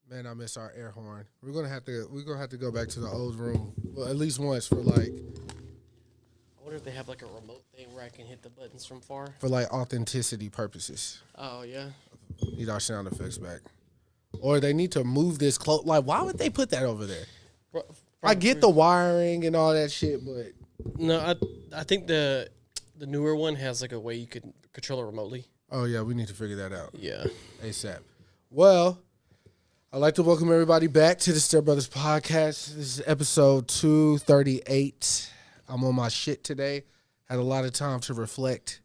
Man, I miss our air horn. We're gonna have to go back to the old room. Well, at least once for like I wonder if they have like a remote thing where I can hit the buttons from far. authenticity purposes. Oh yeah. Need our sound effects back. Or they need to move this close. Like, why would they put that over there? I get the wiring and all that shit, but no, I think the newer one has like a way you could control it remotely. oh yeah, we need to figure that out. Yeah. ASAP. Well, I'd like to welcome everybody back to the StepBrothers podcast. This is episode 238. I'm on my shit today. Had a lot of time to reflect.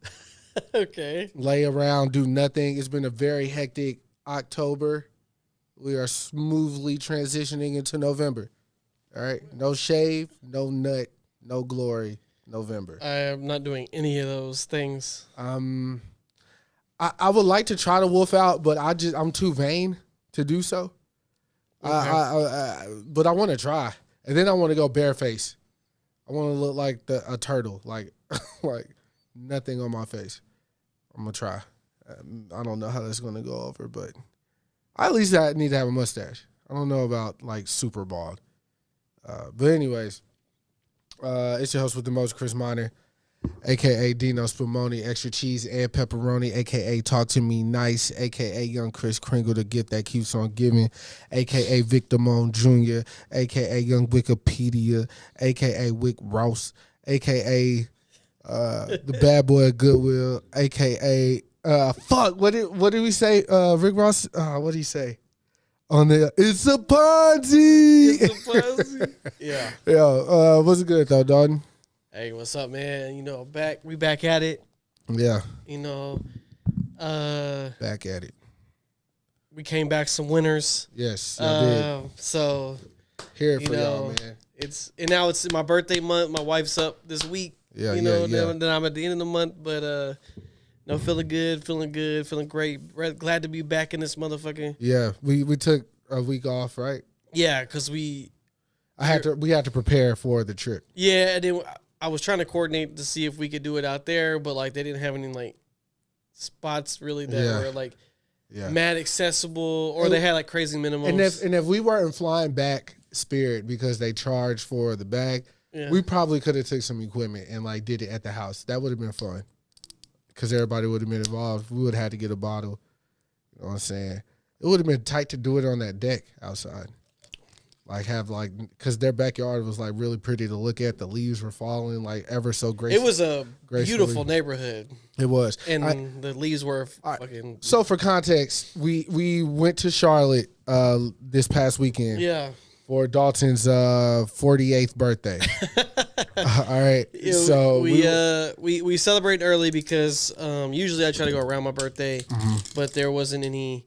Okay. Lay around, do nothing. It's been a very hectic October. We are smoothly transitioning into November. All right? No shave, no nut, no glory, November. I am not doing any of those things. I would like to try to wolf out, but I'm too vain to do so. Okay. But I want to try. And then I want to go bareface. I want to look like a turtle, like nothing on my face. I'm going to try. I don't know how that's going to go over, but at least I need to have a mustache. I don't know about like super bald. But anyways, it's your host with the most, Chris Miner, a.k.a. Dino Spumoni, extra cheese and pepperoni, a.k.a. Talk to Me Nice, a.k.a. Young Chris Kringle, the gift that keeps on giving, a.k.a. Victor Moan Jr., a.k.a. Young Wikipedia, a.k.a. Wick Rouse, a.k.a. The bad boy at Goodwill, a.k.a. What did we say? Rick Ross, what did he say? On the It's a Ponzi! It's a Ponzi. Yeah. Yeah, what's good though, Dalton? Hey, what's up, man? You know, we back at it. Yeah. You know, back at it. we came back some winners. Yes, y'all did. So Here for y'all, man. Now it's my birthday month. My wife's up this week. Yeah, yeah. Then I'm at the end of the month, but no, feeling good, feeling great. Glad to be back in this motherfucker. Yeah, we took a week off, right? Yeah, because we had to prepare for the trip. Yeah, and then I was trying to coordinate to see if we could do it out there, but like they didn't have any like spots really that were like mad accessible, or they had like crazy minimums. And if we weren't flying back Spirit because they charged for the bag, we probably could have took some equipment and like did it at the house. That would have been fun because everybody would have been involved. We would have had to get a bottle. You know what I'm saying? It would have been tight to do it on that deck outside. Because their backyard was like really pretty to look at. The leaves were falling like ever so gracefully. It was a beautiful neighborhood. It was. And the leaves were fucking. So for context, we went to Charlotte this past weekend. Yeah. For Dalton's 48th birthday. All right. So we celebrate early because usually I try to go around my birthday, but there wasn't any.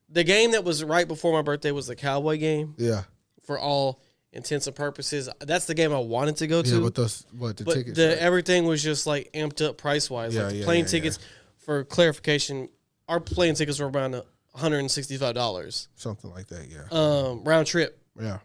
The game that was right before my birthday was the Cowboy game. Yeah. For all intents and purposes, that's the game I wanted to go to. Yeah, but the tickets. Everything was just like amped up price wise. Yeah, like the plane tickets, for clarification, our plane tickets were around $165. Something like that, yeah. Round trip. Yeah.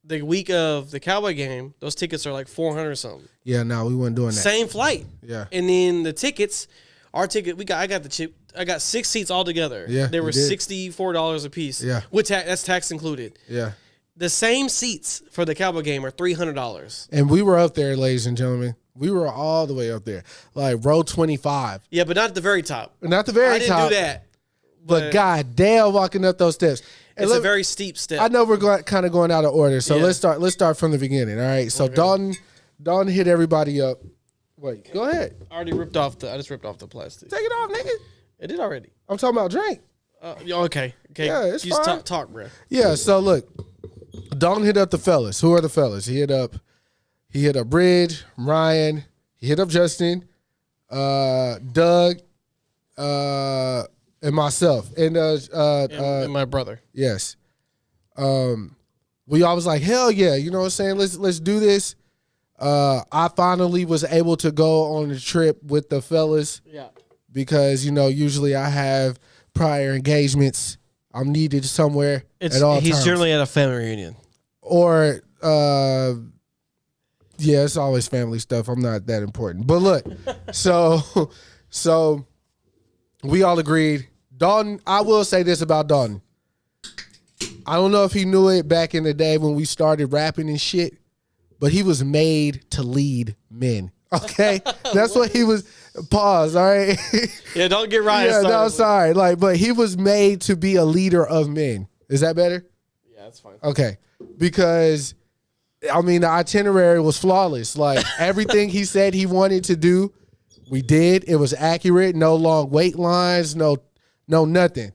The week of the Cowboy game, those tickets are like $400 something. Yeah, no, we weren't doing that. Same flight. Yeah. And then the tickets, I got 6 seats all together. Yeah. They were $64 a piece. Yeah. With that's tax included. Yeah. The same seats for the Cowboy game are $300. And we were up there, ladies and gentlemen. We were all the way up there, like row 25. Yeah, but not at the very top. Not the very top. I didn't do that. But goddamn, walking up those steps. And it's a very steep step. I know we're kind of going out of order, so let's start from the beginning. All right. So okay. Dalton hit everybody up. Wait, go ahead. I just ripped off the plastic. Take it off, nigga. It did already. I'm talking about drink. Okay. Yeah, it's fine. Just talk, bro. Yeah. So look, Dalton hit up the fellas. Who are the fellas? He hit up Bridge, Ryan. He hit up Justin, Doug, and myself, and my brother. Yes. We all was like, hell yeah, you know what I'm saying? Let's do this. I finally was able to go on the trip with the fellas. Yeah. Because, usually I have prior engagements. I'm needed somewhere at all times. He's generally at a family reunion. Or, it's always family stuff. I'm not that important. But look, so we all agreed. Dalton, I will say this about Dalton. I don't know if he knew it back in the day when we started rapping and shit, but he was made to lead men. Okay? That's what he was. Pause, all right? Yeah, don't get right. Yeah, no, sorry. Like, but he was made to be a leader of men. Is that better? Yeah, that's fine. Okay. Because, I mean, the itinerary was flawless. Like, everything he said he wanted to do, we did. It was accurate. No long wait lines. No nothing.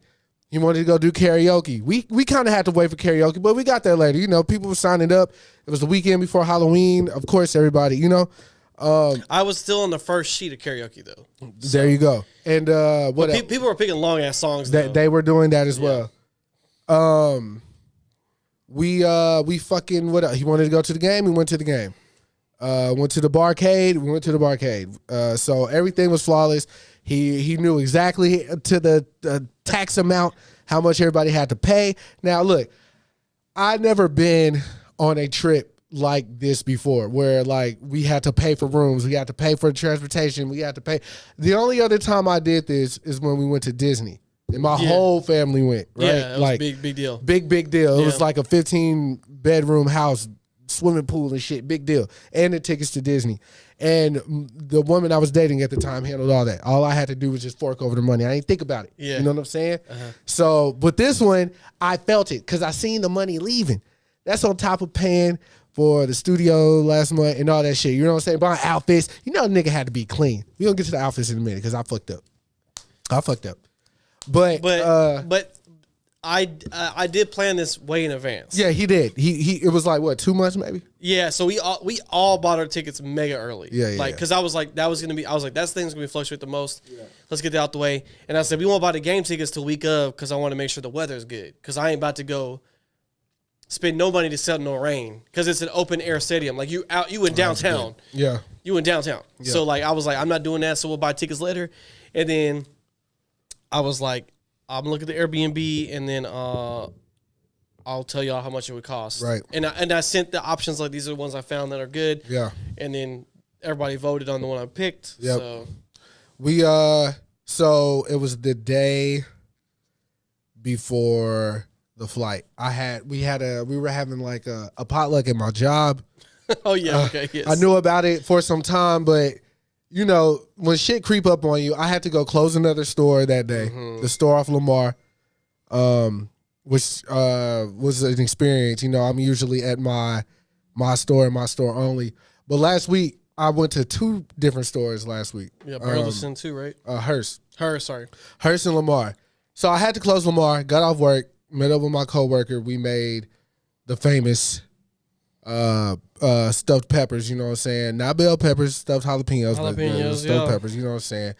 He wanted to go do karaoke. We kind of had to wait for karaoke, but we got there later. You know, people were signing up. It was the weekend before Halloween. Of course, everybody, you know. I was still on the first sheet of karaoke, though. So, there you go. And what else? People were picking long-ass songs, though. They were doing that as well. We fucking, what else? He wanted to go to the game. We went to the game. Went to the barcade. We went to the barcade. So everything was flawless. He knew exactly to the tax amount how much everybody had to pay. Now, look, I've never been on a trip like this before where, like, we had to pay for rooms. We had to pay for transportation. We had to pay. The only other time I did this is when we went to Disney. And my whole family went, right? Yeah, it was like, big deal. Big deal. It was like a 15-bedroom house, swimming pool and shit. Big deal. And the tickets to Disney. And the woman I was dating at the time handled all that. All I had to do was just fork over the money. I didn't think about it. Yeah. You know what I'm saying? So, but this one, I felt it because I seen the money leaving. That's on top of paying for the studio last month and all that shit. You know what I'm saying? Buying outfits. You know, a nigga had to be clean. We're going to get to the outfits in a minute because I fucked up. But I did plan this way in advance. Yeah, he did. He it was like what, 2 months maybe? Yeah, so we all bought our tickets mega early. Yeah. Like, because I was like, that thing's gonna be fluctuate the most. Yeah. Let's get that out the way. And I said we won't buy the game tickets till week of because I want to make sure the weather's good. Because I ain't about to go spend no money to sell no rain because it's an open air stadium. Like you in downtown. Yeah. You in downtown. Yeah. So like I was like, I'm not doing that. So we'll buy tickets later. And then I was like, I'm looking at the Airbnb, and then I'll tell y'all how much it would cost. Right. And I sent the options, like, these are the ones I found that are good. Yeah. And then everybody voted on the one I picked. Yep. So so it was the day before the flight. We were having like a potluck at my job. Oh yeah, okay. Yes. I knew about it for some time, but you know, when shit creep up on you, I had to go close another store that day. Mm-hmm. The store off Lamar, which was an experience. You know, I'm usually at my store and my store only. But last week, I went to 2 different stores last week. Yeah, Burleson too, right? Hearst. Sorry. Hearst and Lamar. So I had to close Lamar, got off work, met up with my coworker. We made the famous stuffed peppers, you know what I'm saying? Not bell peppers, stuffed jalapenos, but stuffed peppers, you know what I'm saying?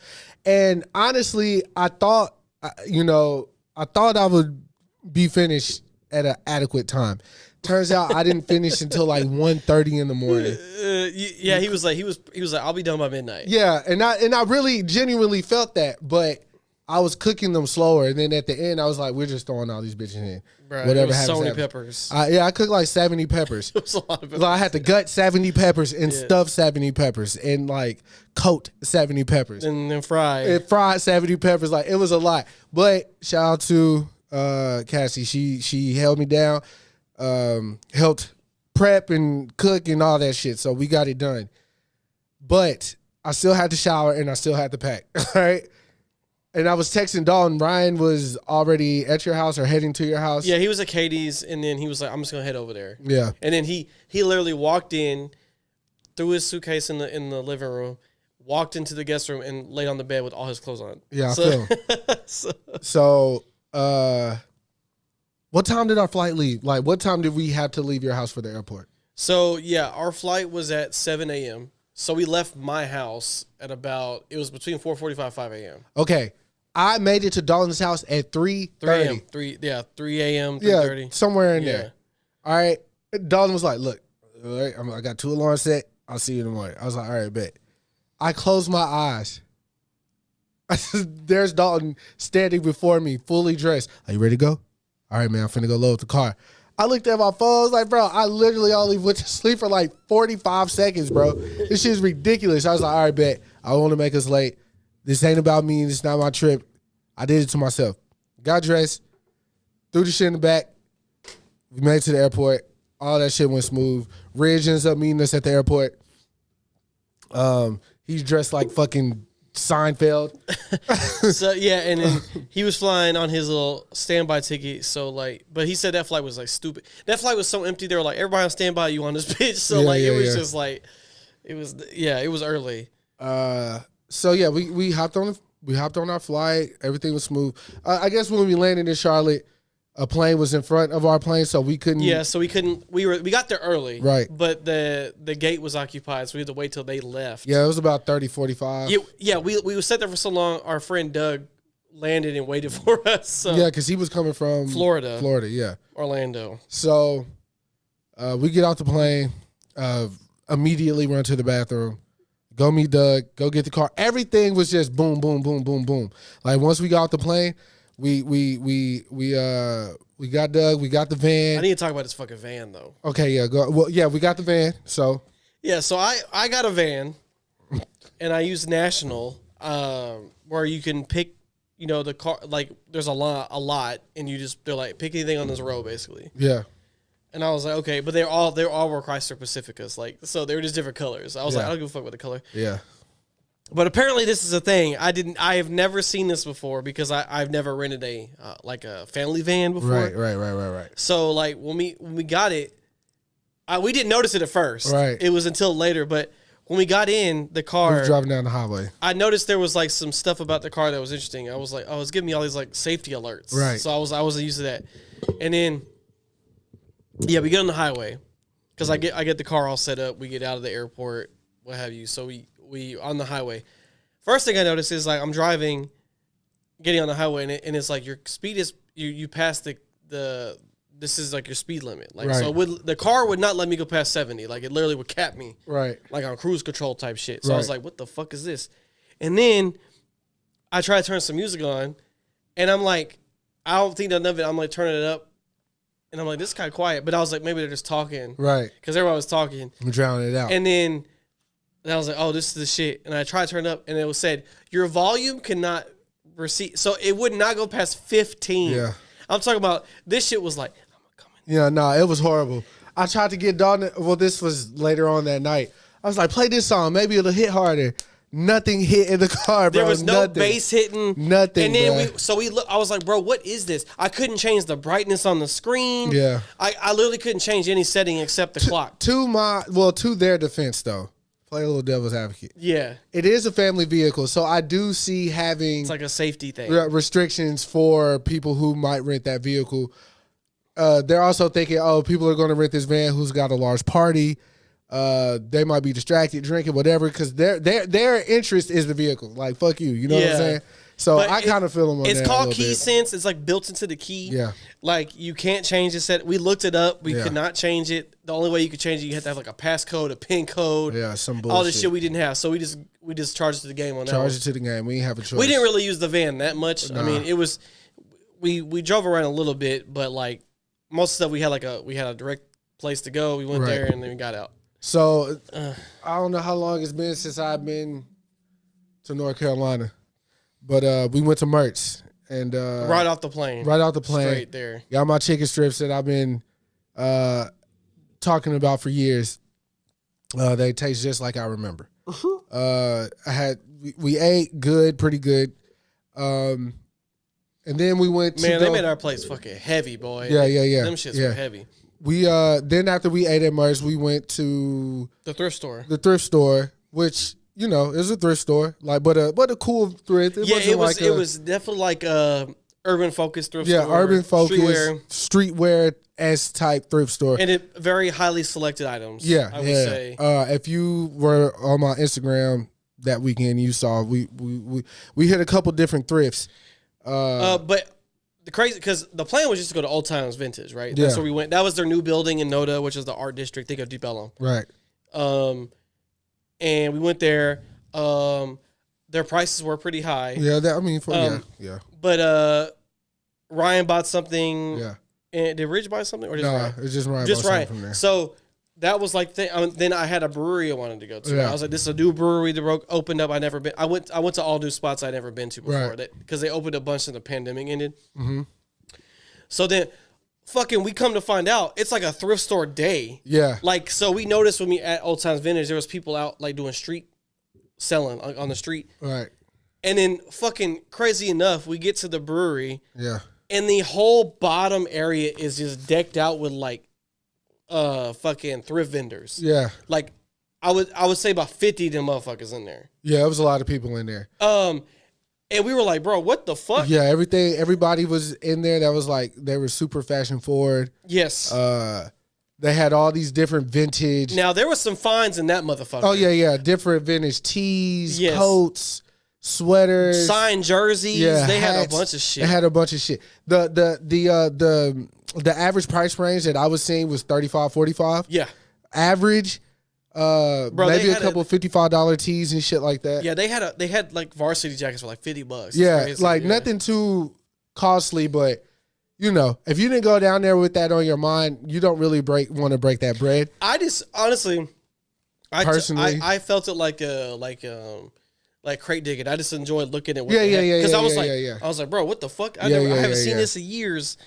And honestly, I thought I would be finished at an adequate time. Turns out I didn't finish until like 1:30 in the morning. Yeah, he was like, I'll be done by midnight. Yeah, and I really genuinely felt that, but I was cooking them slower, and then at the end, I was like, "We're just throwing all these bitches in." Right, whatever happens. So many peppers. I cooked like 70 peppers. It was a lot of peppers. Like, I had to gut 70 peppers and stuff 70 peppers and like coat 70 peppers and then fry 70 peppers. Like, it was a lot. But shout out to Cassie. She held me down, helped prep and cook and all that shit. So we got it done. But I still had to shower and I still had to pack. All right. And I was texting Dalton. Ryan was already at your house or heading to your house. Yeah, he was at Katie's, and then he was like, "I'm just gonna head over there." Yeah. And then he literally walked in, threw his suitcase in the living room, walked into the guest room, and laid on the bed with all his clothes on. Yeah, I feel. So, what time did our flight leave? Like, what time did we have to leave your house for the airport? So yeah, our flight was at 7 a.m. So we left my house at it was between 4:45 5 a.m. Okay. I made it to Dalton's house at 3:30. 3 a.m., 3:30. Yeah, somewhere in there. All right. Dalton was like, "Look, all right, I got 2 alarms set. I'll see you in the morning." I was like, "All right, bet." I closed my eyes. There's Dalton standing before me, fully dressed. "Are you ready to go?" "All right, man, I'm finna go load the car." I looked at my phone. I was like, "Bro, I literally only went to sleep for like 45 seconds, bro. This shit is ridiculous." I was like, "All right, bet. I don't want to make us late. This ain't about me. This is not my trip. I did it to myself. Got dressed, threw the shit in the back. We made it to the airport. All that shit went smooth. Ridge ends up meeting us at the airport. He's dressed like fucking Seinfeld. So yeah, and then he was flying on his little standby ticket. So like, but he said that flight was like stupid. That flight was so empty. They were like, everybody on standby, you on this bitch. So it was just like, it was early. So yeah, we hopped on our flight. Everything was smooth. I guess when we landed in Charlotte, a plane was in front of our plane, so we couldn't. Yeah, so we couldn't. We got there early, right? But the gate was occupied, so we had to wait till they left. Yeah, it was about 30, 45. Yeah, we sat there for so long. Our friend Doug landed and waited for us. So. Yeah, because he was coming from Florida, yeah, Orlando. So we get off the plane, immediately run to the bathroom, go meet Doug, go get the car. Everything was just boom, boom, boom, boom, boom. Like once we got off the plane. We got Doug. We got the van. I need to talk about this fucking van though. Okay, yeah. Well, yeah, we got the van. So yeah, so I got a van, and I use National, where you can pick, the car. Like there's a lot, and they're like pick anything on this row basically. Yeah. And I was like, okay, but they all were Chrysler Pacificas, like so they were just different colors. I was like, I don't give a fuck about the color. Yeah. But apparently this is a thing. I have never seen this before because I've never rented a family van before. Right. So like when we got it, we didn't notice it at first. Right. It was until later. But when we got in the car, we were driving down the highway. I noticed there was like some stuff about the car that was interesting. I was like, oh, it's giving me all these like safety alerts. Right. So I wasn't used to that. And then we get on the highway because I get the car all set up. We get out of the airport, what have you. So we on the highway. First thing I noticed is like I'm driving, getting on the highway, and it's like your speed is you pass the this is like your speed limit. Like so the car would not let me go past 70. Like it literally would cap me. Right. Like on cruise control type shit. So I was like, what the fuck is this? And then I try to turn some music on, and I'm like, I don't think none of it. I'm like turning it up, and I'm like, this is kind of quiet. But I was like, maybe they're just talking. Right. Because everybody was talking. I'm drowning it out. And then I was like, oh, this is the shit. And I tried to turn it up, and it was said, your volume cannot receive. So it would not go past 15. Yeah. I'm talking about, this shit was like, I'm coming. Yeah, no, it was horrible. I tried to get Dalton. Well, this was later on that night. I was like, play this song. Maybe it'll hit harder. Nothing hit in the car, bro. There was no bass hitting. Nothing, and then I was like, bro, what is this? I couldn't change the brightness on the screen. Yeah. I literally couldn't change any setting except the clock. To their defense, though. Play a little devil's advocate. Yeah. It is a family vehicle, so I do see having... It's like a safety thing. Restrictions for people who might rent that vehicle. They're also thinking, people are going to rent this van who's got a large party. They might be distracted, drinking, whatever, because their interest is the vehicle. Like, fuck you. You know what I'm saying? So I kind of feel them on that. It's called Key Sense. It's like built into the key. Yeah. Like you can't change the set. We looked it up. We could not change it. The only way you could change it, you have to have like a passcode, a pin code. Yeah, some bullshit. All this shit we didn't have. So we just charged it to the game on that. Charged it to the game. We didn't have a choice. We didn't really use the van that much. Nah. I mean, it was we drove around a little bit, but like most stuff we had a direct place to go. We went there and then we got out. So I don't know how long it's been since I've been to North Carolina. But we went to Mertz and right off the plane. Straight there. Got my chicken strips that I've been talking about for years. They taste just like I remember. We ate good, pretty good. And then we went to they made our place fucking heavy, boy. Yeah. Them shits were heavy. We then after we ate at Mertz, we went to the thrift store, which it was a thrift store, like but a cool thrift. It was definitely like a urban focused thrift store. Yeah, urban focused, streetwear S type thrift store, and it very highly selected items. Yeah, I would say. If you were on my Instagram that weekend, you saw we hit a couple different thrifts. But the crazy, because the plan was just to go to Old Times Vintage, right? That's where we went. That was their new building in Noda, which is the art district. Think of Deep Ellum. Right. And we went there. Their prices were pretty high. Yeah, But Ryan bought something. Yeah. And did Ridge buy something? Or just Ryan? It's just Ryan. Just bought Ryan. From there. So that was like then I had a brewery I wanted to go to. Yeah. I was like, this is a new brewery that opened up. I never been. I went to all new spots I'd never been to before. Right. Because they opened a bunch and the pandemic ended. Mm-hmm. So then, fucking, we come to find out it's like a thrift store day. Yeah. Like, so we noticed when we at Old Times Vintage, there was people out like doing street selling on the street. Right. And then, fucking crazy enough, we get to the brewery. Yeah. And the whole bottom area is just decked out with like fucking thrift vendors. Yeah. Like I would say about 50 of them motherfuckers in there. Yeah, there was a lot of people in there. And we were like, bro, what the fuck? Yeah, everybody was in there that was like, they were super fashion forward. Yes. They had all these different vintage. Now there was some finds in that motherfucker. Oh yeah. Different vintage tees, Yes. coats, sweaters, signed jerseys. yeah, They hats. had a bunch of shit. They had a bunch of shit. The average price range that I was seeing was $35, $45. Yeah. Average, Bro, maybe a couple $55 tees and shit like that. Yeah, they had like varsity jackets for like $50. Yeah, Crazy. like nothing too costly, but you know, if you didn't go down there with that on your mind, you don't really want to break that bread. I just honestly, Personally, I felt it like crate digging. I just enjoyed looking at what Yeah, they yeah, had. yeah, Because yeah, I was yeah, like, yeah. I was like, bro, what the fuck? I Yeah, haven't yeah, seen yeah. this in years.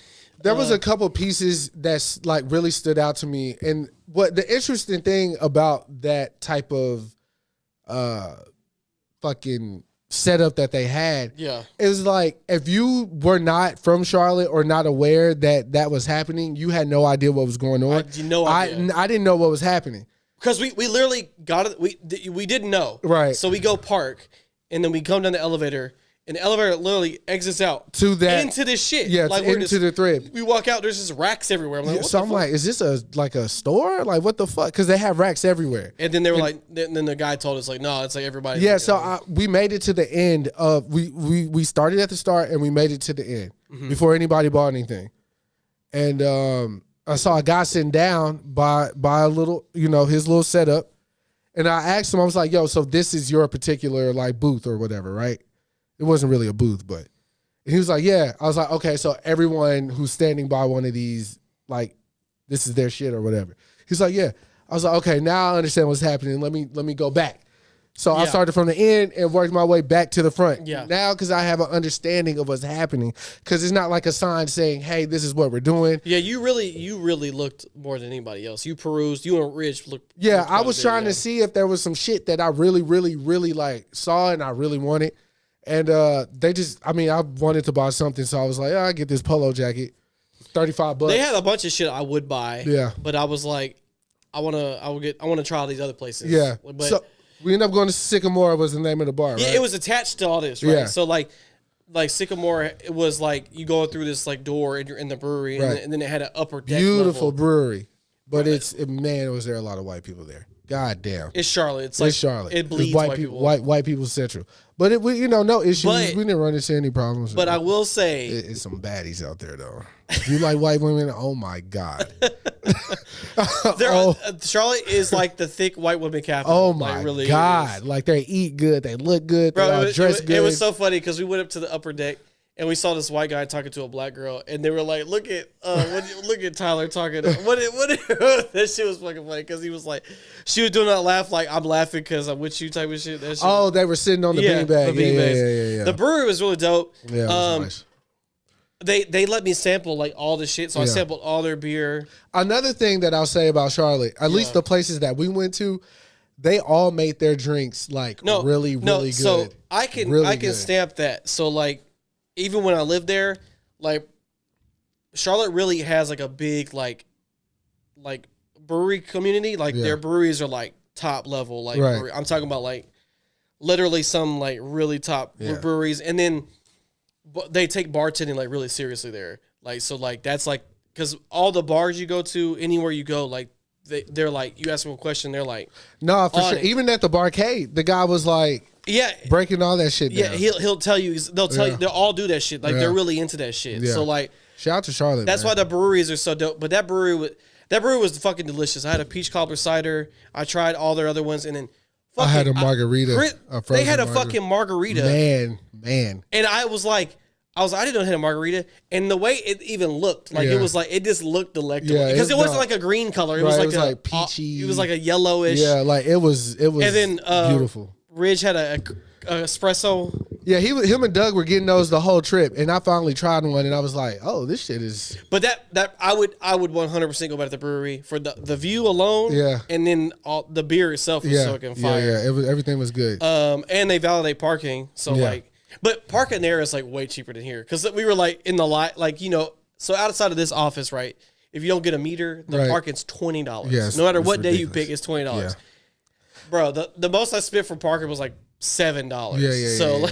there was a couple pieces that's like really stood out to me, and what the interesting thing about that type of fucking setup that they had, Yeah. is like if you were not from Charlotte or not aware that that was happening, you had no idea what was going on. I didn't know what was happening. Because we literally got it. We didn't know. Right. So we go park, and then we come down the elevator, and the elevator literally exits out To that into this shit. Yeah, like into the thread. We walk out. There's just racks everywhere. I'm like, Yeah, what so the I'm fuck? like, is this a store? Like, what the fuck? Because they have racks everywhere. And then they were like, then the guy told us like, no, it's like everybody. Yeah, so we made it to the end of we started at the start and we made it to the end before anybody bought anything. And I saw a guy sitting down by a little, his little setup, and I asked him, I was like, "Yo, so this is your particular like booth or whatever, right?" It wasn't really a booth, but and he was like, "Yeah." I was like, "Okay, so everyone who's standing by one of these, like, this is their shit or whatever." He's like, "Yeah." I was like, "Okay, now I understand what's happening. Let me go back." So I started from the end and worked my way back to the front. Yeah. Now, because I have an understanding of what's happening, because it's not like a sign saying, "Hey, this is what we're doing." Yeah, you really looked more than anybody else. You perused. You and Rich looked. Yeah, looked I quite a was bit, trying yeah. to see if there was some shit that I really, really, really like saw and I really wanted. And I wanted to buy something, so I was like, I get this polo jacket, $35. They had a bunch of shit I would buy. Yeah. But I was like, I want to try all these other places. Yeah. But So we ended up going to Sycamore was the name of the bar, right? yeah, it was attached to all this, right? Yeah. So like Sycamore, it was like you go through this like door and you're in the brewery, Right. and then it had an upper deck. Beautiful level. brewery. But was there a lot of white people there. God damn. It's Charlotte. It's like It's Charlotte. It bleeds It's white people. White people central. But no issues. But- we didn't run into any problems. But I will say, It's some baddies out there though. If you like white women, oh my God. Charlotte is like the thick white woman capital. Oh my like, really God. Like they eat good, they look good, they Bro, all dress good. It was so funny because we went up to the upper deck and we saw this white guy talking to a black girl, and they were like, "Look at Tyler talking." That shit was fucking funny because he was like, she was doing that laugh like I'm laughing because I'm with you type of shit. That shit they were sitting on the beanbag. Yeah. The brewery was really dope. Yeah, it was nice. They let me sample like all the shit, so I Yeah. sampled all their beer. Another thing that I'll say about Charlotte, at least the places that we went to, they all made their drinks like really good. So I can Really good. stamp that. So like even when I lived there, like Charlotte really has like a big like brewery community. Like their breweries are like top level. Like Right. brewery. I'm talking about like literally some like really top breweries, and then they take bartending like really seriously there. Like so like that's like because all the bars you go to, anywhere you go, like they're like you ask them a question, they're like No, for sure. it. Even at the barcade, the guy was like breaking all that shit down. Yeah, he'll tell you. They'll tell you. They'll all do that shit. Like they're really into that shit. Yeah. So like, Shout out to Charlotte. that's man. why the breweries are so dope. But that brewery was fucking delicious. I had a peach cobbler cider. I tried all their other ones, and then I had a margarita. they had a fucking margarita, Man. and I was like, I didn't know it had a margarita, and the way it even looked, like it was like it just looked delectable because it wasn't like a green color. It was like peachy. It was like a yellowish. Yeah, like it was. And then beautiful. Ridge had a espresso. Yeah, him and Doug were getting those the whole trip, and I finally tried one, and I was like, "Oh, this shit is." But that I would 100% go back to the brewery for the view alone. Yeah, and then the beer itself was fucking fire. Yeah, everything was good. And they validate parking, so like. But parking there is like way cheaper than here because we were like in the lot, like so outside of this office, right? If you don't get a meter, the parking's $20. Yes, no matter what day you pick, it's $20. Yeah. Bro, the most I spent for parking was like $7. Yeah. So,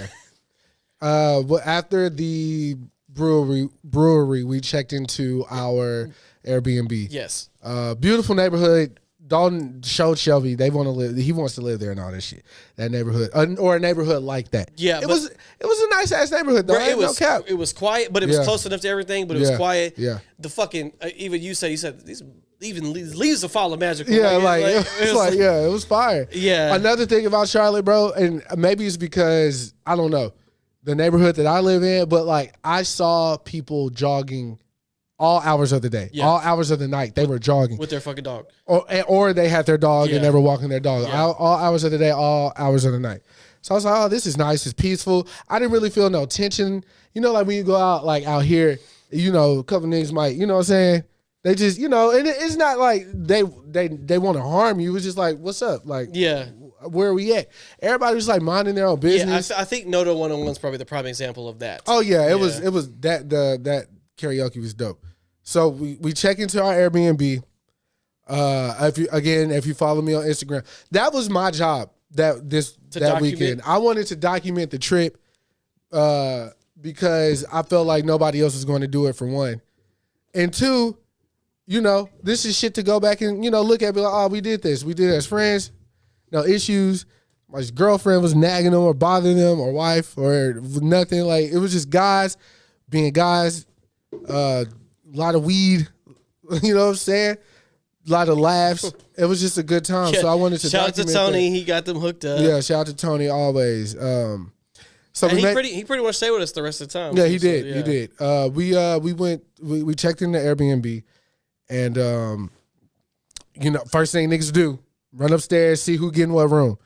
well, after the brewery, we checked into our Airbnb. Yes, beautiful neighborhood. Dalton showed Shelby they want to live. He wants to live there and all that shit. That neighborhood, or a neighborhood like that. Yeah, it was a nice ass neighborhood though. It was no cap. It was quiet, but it was close enough to everything. But it was quiet. Yeah, the fucking even you said these even leaves will follow magical. Yeah, it was fire. Yeah. Another thing about Charlotte, bro, and maybe it's because I don't know the neighborhood that I live in, but like I saw people jogging. All hours of the day, all hours of the night, they were jogging with their fucking dog, or they had their dog and they were walking their dog. All hours of the day, all hours of the night. So I was like, oh, this is nice. It's peaceful. I didn't really feel no tension. Like when you go out, like out here, a couple niggas might, you know what I'm saying? They just, and it's not like they want to harm you. It's just like, what's up? Like, where are we at? Everybody was like minding their own business. I think Noto 101 is probably the prime example of that. Oh yeah, it was that karaoke was dope. So we check into our Airbnb. If you follow me on Instagram, that was my job that weekend. I wanted to document the trip because I felt like nobody else was going to do it for one, and two, this is shit to go back and look at. Be like, oh, we did this. We did it as friends. No issues. My girlfriend was nagging them or bothering them or wife or nothing. Like it was just guys being guys. A lot of weed, you know what I'm saying? A lot of laughs. It was just a good time. So I wanted to shout out to Tony. He got them hooked up. Yeah, shout out to Tony always. So he pretty much stayed with us the rest of the time. Yeah, he did. He did. We checked in the Airbnb, and first thing niggas do, run upstairs, see who getting what room.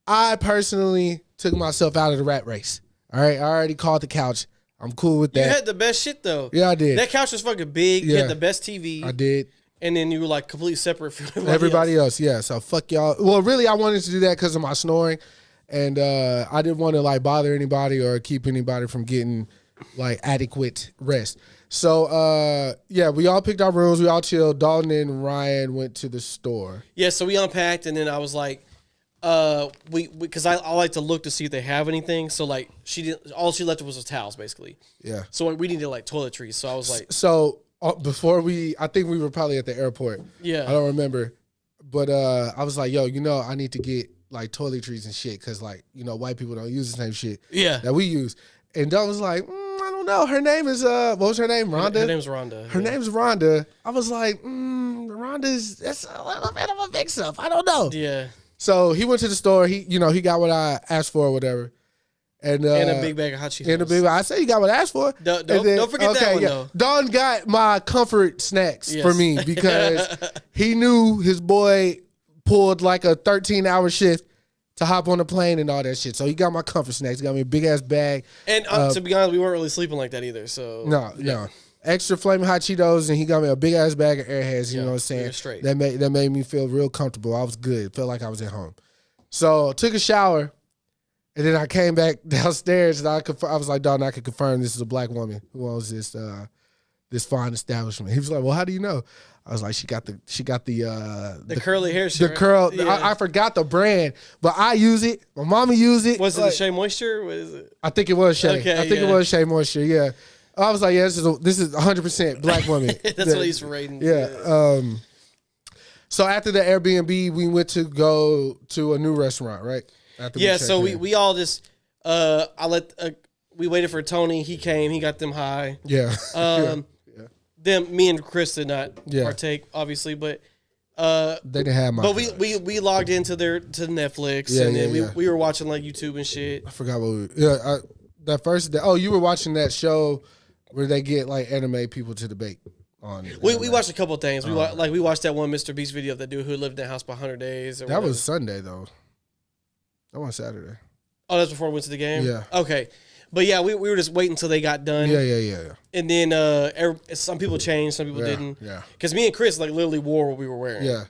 I personally took myself out of the rat race. All right, I already called the couch. I'm cool with that. You had the best shit though. Yeah, I did. That couch was fucking big. You had the best TV. I did. And then you were like completely separate from everybody else. Yeah, so fuck y'all. Well, really, I wanted to do that because of my snoring, and I didn't want to like bother anybody or keep anybody from getting like adequate rest. So we all picked our rooms. We all chilled. Dalton and Ryan went to the store. Yeah, so we unpacked, and then I was like. Because I like to look to see if they have anything. So like all she left was towels basically. Yeah. So we needed like toiletries. So I was like, before I think we were probably at the airport. Yeah. I don't remember, but I was like, yo, I need to get like toiletries and shit because like white people don't use the same shit. Yeah. That we use. And Dawn was like, I don't know. Her name is what was her name? Rhonda. Her name's Rhonda. Her name's Rhonda. I was like, that's a little bit of a mix up. I don't know. Yeah. So he went to the store. He got what I asked for or whatever, and a big bag of hot Cheetos. And a big. I said you got what I asked for. Don't forget that one though. Don got my comfort snacks for me because he knew his boy pulled like a 13-hour shift to hop on a plane and all that shit. So he got my comfort snacks. He got me a big ass bag. And to be honest, we weren't really sleeping like that either. So no. Extra flaming hot Cheetos, and he got me a big ass bag of Airheads. You know what I'm saying? Straight. That made me feel real comfortable. I was good. Felt like I was at home. So took a shower, and then I came back downstairs, and I was like, "Dog, I can confirm this is a black woman who owns this fine establishment." He was like, "Well, how do you know?" I was like, "She got the curly hair shit. The curl. Yeah. I forgot the brand, but I use it. My mama use it. Was it the Shea Moisture? What is it? I think it was Shea. Okay, I think it was Shea Moisture. Yeah." I was like, yeah, this is 100% black woman. That's what he's rating. Yeah. So after the Airbnb, we went to go to a new restaurant, right? So we all just we waited for Tony. He came. He got them high. Yeah. Me and Chris did not partake, obviously, but they didn't have my. But we logged into Netflix, and then we were watching like YouTube and shit. I forgot what The first day. Oh, you were watching that show where they get like anime people to debate on. We watched a couple of things. We watched that one Mr. Beast video of that dude who lived in the house for 100 days. Or that whatever. was Sunday though. That was Saturday. Oh, that's before we went to the game? Yeah. Okay. But yeah, we were just waiting until they got done. Yeah. And then some people changed, some people didn't. Yeah. Because me and Chris like literally wore what we were wearing. Yeah.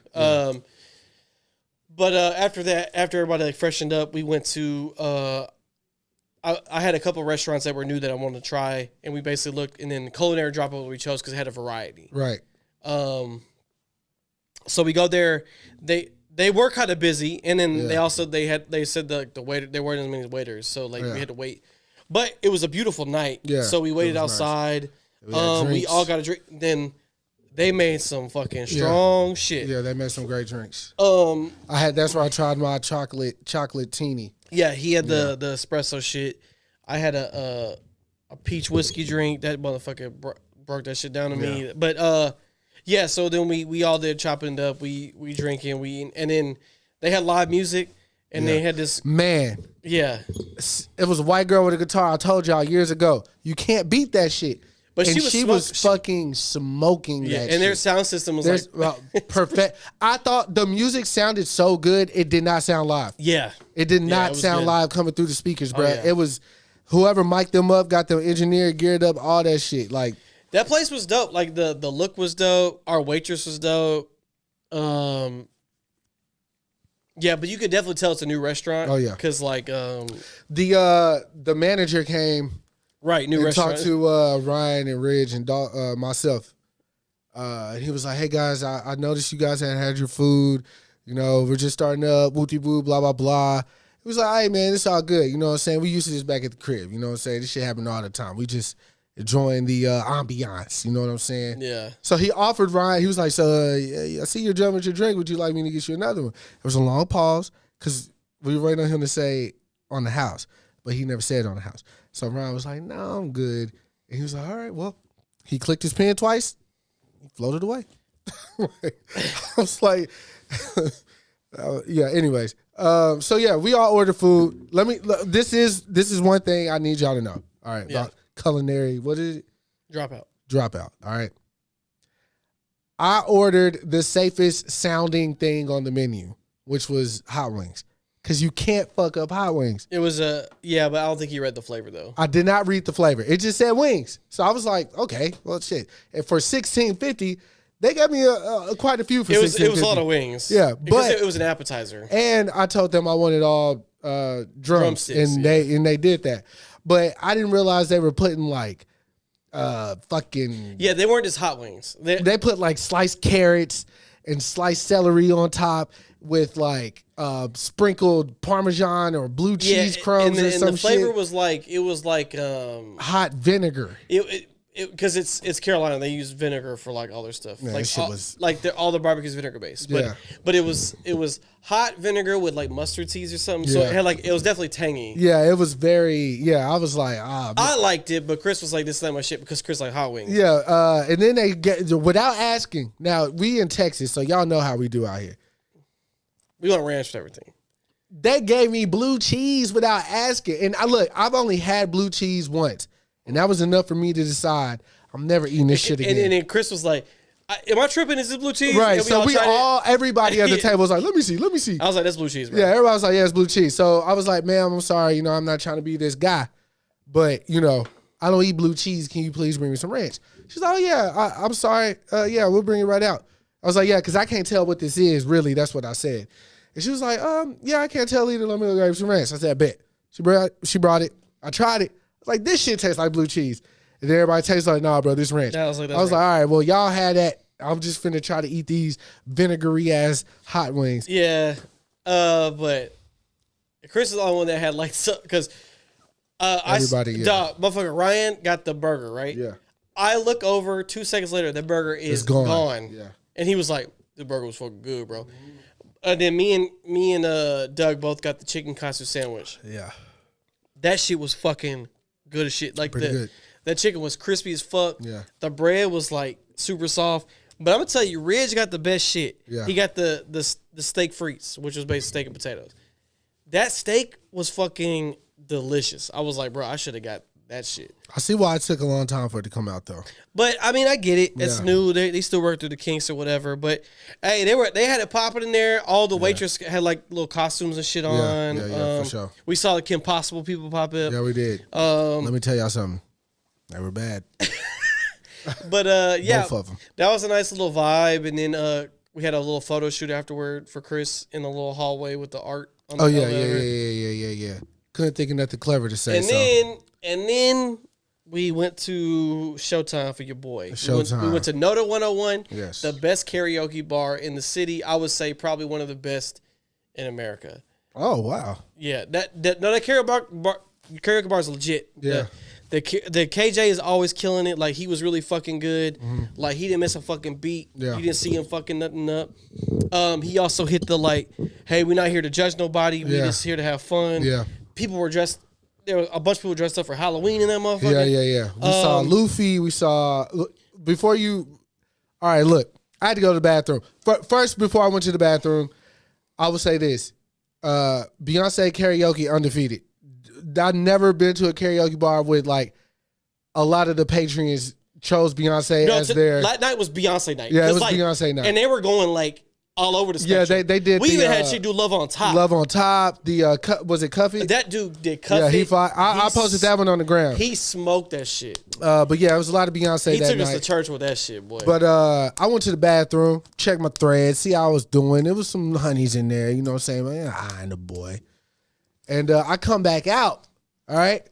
But after that, after everybody like freshened up, we went to I had a couple of restaurants that were new that I wanted to try, and we basically looked, and then Culinary Dropout we chose because it had a variety. Right. So we go there. They were kind of busy, and then they said the waiter, there weren't as many waiters, so like we had to wait. But it was a beautiful night. Yeah. So we waited outside. Nice. We all got a drink. Then they made some fucking strong shit. Yeah, they made some great drinks. That's where I tried my chocolate teeny. Yeah, he had the espresso shit. I had a peach whiskey drink. That motherfucker broke that shit down to me. But so then we all did chopping it up. We drinking, and then they had live music, and they had this man. Yeah, it was a white girl with a guitar. I told y'all years ago, you can't beat that shit. But she was fucking smoking that shit. And their sound system was perfect. I thought the music sounded so good, it did not sound live. Yeah. It did not sound live coming through the speakers, bro. It was whoever mic'd them up, got them engineered, geared up, all that shit. Like that place was dope. Like the look was dope. Our waitress was dope. Yeah, but you could definitely tell it's a new restaurant. Oh yeah. Because like the manager came. Right, new restaurant. Talked to Ryan and Ridge and myself. He was like, "Hey guys, I noticed you guys had your food. You know, we're just starting up. Wooty woo, blah blah blah." He was like, "Hey man, it's all good. You know what I'm saying? We used to this back at the crib. You know what I'm saying? This shit happen all the time. We just enjoying the ambiance. You know what I'm saying?" Yeah. So he offered Ryan. He was like, "So I see you're jumping your drink. Would you like me to get you another one?" There was a long pause because we were waiting on him to say on the house, but he never said on the house. So Ryan was like, "No, I'm good." And he was like, "All right, well." He clicked his pen twice. He floated away. I was like, yeah. Anyways, so yeah, we all ordered food. This is one thing I need y'all to know. All right, about culinary. What is it? Dropout. All right. I ordered the safest sounding thing on the menu, which was hot wings. Because you can't fuck up hot wings. It was but I don't think you read the flavor though. I did not read the flavor. It just said wings. So I was like, okay, well shit. And for $16.50, they got me quite a few for $16.50. It was a lot of wings. Yeah, but it was an appetizer. And I told them I wanted all drumsticks, and they did that. But I didn't realize they were putting like fucking. Yeah, they weren't just hot wings. They put like sliced carrots and sliced celery on top with like sprinkled Parmesan or blue cheese crumbs or some shit. And the flavor was like, it was like hot vinegar. Because it's Carolina, they use vinegar for like all their stuff. Yeah, like all the barbecue's vinegar based. But it was hot vinegar with like mustard seeds or something. So it was definitely tangy. Yeah, it was very. Yeah, I was like, I liked it, but Chris was like, "This is not my shit," because Chris like hot wings. Yeah, and then they get without asking. Now we in Texas, so y'all know how we do out here. We want ranch for everything. They gave me blue cheese without asking, and I've only had blue cheese once. And that was enough for me to decide I'm never eating this shit again. And then Chris was like, "Am I tripping? Is this blue cheese?" Right. So everybody at the table was like, "Let me see. I was like, "That's blue cheese, bro." Yeah, everybody was like, "Yeah, it's blue cheese." So I was like, "Ma'am, I'm sorry. You know, I'm not trying to be this guy, but you know, I don't eat blue cheese. Can you please bring me some ranch?" She's like, "Oh yeah, I'm sorry. Yeah, we'll bring it right out." I was like, "Yeah, because I can't tell what this is. Really, that's what I said." And she was like, yeah, I can't tell either. Let me go grab some ranch." I said, "I bet." She brought it. I tried it. Like, this shit tastes like blue cheese. And then everybody tastes like, "Nah, bro, this ranch." I was like, all right, well, y'all had that. I'm just finna try to eat these vinegary ass hot wings. Yeah. But Chris is the only one that had like, because motherfucker Ryan got the burger, right? Yeah. I look over 2 seconds later, the burger is gone. Yeah. And he was like, "The burger was fucking good, bro." And then me and Doug both got the chicken katsu sandwich. Yeah. That shit was fucking good as shit. Like good. That chicken was crispy as fuck. Yeah. The bread was like super soft. But I'm gonna tell you, Ridge got the best shit. Yeah. He got the steak frites, which was basically steak and potatoes. That steak was fucking delicious. I was like, bro, I should have got that shit. I see why it took a long time for it to come out though. But I mean, I get it. It's Yeah. new. They still work through the kinks or whatever. But hey, they had it popping in there. All the waitress had like little costumes and shit on. Yeah, for sure. We saw the Kim Possible people pop up. Yeah, we did. Let me tell y'all something. They were bad. But yeah, Both of them. that was a nice little vibe. And then we had a little photo shoot afterward for Chris in the little hallway with the art. On the Yeah. Couldn't think of nothing clever to say. And then we went to Showtime for your boy. Showtime. We went to Noda 101. Yes. The best karaoke bar in the city. I would say probably one of the best in America. Oh wow. Yeah, that karaoke bar is legit. Yeah. The KJ is always killing it. Like, he was really fucking good. Mm-hmm. Like, he didn't miss a fucking beat. Yeah. You didn't see him fucking nothing up. He also hit the, like, hey, we're not here to judge nobody. We're just here to have fun. Yeah. People were dressed. There were a bunch of people dressed up for Halloween in that motherfucker. Yeah. We saw Luffy. We saw before you. All right, look. I had to go to the bathroom first. Before I went to the bathroom, I would say this: Beyonce karaoke undefeated. I've never been to a karaoke bar with like a lot of the patrons chose Beyonce as their. That night was Beyonce night. Yeah, it was like, Beyonce night, and they were going like all over the spectrum. Yeah, they did. We even had she do Love on Top. Love on Top. The was it Cuffy? That dude did Cuffy. Yeah, he fought. I posted that one on the ground. He smoked that shit. But yeah, it was a lot of Beyonce He that took night. us to church with that shit, boy. But I went to the bathroom, checked my thread, see how I was doing. There was some honeys in there, you know what I'm saying? Man, I ain't a boy. And I come back out, all right?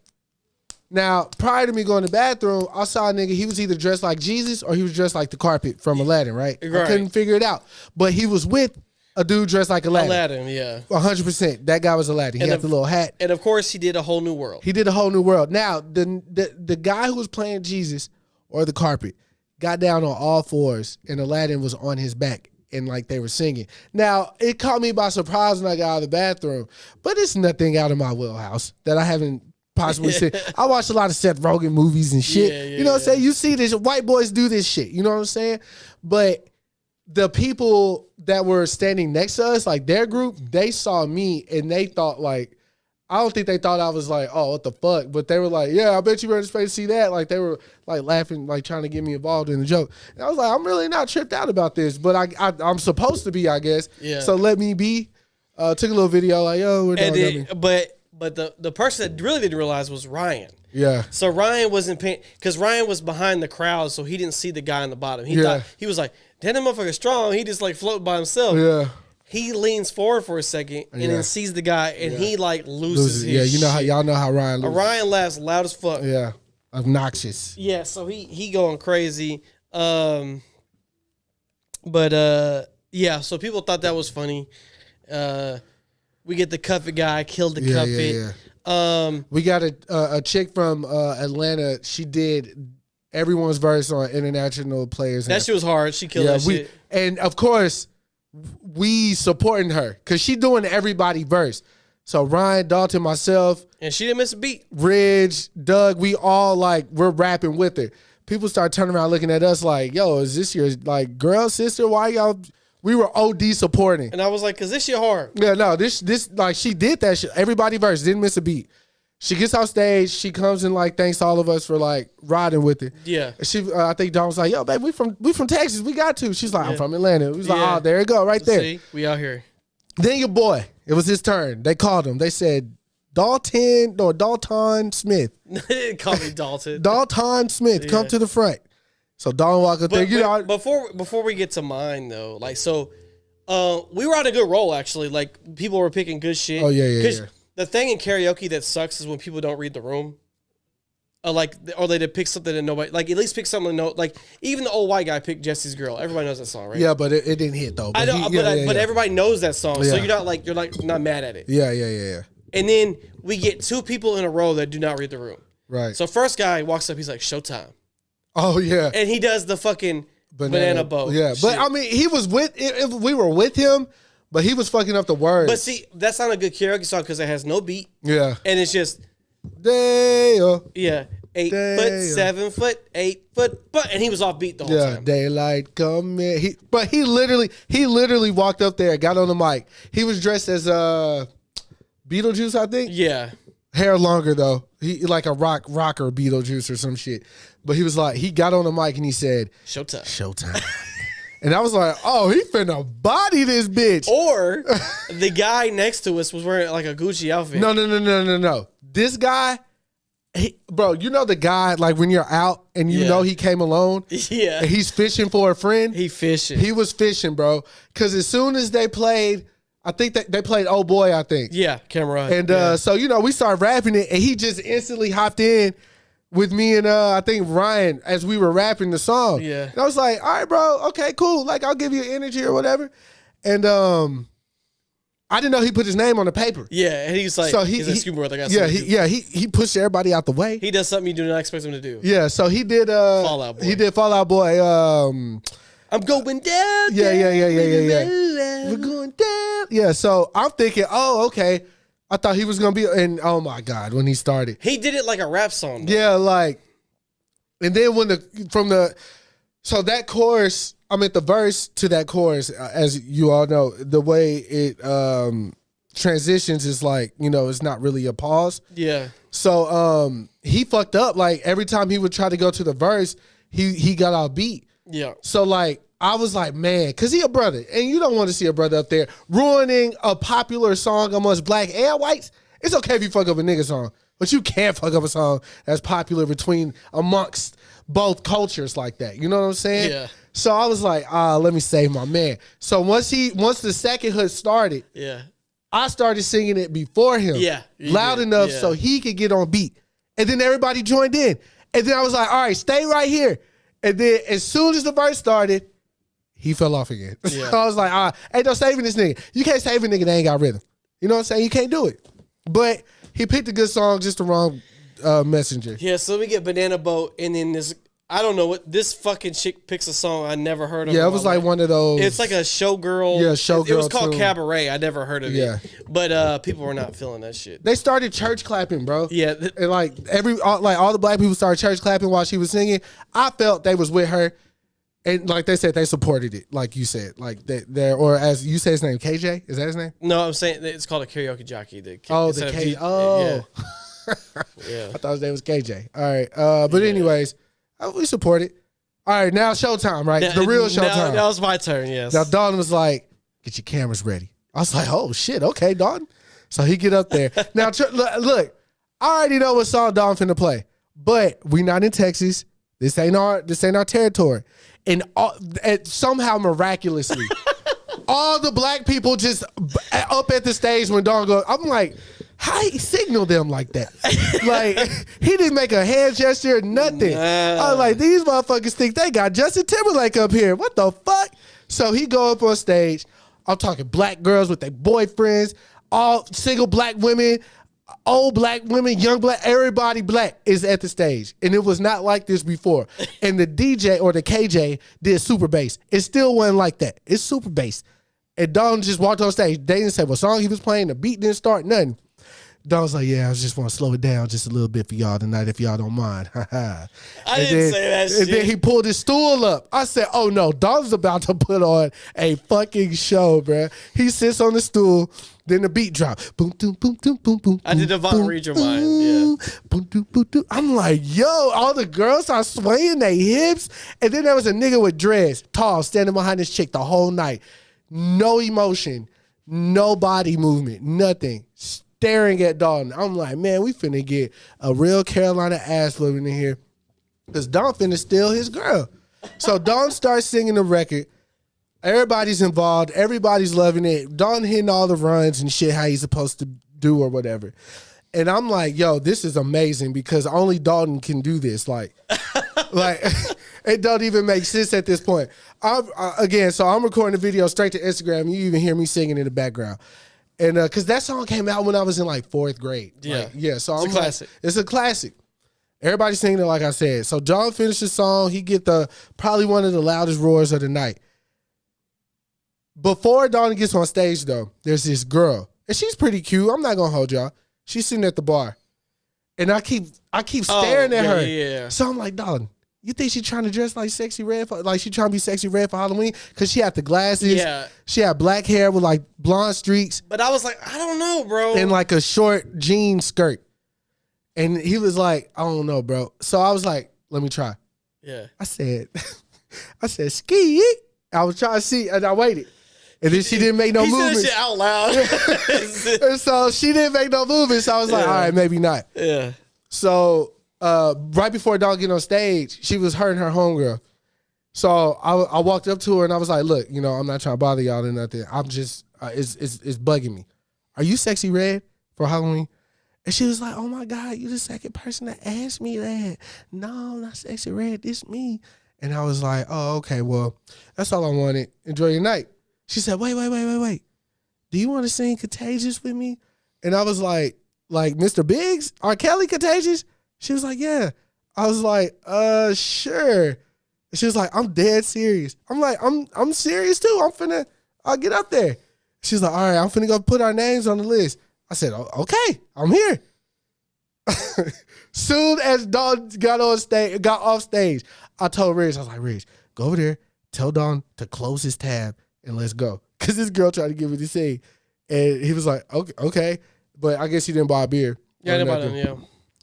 Now, prior to me going to the bathroom, I saw a nigga, he was either dressed like Jesus or he was dressed like the carpet from Aladdin, right? I couldn't figure it out. But he was with a dude dressed like Aladdin. Yeah. 100%. That guy was Aladdin. He had the little hat. And of course, he did A Whole New World. He did A Whole New World. Now, the guy who was playing Jesus or the carpet got down on all fours and Aladdin was on his back and like they were singing. Now, it caught me by surprise when I got out of the bathroom, but it's nothing out of my wheelhouse that I haven't possibly seen. I watched a lot of Seth Rogen movies and shit. You know what I'm saying? You see this, white boys do this shit. You know what I'm saying? But the people that were standing next to us, like their group, they saw me and they thought like, I don't think they thought I was like, oh, what the fuck? But they were like, yeah, I bet you were in space to see that. Like they were like laughing, like trying to get me involved in the joke. And I was like, I'm really not tripped out about this, but I'm supposed to be, I guess. Yeah. So let me be. Took a little video like, yo, we're done. But the person that really didn't realize was Ryan. Yeah. So Ryan wasn't paying, because Ryan was behind the crowd, so he didn't see the guy on the bottom. He thought, he was like, damn, that motherfucker's strong. He just like floated by himself. Yeah. He leans forward for a second and then sees the guy and he like loses his Yeah, you know shit. how y'all know how Ryan loses. Ryan laughs loud as fuck. Yeah. Obnoxious. Yeah, so he going crazy. Yeah, so people thought that was funny. We get the Cuffit guy, killed the Cuffit. We got a chick from Atlanta. She did everyone's verse on International Players. That shit was hard. She killed that shit. And of course, we supporting her because she doing everybody verse. So Ryan, Dalton, myself. And she didn't miss a beat. Ridge, Doug, we all like, we're rapping with her. People start turning around looking at us like, yo, is this your like girl, sister? Why y'all... We were OD supporting. And I was like, cause this shit hard. Yeah, no, this like she did that shit. Everybody verse, didn't miss a beat. She gets off stage, she comes and like thanks all of us for like riding with it. Yeah. She I think Dawn was like, yo, babe, we from Texas, we got to. She's like, I'm from Atlanta. We was like, oh, there you go, right there. See, we out here. Then your boy, it was his turn. They called him. They said, Dalton Smith. They didn't call me Dalton. Dalton Smith, come to the front. So Dalton walked up there. You know, before we get to mine though, like so, we were on a good roll actually. Like people were picking good shit. Oh yeah. The thing in karaoke that sucks is when people don't read the room. Or they pick something that nobody like. At least pick something that like even the old white guy picked Jesse's Girl. Everybody knows that song, right? Yeah, but it didn't hit though. I know, but everybody knows that song, so you're not mad at it. Yeah. And then we get two people in a row that do not read the room. Right. So first guy walks up, he's like, Showtime. Oh yeah. And he does the fucking banana boat. Yeah, shit. but I mean, he was we were with him, but he was fucking up the words. But see, that's not a good karaoke song because it has no beat. Yeah. And it's just Day-o. Yeah. 8 foot, 7 foot, 8 foot, and he was off beat the whole time. Daylight come in. He literally walked up there, got on the mic. He was dressed as Beetlejuice, I think. Yeah. Hair longer though. He like a rocker Beetlejuice or some shit. But he was like, he got on the mic and he said, Showtime. And I was like, oh, he finna body this bitch. Or the guy next to us was wearing like a Gucci outfit. No. This guy, bro, you know the guy, like when you're out and you know he came alone? Yeah. And he's fishing for a friend? He fishing. He was fishing, bro. Because as soon as they played, I think they played Oh Boy, I think. Yeah, Cameron. And so, you know, we started rapping it and he just instantly hopped in with me and I think Ryan as we were rapping the song. Yeah. And I was like, all right, bro, okay, cool. Like, I'll give you energy or whatever. And I didn't know he put his name on the paper. Yeah, and he's like, so he's like, excuse me, brother, I got he pushed everybody out the way. He does something you do not expect him to do. Yeah, so he did Fallout Boy. He did Fallout Boy. I'm going down. Yeah. We're going down. Yeah, so I'm thinking, oh, okay. I thought he was gonna be, and oh my God, when he started, he did it like a rap song. Though. Yeah, like, and then so that chorus, the verse to that chorus, as you all know, the way it transitions is like, you know, it's not really a pause. Yeah. So he fucked up. Like every time he would try to go to the verse, he got off beat. Yeah. So like, I was like, man, because he a brother, and you don't want to see a brother up there ruining a popular song amongst black and whites. It's okay if you fuck up a nigga song, but you can't fuck up a song that's popular amongst both cultures like that. You know what I'm saying? Yeah. So I was like, let me save my man. So once the second hood started, I started singing it before him, loud enough so he could get on beat, and then everybody joined in, and then I was like, all right, stay right here, and then as soon as the verse started, he fell off again. Yeah. So I was like, ain't no saving this nigga. You can't save a nigga that ain't got rhythm. You know what I'm saying? You can't do it. But he picked a good song, just the wrong messenger. Yeah, so we get Banana Boat, and then this, I don't know what, this fucking chick picks a song I never heard of. Yeah, it was like one of those. It's like a showgirl. Yeah, showgirl. It was called tune. Cabaret. I never heard of it. But people were not feeling that shit. They started church clapping, bro. Yeah. And like all the black people started church clapping while she was singing. I felt they was with her. And like they said, they supported it, like you said, like they're, or as you say his name, KJ, is that his name? No, I'm saying it's called a karaoke jockey. The KJ. Oh, yeah. I thought his name was KJ. All right, but anyways, we support it. All right, now showtime, right? The real showtime. That was my turn. Yes. Now Dalton was like, "Get your cameras ready." I was like, "Oh shit, okay, Dalton." So he get up there. Now look, I already know what song Dalton finna play, but we not in Texas. This ain't our territory. And somehow miraculously, all the black people just up at the stage when Dawn goes. I'm like, how he signaled them like that? Like he didn't make a hand gesture, nothing. I was like, these motherfuckers think they got Justin Timberlake up here. What the fuck? So he go up on stage. I'm talking black girls with their boyfriends, all single black women. Old black women, young black, everybody black is at the stage. And it was not like this before. And the DJ or the KJ did super bass. It still wasn't like that. It's super bass. And Don just walked on stage. They didn't say what song he was playing. The beat didn't start, nothing. Don was like, yeah, I just want to slow it down just a little bit for y'all tonight if y'all don't mind. I didn't say that shit. And then he pulled his stool up. I said, oh no, Don's about to put on a fucking show, bro. He sits on the stool. Then the beat drop. Boom, boom, boom, boom, boom, boom. I did Devon read your mind. Yeah. Boom, boom, boom, boom. I'm like, yo, all the girls are swaying their hips. And then there was a nigga with dreads, tall, standing behind this chick the whole night. No emotion, no body movement, nothing. Staring at Dalton. I'm like, man, we finna get a real Carolina ass living in here. Because Dawn finna steal his girl. So Dawn starts singing the record. Everybody's involved. Everybody's loving it. Dawn hitting all the runs and shit how he's supposed to do or whatever. And I'm like, yo, this is amazing because only Dalton can do this. Like it don't even make sense at this point. So I'm recording the video straight to Instagram. You even hear me singing in the background. And because that song came out when I was in like 4th grade. Yeah. So it's a classic. It's a classic. Everybody's singing it like I said. So John finished the song. He get probably one of the loudest roars of the night. Before Dawn gets on stage, though, there's this girl. And she's pretty cute. I'm not going to hold y'all. She's sitting at the bar. And I keep staring at her. Yeah. So I'm like, Dawn, you think she's trying to dress like Sexy Red? Like she trying to be Sexy Red for Halloween? Because she had the glasses. Yeah. She had black hair with like blonde streaks. But I was like, I don't know, bro. And like a short jean skirt. And he was like, I don't know, bro. So I was like, let me try. Yeah. I said, ski. I was trying to see, and I waited. And then she didn't make no movement. He said shit out loud. And so she didn't make no movement. So I was like, all right, maybe not. Yeah. So right before Dawn get on stage, she was hurting her homegirl. So I walked up to her and I was like, look, you know, I'm not trying to bother y'all or nothing. I'm just, it's bugging me. Are you Sexy Red for Halloween? And she was like, oh my God, you the second person to ask me that. No, not Sexy Red, this me. And I was like, oh, okay, well, that's all I wanted. Enjoy your night. She said, wait. Do you want to sing Contagious with me? And I was like Mr. Biggs, R. Kelly Contagious? She was like, yeah. I was like, sure. She was like, I'm dead serious. I'm like, I'm serious too. I'll get up there. She's like, all right, I'm finna go put our names on the list. I said, okay, I'm here. Soon as Dawn got off stage, I told Rich, I was like, Rich, go over there, tell Dawn to close his tab and let's go. Cause this girl tried to give me the sing. And he was like, okay. But I guess he didn't buy a beer. Yeah, yeah.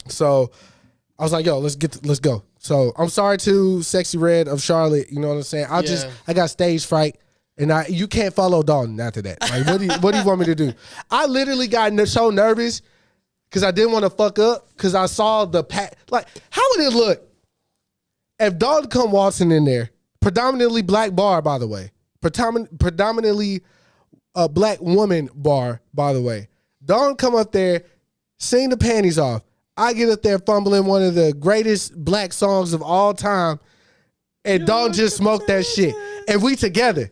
So I was like, yo, let's go. So I'm sorry to Sexy Red of Charlotte. You know what I'm saying? I got stage fright, and you can't follow Dalton after that. Like, what do you want me to do? I literally got so nervous because I didn't want to fuck up because I saw the like, how would it look if Dalton come waltzing in there, predominantly black bar, by the way, predominantly a black woman bar, by the way. Dalton come up there, sing the panties off. I get up there fumbling one of the greatest black songs of all time, and Dawn just smoked that shit. And we together.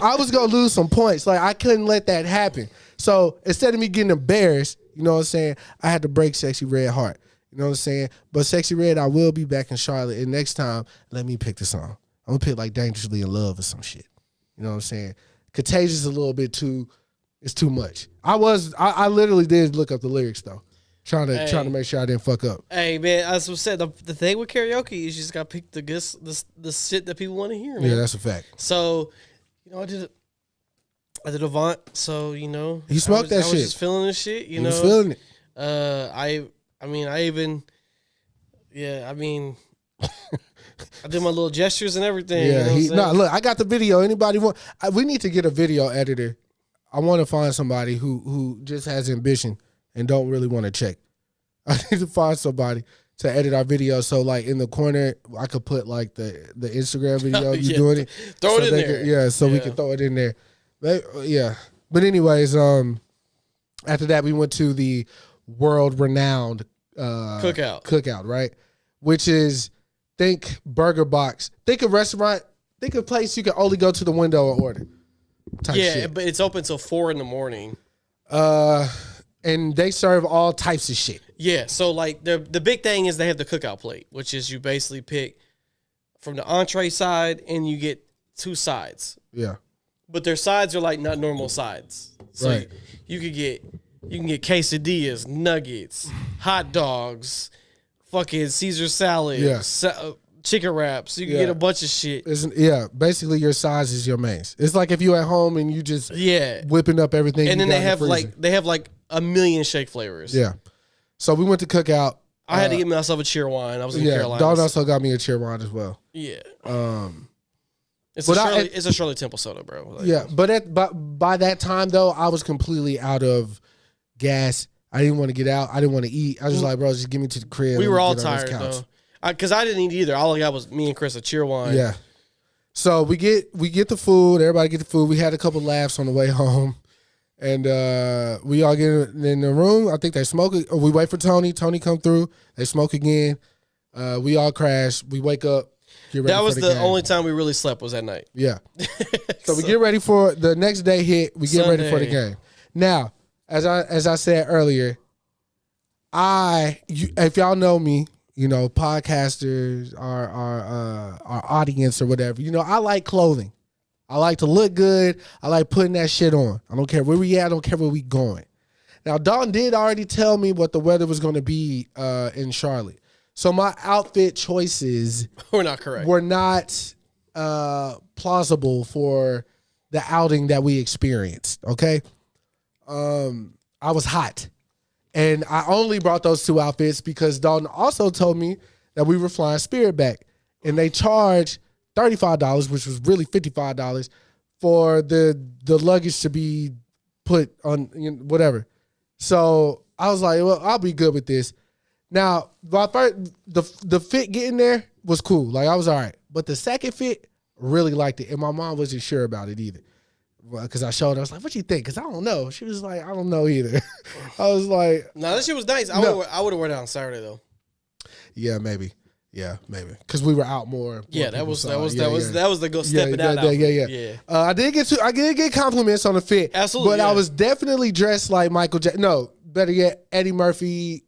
I was going to lose some points. Like, I couldn't let that happen. So instead of me getting embarrassed, you know what I'm saying, I had to break Sexy Red heart. You know what I'm saying? But Sexy Red, I will be back in Charlotte. And next time, let me pick the song. I'm going to pick like Dangerously in Love or some shit. You know what I'm saying? Contagious a little bit it's too much. I literally did look up the lyrics though. Trying to make sure I didn't fuck up. Hey man, as I said, the thing with karaoke is you just gotta pick the shit that people want to hear, man. Yeah, that's a fact. So, you know, I did Avant, so you know, he smoked that shit. I was just feeling this shit, you know. Was feeling it. I did my little gestures and everything. Yeah, you know look, I got the video. Anybody want? We need to get a video editor. I want to find somebody who just has ambition and don't really want to check. I need to find somebody to edit our video. So like in the corner, I could put like the Instagram video you doing it. Throw it in there. We can throw it in there. But anyways, after that we went to the world-renowned cookout, right? Which is, think burger box, think a restaurant, think a place you can only go to the window and order. Shit. But it's open till 4 a.m. And they serve all types of shit. Yeah, so like the big thing is they have the cookout plate, which is you basically pick from the entree side and you get 2 sides. Yeah. But their sides are like not normal sides. So right. you can get quesadillas, nuggets, hot dogs, fucking Caesar salad, chicken wraps. You can get a bunch of shit. Basically your size is your mains. It's like if you at home and you just whipping up everything. And then they have like a million shake flavors. Yeah. So we went to Cookout. I had to get myself a cheer wine. I was in Carolina. Dawn also got me a cheer wine as well. Yeah. It's a Shirley Temple soda, bro. Like, but by that time though, I was completely out of gas. I didn't want to get out. I didn't want to eat. I was just like, bro, just get me to the crib. We were all tired though. Because I didn't eat either. All I got was me and Chris a cheer wine. Yeah. So we get the food. Everybody get the food. We had a couple laughs on the way home. And we all get in the room. I think they smoke. We wait for Tony. Tony come through. They smoke again. We all crash. We wake up. Get ready that was for the game. only time we really slept was that night. Yeah. So we get ready for the next day hit. We get ready for the game. Now, as I said earlier, if y'all know me, you know, podcasters, our audience or whatever, you know, I like clothing. I like to look good. I like putting that shit on. I don't care where we at. I don't care where we going. Now, Dawn did already tell me what the weather was going to be in Charlotte. So my outfit choices were not correct. Were not plausible for the outing that we experienced. Okay, I was hot, And I only brought those 2 outfits because Dalton also told me that we were flying Spirit back. And they charged $35, which was really $55, for the luggage to be put on, whatever. So I was like, well, I'll be good with this. Now, the fit getting there was cool. Like, I was all right. But the second fit, really liked it. And my mom wasn't sure about it either. Because I showed her, I was like, what you think? Because I don't know. She was like, I don't know either. I was like. No, that shit was nice. I would have worn it on Saturday, though. Yeah, maybe. Yeah, maybe. Because we were out more. Yeah, that was the go stepping out. Yeah. I did get compliments on the fit. Absolutely. But I was definitely dressed like Michael Jackson. No, better yet, Eddie Murphy.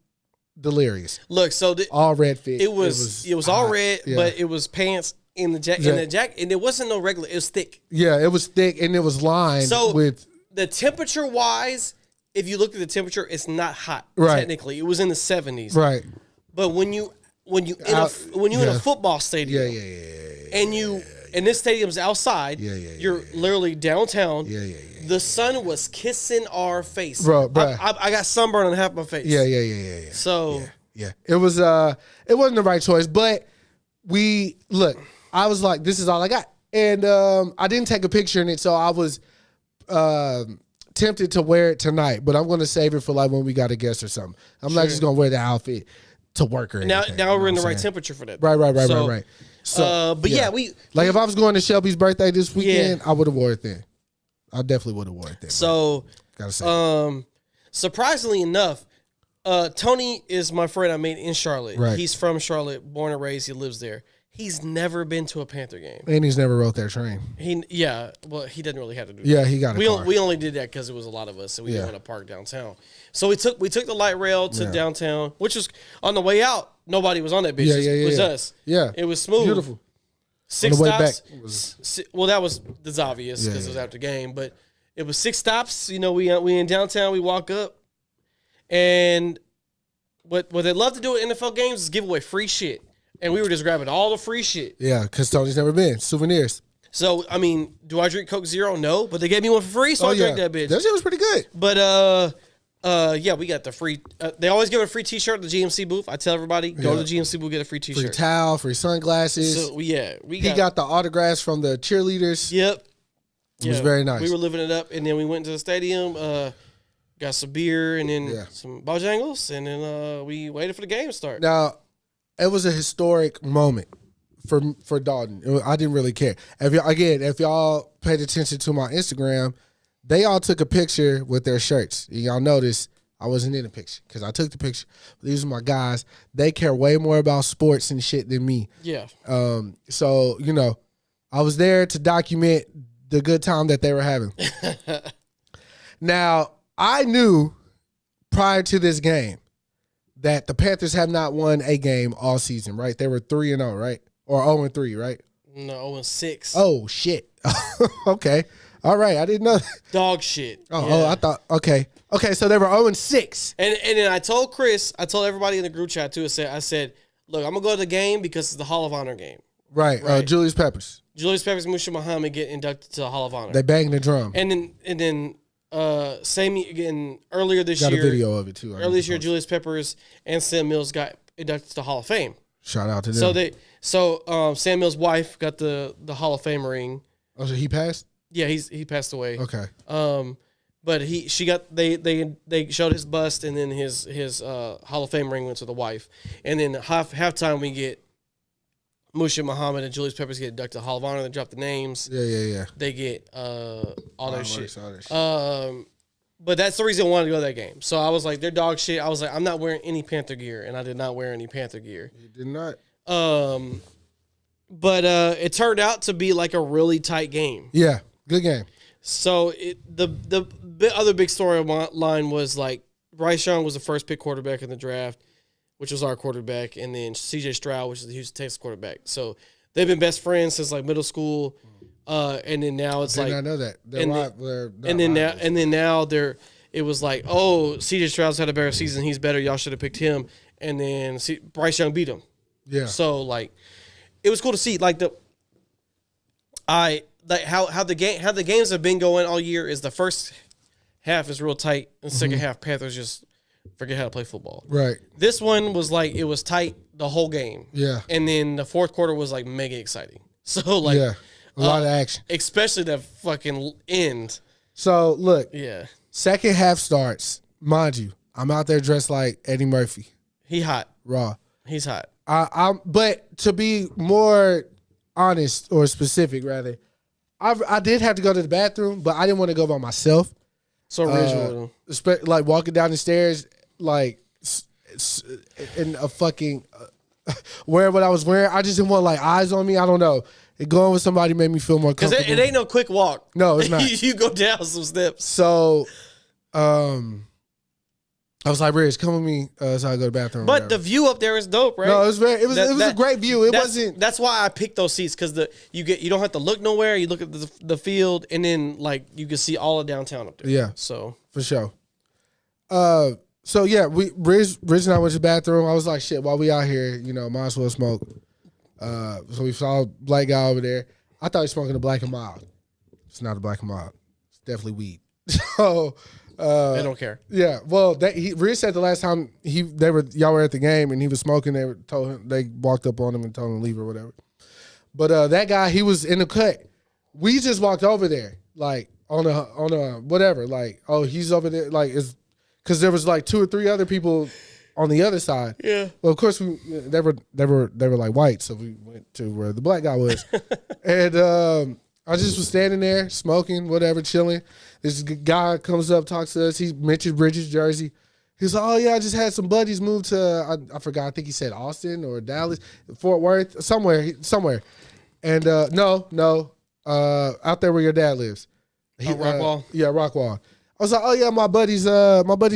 Delirious. Look, so all red fit. It was all red, but it was pants in the jacket, and it wasn't no regular. It was thick. Yeah, it was thick, and it was lined with the temperature wise. If you look at the temperature, it's not hot. Right. Technically, it was in the 70s. Right. But when you in a football stadium, and this stadium's outside, you're literally downtown. The sun was kissing our face, bro. I got sunburn on half my face. Yeah. So it was it wasn't the right choice, but I was like, this is all I got, and I didn't take a picture in it, so I was tempted to wear it tonight, but I'm gonna save it for like when we got a guest or something. I'm not just gonna wear the outfit to work or anything. Now we're in the right temperature for that. Right. So, but we like if I was going to Shelby's birthday this weekend, I would have wore it then. I definitely would have wore it then. So, gotta say, surprisingly enough, Tony is my friend I made in Charlotte. Right. He's from Charlotte, born and raised. He lives there. He's never been to a Panther game, and he's never rode their train. He doesn't really have to do that. Yeah, he got a car. We only did that because it was a lot of us, and we didn't want to park downtown. So we took the light rail to downtown, which was on the way out. Nobody was on that bitch. It was us. Yeah, it was smooth. Beautiful. 6 on the stops. Way back Well, that's obvious because it was after game, but it was 6 stops. We in downtown. We walk up, and what they love to do at NFL games is give away free shit, and we were just grabbing all the free shit. Yeah, because Tony's never been souvenirs. So I mean, do I drink Coke Zero? No, but they gave me one for free, so I drank that bitch. That shit was pretty good. But we got the free. They always give a free T-shirt at the GMC booth. I tell everybody, go to the GMC booth, get a free T-shirt, free towel, free sunglasses. So he got the autographs from the cheerleaders. Yep, it was very nice. We were living it up, and then we went to the stadium, got some beer, and then some Bojangles, and then we waited for the game to start. Now, it was a historic moment for Dalton. I didn't really care. If y'all paid attention to my Instagram, they all took a picture with their shirts. Y'all notice I wasn't in the picture because I took the picture. These are my guys. They care way more about sports and shit than me. Yeah. So, I was there to document the good time that they were having. Now, I knew prior to this game that the Panthers have not won a game all season, right? They were 3-0, right? Or 0-3, right? No, 0-6. Oh, shit. Okay. All right, I didn't know. Dog shit. Oh, I thought, okay, so they were 0-6. And then I told everybody in the group chat too. I said, look, I'm gonna go to the game because it's the Hall of Honor game. Right. Julius Peppers, Musha Muhammad get inducted to the Hall of Honor. They banged the drum. And then earlier this year, got a video of it too. Earlier this year, Julius Peppers and Sam Mills got inducted to the Hall of Fame. Shout out to them. So Sam Mills' wife got the Hall of Fame ring. Oh, so he passed? Yeah, he passed away. Okay. But they showed his bust, and then his Hall of Fame ring went to the wife, and then halftime we get Musha Muhammad and Julius Peppers get inducted to the Hall of Honor. They drop the names. Yeah. They get all their shit. But that's the reason I wanted to go to that game. So I was like, they're dog shit. I was like, I'm not wearing any Panther gear, and I did not wear any Panther gear. You did not. But it turned out to be like a really tight game. Yeah, good game. So the other big storyline was like Bryce Young was the first pick quarterback in the draft, which was our quarterback, and then C.J. Stroud, which is the Houston Texans quarterback. So they've been best friends since like middle school, and then now it's I know that. Now it was like, oh, C.J. Stroud's had a better season, he's better, y'all should have picked him, and then Bryce Young beat him. Yeah. So like, it was cool to see how the games have been going all year. Is the first half is real tight, and the second half Panthers just forget how to play football. Right. This one was like, it was tight the whole game. Yeah. And then the fourth quarter was like mega exciting. So like, yeah, a lot of action. Especially the fucking end. So look, Yeah. second half starts. Mind you, I'm out there dressed like Eddie Murphy. He hot. Raw. He's hot. But to be more honest or specific, rather, I did have to go to the bathroom, but I didn't want to go by myself. So original. Like walking down the stairs, like in a fucking wearing what I was wearing. I just didn't want like eyes on me. I don't know. Going with somebody made me feel more Because comfortable. it ain't no quick walk. No, it's not. You go down some steps. So, I was like, Rich, come with me so I go to the bathroom. But the view up there is dope, right? No, it was a great view. That's why I picked those seats, because you don't have to look nowhere. You look at the field, and then like you can see all of downtown up there. Yeah. So For sure. So yeah, Rich and I went to the bathroom. I was like, shit, while we out here, might as well smoke. So we saw a black guy over there. I thought he was smoking a Black and Mild. It's not a Black and Mild. It's definitely weed. So they don't care. Yeah. Well, Rich said the last time y'all were at the game and he was smoking, they walked up on him and told him to leave or whatever. But that guy, he was in the cut. We just walked over there, like on a whatever, like, oh, he's over there, like, it's because there was like 2 or 3 other people on the other side. Yeah. Well, of course they were like white, so we went to where the black guy was, and I just was standing there smoking, whatever, chilling. This guy comes up, talks to us. He mentioned Bridges, Jersey. He's like, oh yeah, I just had some buddies move to I forgot. I think he said Austin or Dallas, Fort Worth, somewhere. And no, out there where your dad lives. Rockwall. Yeah, Rockwall. I was like, oh yeah, my buddy's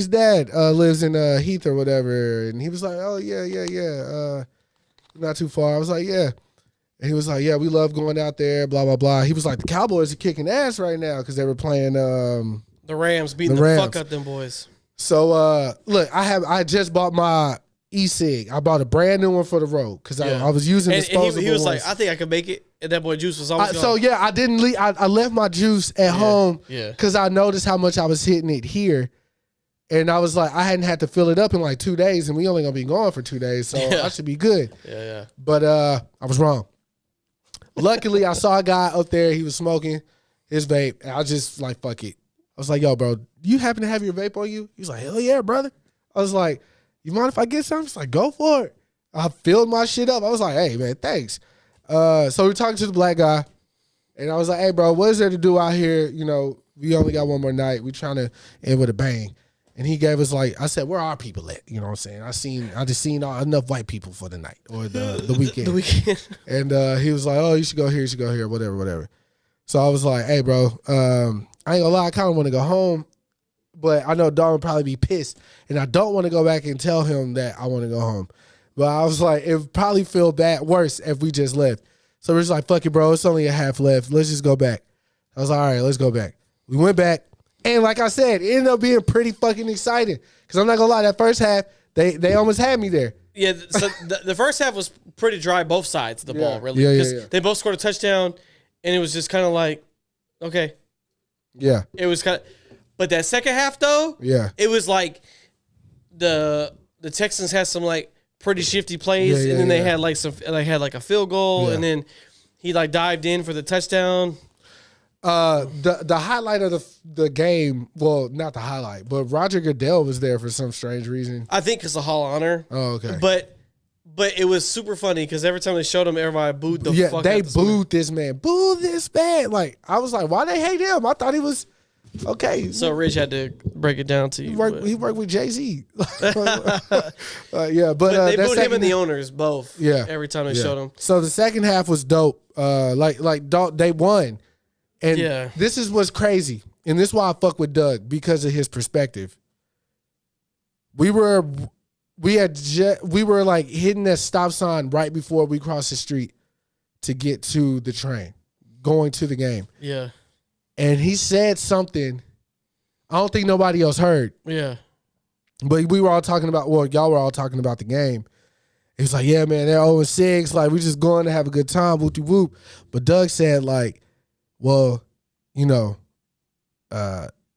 dad lives in Heath or whatever, and he was like, oh yeah, not too far. I was like, yeah, and he was like, yeah, we love going out there, blah blah blah. He was like, the Cowboys are kicking ass right now because they were playing the Rams, beating the fuck out them boys. So look, I just bought my e-cig. I bought a brand new one for the road because I was using disposable and he was ones. like, I think I could make it. And that boy Juice was almost gone. So yeah, I didn't leave. I left my juice at home because I noticed how much I was hitting it here, and I was like, I hadn't had to fill it up in like 2 days, and we only gonna be gone for 2 days, so I should be good. Yeah. But I was wrong. Luckily, I saw a guy up there. He was smoking his vape, and I just like, fuck it. I was like, yo, bro, you happen to have your vape on you? He was like, hell yeah, brother. I was like, you mind if I get some? He's like, go for it. I filled my shit up. I was like, hey man, thanks. So we're talking to the black guy, and I was like, hey, bro, what is there to do out here? We only got one more night. We trying to end with a bang. And he gave us I said, where are people at? You know what I'm saying? I just seen enough white people for the night or the weekend. The weekend. And he was like, oh, you should go here, whatever. So I was like, hey, bro, I ain't gonna lie, I kind of want to go home, but I know Dawn would probably be pissed, and I don't want to go back and tell him that I want to go home. But I was like, it would probably feel worse if we just left. So we're just like, fuck it, bro. It's only a half left. Let's just go back. I was like, all right, let's go back. We went back. And like I said, it ended up being pretty fucking exciting. Because I'm not going to lie, that first half, they almost had me there. Yeah, so the first half was pretty dry, both sides of the ball, really. Because they both scored a touchdown, and it was just kind of like, okay. Yeah. It was kind of, but that second half, though, it was like the Texans had some, pretty shifty plays, and then they had a field goal, and then he dived in for the touchdown. The highlight of the game, well, not the highlight, but Roger Goodell was there for some strange reason. I think it's a Hall of Honor. Oh, okay. But it was super funny because every time they showed him, everybody booed the fuck out. They booed this man. Boo this man. I was like, why they hate him? I thought he was okay. So Rich had to break it down to you. He worked with Jay-Z. But they booed him and the owners both. Yeah. Every time they showed him. So the second half was dope. They won. And this is what's crazy. And this is why I fuck with Doug, because of his perspective. We were hitting that stop sign right before we crossed the street to get to the train, going to the game. Yeah. And he said something I don't think nobody else heard. Yeah. But we were all talking about, y'all were all talking about the game. He was like, yeah, man, they're 0-6. We just going to have a good time, whoop-de-whoop. But Doug said, well,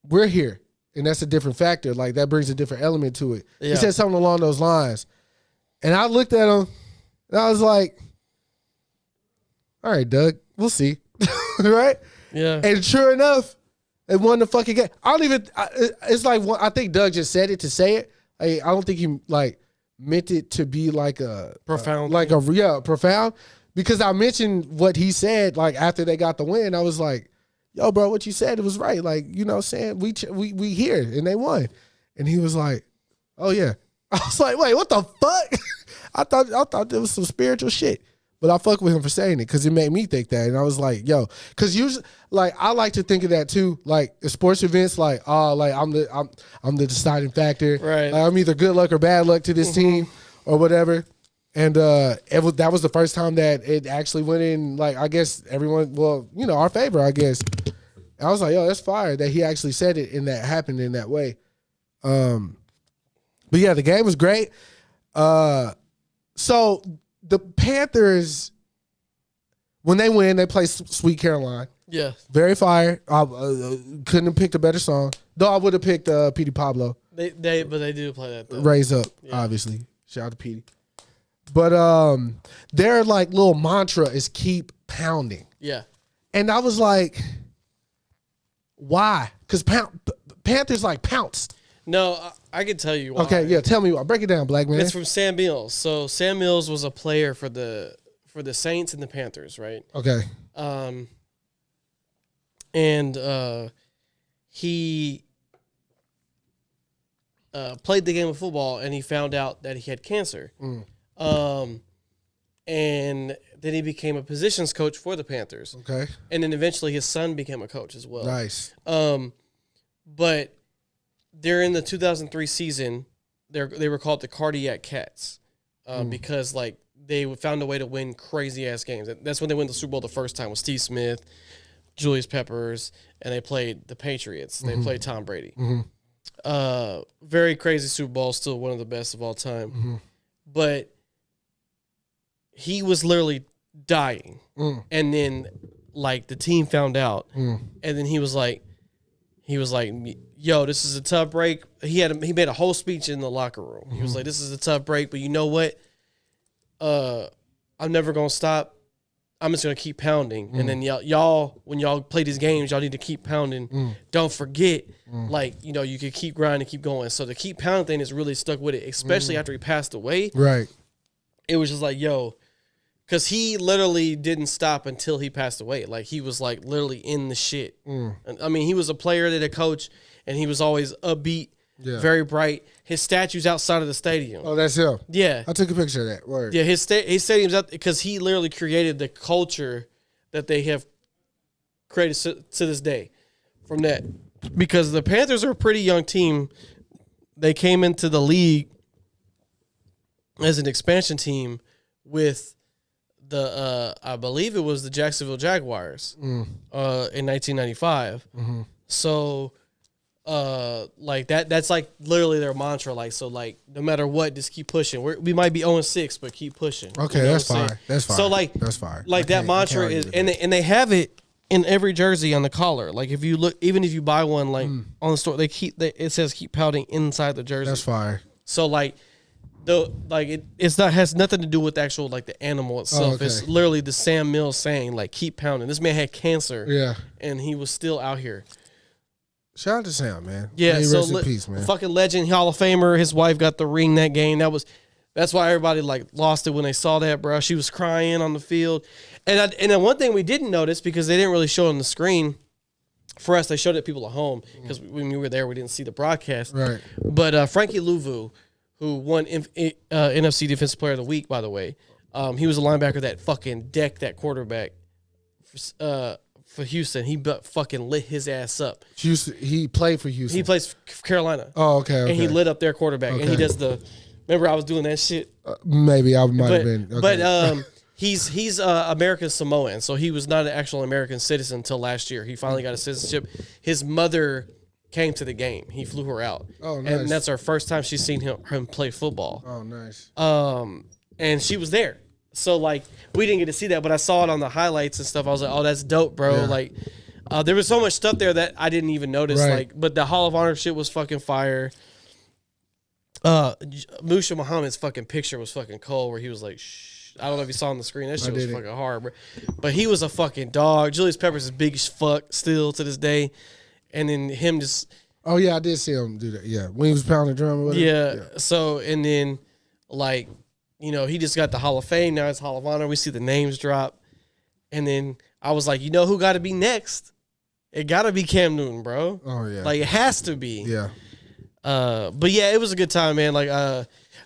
we're here. and that's a different factor. Like that brings a different element to it. Yeah. He said something along those lines, and I looked at him, and I was like, "All right, Doug, we'll see." Right? Yeah. And sure enough, they won the fucking game. It's like I think Doug just said it to say it. I don't think he like meant it to be like a Profound. Profound. Because I mentioned what he said like after they got the win. I was like, yo, bro, what you said, it was right. Like, you know what I'm saying? We here and they won. And he was like, oh yeah. I was like, wait, what the fuck? I thought there was some spiritual shit. But I fuck with him for saying it because it made me think that. And I was like, yo, because usually, like, I like to think of that too. Like, at sports events, like, like I'm the deciding factor. Right. Like, I'm either good luck or bad luck to this team or whatever. And that was the first time that it actually went in, like, I guess everyone, well, you know, our favor, I guess. And I was like, yo, that's fire that he actually said it and that happened in that way. But yeah, the game was great. So the Panthers, when they win, they play Sweet Caroline. Yeah. Very fire. I couldn't have picked a better song. Though I would have picked Petey Pablo. But they do play that though. Raise Up, obviously. Shout out to Petey. But their like little mantra is keep pounding. Yeah. And I was like, why? Because Panthers like pounced. No, I can tell you why. Okay, yeah, tell me why. Break it down, black man. It's from Sam Mills. So Sam Mills was a player for the Saints and the Panthers, right? Okay. He played the game of football and he found out that he had cancer. And then he became a positions coach for the Panthers. Okay. And then eventually his son became a coach as well. Nice. But during the 2003 season, they were called the Cardiac Cats because like they found a way to win crazy ass games. That's when they won the Super Bowl the first time with Steve Smith, Julius Peppers, and they played the Patriots. They played Tom Brady. Very crazy Super Bowl, still one of the best of all time. But he was literally dying, and then like the team found out, and then he was like, "Yo, this is a tough break." He made a whole speech in the locker room. He was like, "This is a tough break, but you know what? I'm never gonna stop. I'm just gonna keep pounding." And then y'all, when y'all play these games, y'all need to keep pounding. Don't forget, like, you know, you can keep grinding, keep going. So the keep pounding thing is really stuck with it, especially after he passed away. Right. It was just like, yo, because he literally didn't stop until he passed away. Like, he was like literally in the shit. And, I mean, he was a player and a coach, and he was always upbeat, very bright. His statue's outside of the stadium. Oh, that's him. Yeah. I took a picture of that. Word. Yeah, his stadium's out because he literally created the culture that they have created to this day from that. Because the Panthers are a pretty young team. They came into the league as an expansion team with the I believe it was the Jacksonville Jaguars in 1995. So like that's like literally their mantra. Like, so like no matter what, just keep pushing. We might be 0-6, but keep pushing. Okay, you know that's fine. That's fine. So like that's fine. Like that mantra is, and they have it in every jersey on the collar. Like if you look, even if you buy one like on the store, it says keep pouting inside the jersey. That's fine. So like it's not has nothing to do with the actual like the animal itself. Oh, okay. It's literally the Sam Mills saying like keep pounding. This man had cancer. Yeah. And he was still out here. Shout out to Sam, man. Yeah, May he so rest in peace, man. Fucking legend, Hall of Famer. His wife got the ring that game. That's why everybody like lost it when they saw that, bro. She was crying on the field. And then one thing we didn't notice because they didn't really show it on the screen. For us, they showed it to people at home because when we were there, we didn't see the broadcast. Right. But Frankie Louvu, who won NFC Defensive Player of the Week, by the way, he was a linebacker that fucking decked that quarterback for Houston. He fucking lit his ass up. He played for Houston. He plays for Carolina. Oh, okay. And he lit up their quarterback. Okay. And he does remember I was doing that shit? Maybe I might have been. Okay. But he's American Samoan, so he was not an actual American citizen until last year. He finally got a citizenship. His mother came to the game. He flew her out. Oh, nice. And that's our first time she's seen him play football. Oh, nice. And she was there. So, like, we didn't get to see that, but I saw it on the highlights and stuff. I was like, oh, that's dope, bro. Yeah. Like, There was so much stuff there that I didn't even notice. Right. Like, but the Hall of Honor shit was fucking fire. Musha Muhammad's fucking picture was fucking cold, where he was like, shh. I don't know if you saw on the screen. That shit was fucking hard, bro. But he was a fucking dog. Julius Peppers is big as fuck still to this day. And then him just. Oh, yeah, I did see him do that. Yeah. When he was pounding the drum or whatever. Yeah. So, and then, like, you know, he just got the Hall of Fame. Now it's Hall of Honor. We see the names drop. And then I was like, you know who got to be next? It got to be Cam Newton, bro. Oh, yeah. Like, it has to be. Yeah. But yeah, it was a good time, man. Like,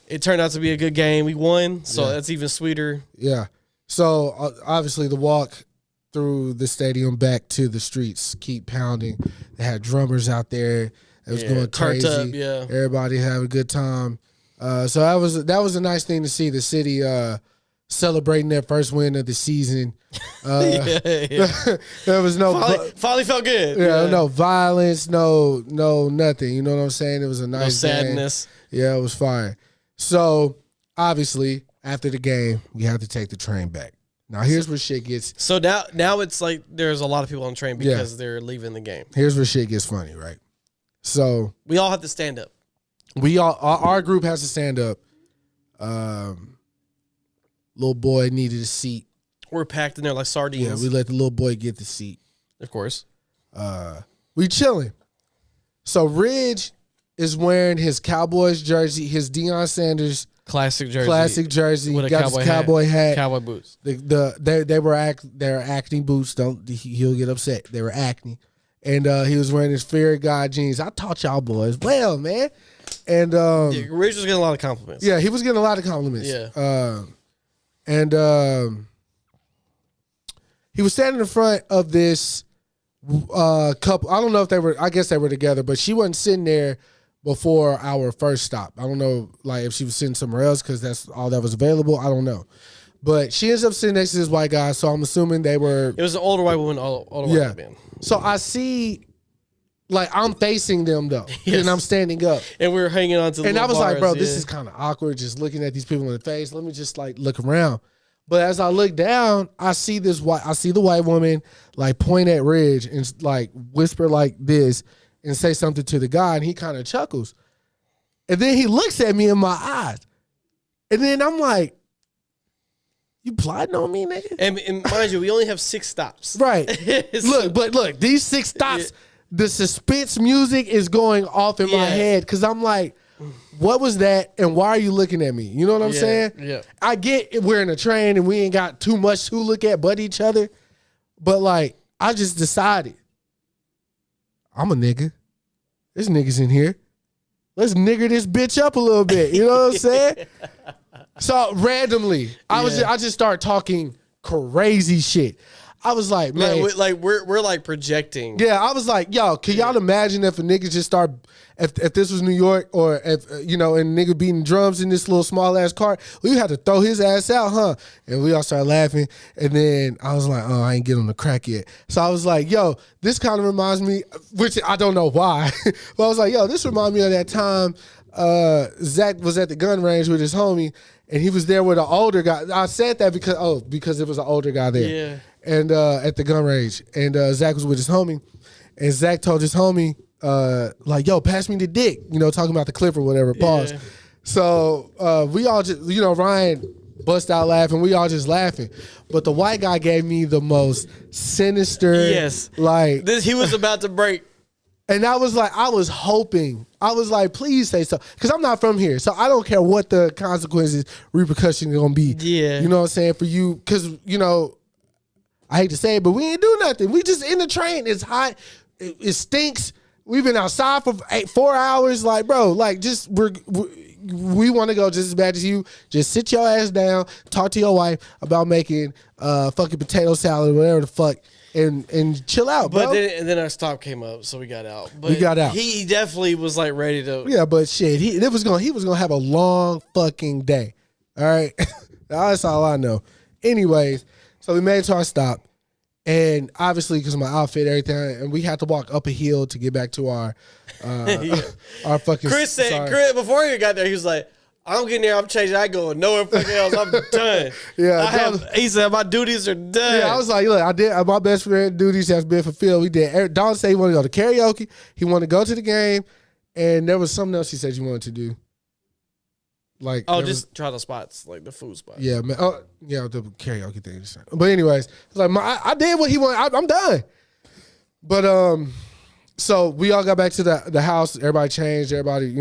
it turned out to be a good game. We won, so that's even sweeter. Yeah. So obviously the walk through the stadium back to the streets keep pounding. They had drummers out there. It was going crazy. Up, yeah. Everybody had a good time. So that was a nice thing to see. The city celebrating their first win of the season. There was no finally felt good. Yeah, no violence, no nothing. You know what I'm saying? It was a nice sadness. Game. Yeah, it was fire. So obviously after the game, we had to take the train back. Now here's where shit gets. So now it's like there's a lot of people on the train because they're leaving the game. Here's where shit gets funny, right? So we all have to stand up. Our group has to stand up. Little boy needed a seat. We're packed in there like sardines. Yeah, we let the little boy get the seat. Of course. We chilling. So Ridge is wearing his Cowboys jersey, his Deion Sanders classic jersey with a cowboy hat, cowboy boots. They're Acne boots. He'll get upset. They were Acne, and he was wearing his Fear of God jeans. I taught y'all boys well, man. And Ridge was getting a lot of compliments. Yeah, he was getting a lot of compliments. Yeah. He was standing in front of this couple. I don't know if they were. I guess they were together, but she wasn't sitting there before our first stop. I don't know, like if she was sitting somewhere else because that's all that was available. I don't know, but she ends up sitting next to this white guy. So I'm assuming they were. It was an older white woman, older white man. So I see, like I'm facing them though, and I'm standing up, and we were hanging on to. And I was like, bro, this is kind of awkward, just looking at these people in the face. Let me just like look around. But as I look down, I see the white woman like point at Ridge and like whisper like this and say something to the guy, and he kind of chuckles. And then he looks at me in my eyes. And then I'm like, you plotting on me, nigga? And mind you, we only have 6 stops. Right. Look, these 6 stops, the suspense music is going off in my head because I'm like, what was that, and why are you looking at me? You know what I'm saying? Yeah. I get we're in a train and we ain't got too much to look at but each other, but like I just decided I'm a nigga. There's niggas in here. Let's nigger this bitch up a little bit. You know what I'm saying? So randomly, I just start talking crazy shit. I was like, man, we're like projecting. Yeah, I was like, yo, can y'all imagine if a nigga just start, if this was New York, or if and nigga beating drums in this little small ass car, we had to throw his ass out, huh? And we all started laughing, and then I was like, oh, I ain't get on the crack yet. So I was like, yo, this kind of reminds me, which I don't know why, but I was like, yo, this reminds me of that time Zach was at the gun range with his homie, and he was there with an older guy. I said that because it was an older guy there. Yeah. And at the gun range, and Zach was with his homie, and Zach told his homie, like, yo, pass me the dick, talking about the clip or whatever, pause. So we all just, Ryan bust out laughing, we all just laughing. But the white guy gave me the most sinister, he was about to break. And I was hoping, please say so. Because I'm not from here, so I don't care what the consequences, repercussions are going to be. Yeah. You know what I'm saying? For you, because, I hate to say it, but we ain't do nothing. We just in the train. It's hot. It stinks. We've been outside for 4 hours. Like, bro, like, just we want to go just as bad as you. Just sit your ass down, talk to your wife about making fucking potato salad or whatever the fuck, and chill out, bro. But then our stop came up, so we got out. But we got out. He definitely was like ready to. Yeah, but shit, he was gonna have a long fucking day. All right, that's all I know. Anyways. So we made it to our stop, and obviously because of my outfit, everything, and we had to walk up a hill to get back to our our fucking. Chris before he got there, he was like, I'm getting there. I'm changing. I go nowhere fucking else. I'm done. Yeah, he said my duties are done. Yeah, I was like, look, I did. My best friend duties has been fulfilled. We did. Don said he wanted to go to karaoke. He wanted to go to the game, and there was something else he said you wanted to do. Like, try the spots, like the food spots. Yeah, man. Yeah, the karaoke thing. But anyways, it's like I did what he wanted. I'm done. But so we all got back to the house. Everybody changed. Everybody,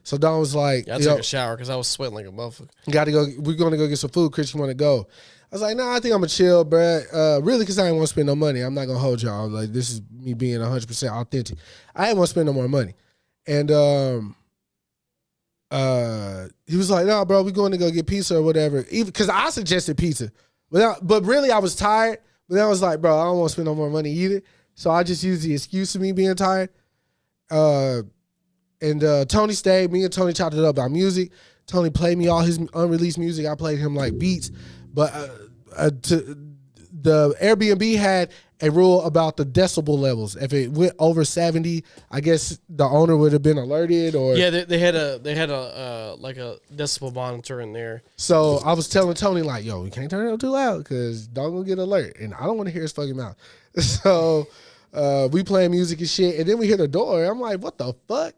So Don was like, I took a shower because I was sweating like a motherfucker. Got to go. We're going to go get some food. Chris, you want to go? I was like, nah, I think I'm going to chill, bruh. Really, because I didn't want to spend no money. I'm not going to hold y'all. Like, this is me being 100% authentic. I didn't want to spend no more money. And he was like, no, bro, we're going to go get pizza or whatever. Even because I suggested pizza. But really, I was tired. But then I was like, bro, I don't want to spend no more money either. So I just used the excuse of me being tired. And Tony stayed. Me and Tony chopped it up about music. Tony played me all his unreleased music. I played him like beats. But the Airbnb had a rule about the decibel levels. If it went over 70, I guess the owner would have been alerted. Or yeah, they had a like a decibel monitor in there. So I was telling Tony like, yo, we can't turn it up too loud because dog gonna get alert, and I don't want to hear his fucking mouth. So we playing music and shit, and then we hear the door. I'm like, what the fuck?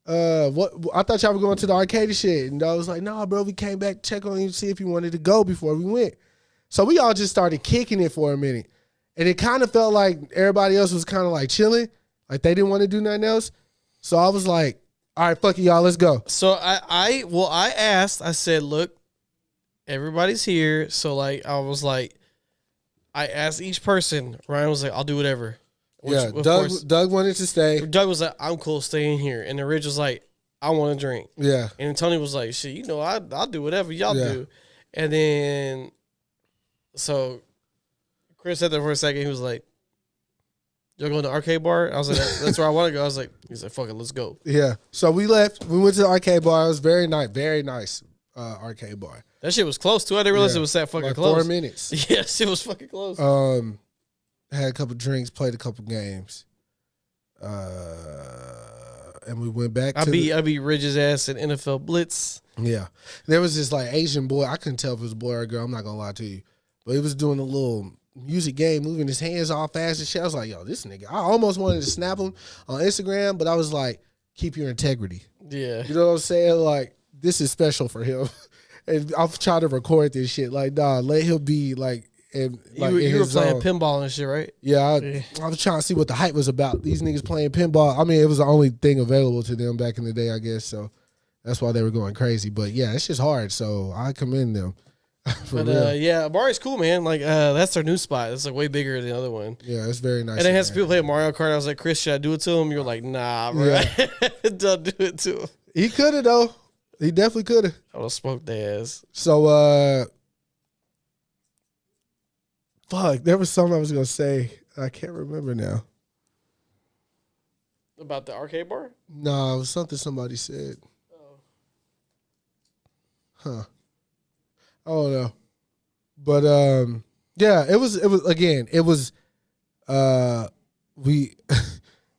What? I thought y'all were going to the arcade and shit. And I was like, nah, bro, we came back to check on you to see if you wanted to go before we went. So we all just started kicking it for a minute. And it kind of felt like everybody else was kind of like chilling. Like they didn't want to do nothing else. So I was like, all right, fuck it, y'all, let's go. So I asked, I said, look, everybody's here. So like, I was like, I asked each person. Ryan was like, I'll do whatever. Doug wanted to stay. Doug was like, I'm cool staying here. And the Rich was like, I want to drink. Yeah. And Tony was like, shit, I'll do whatever y'all do. And then, so Chris sat there for a second. He was like, y'all going to the arcade bar? I was like, that's where I want to go. I was like, he's like, fuck it, let's go. Yeah. So we left. We went to the arcade bar. It was very nice arcade bar. That shit was close too. I didn't realize it was that fucking like close. 4 minutes. Yes, it was fucking close. Had a couple drinks, played a couple games, and we went back. I beat Ridge's ass in NFL Blitz. Yeah, there was this like Asian boy. I couldn't tell if it was a boy or a girl. I'm not gonna lie to you, but he was doing a little music game, moving his hands all fast and shit. I was like, yo, this nigga. I almost wanted to snap him on Instagram, but I was like, keep your integrity. Yeah, you know what I'm saying? Like, this is special for him, and I'll try to record this shit. Like, nah, let him be like. And like you were playing pinball and shit, right? Yeah, I was trying to see what the hype was about. These niggas playing pinball. I mean, it was the only thing available to them back in the day, I guess. So that's why they were going crazy. But yeah, it's just hard. So I commend them. Yeah, Mario's cool, man. Like that's their new spot. It's like way bigger than the other one. Yeah, it's very nice. And it has some people playing Mario Kart. I was like, Chris, should I do it to him? You're like, nah, bro. Yeah. Don't do it to him. He could have though. He definitely could have. I would have smoked their ass. So fuck, there was something I was gonna say. I can't remember now. About the arcade bar? No, it was something somebody said. Huh. I don't know. But yeah, it was again, it was we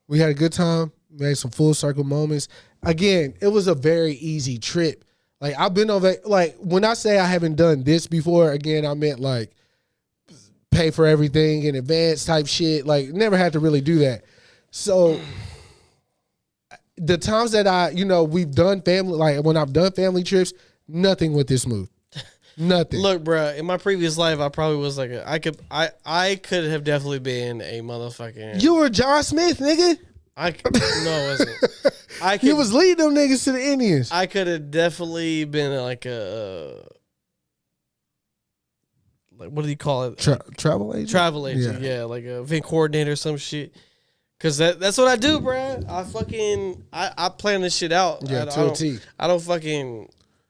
we had a good time, made some full circle moments. Again, it was a very easy trip. Like I've been over like when I say I haven't done this before, again, I meant like pay for everything in advance type shit. Like never had to really do that. So the times that we've done family, like when I've done family trips, nothing went this smooth. Nothing. Look, bro, in my previous life, I probably was like I could have definitely been a motherfucking. You were John Smith, nigga. No, it wasn't. You was leading them niggas to the Indians. I could have definitely been like a. Like, what do you call it? Travel agent? Travel agent, yeah. Like a event coordinator or some shit. Because that's what I do, bro. I plan this shit out. Yeah, to a T.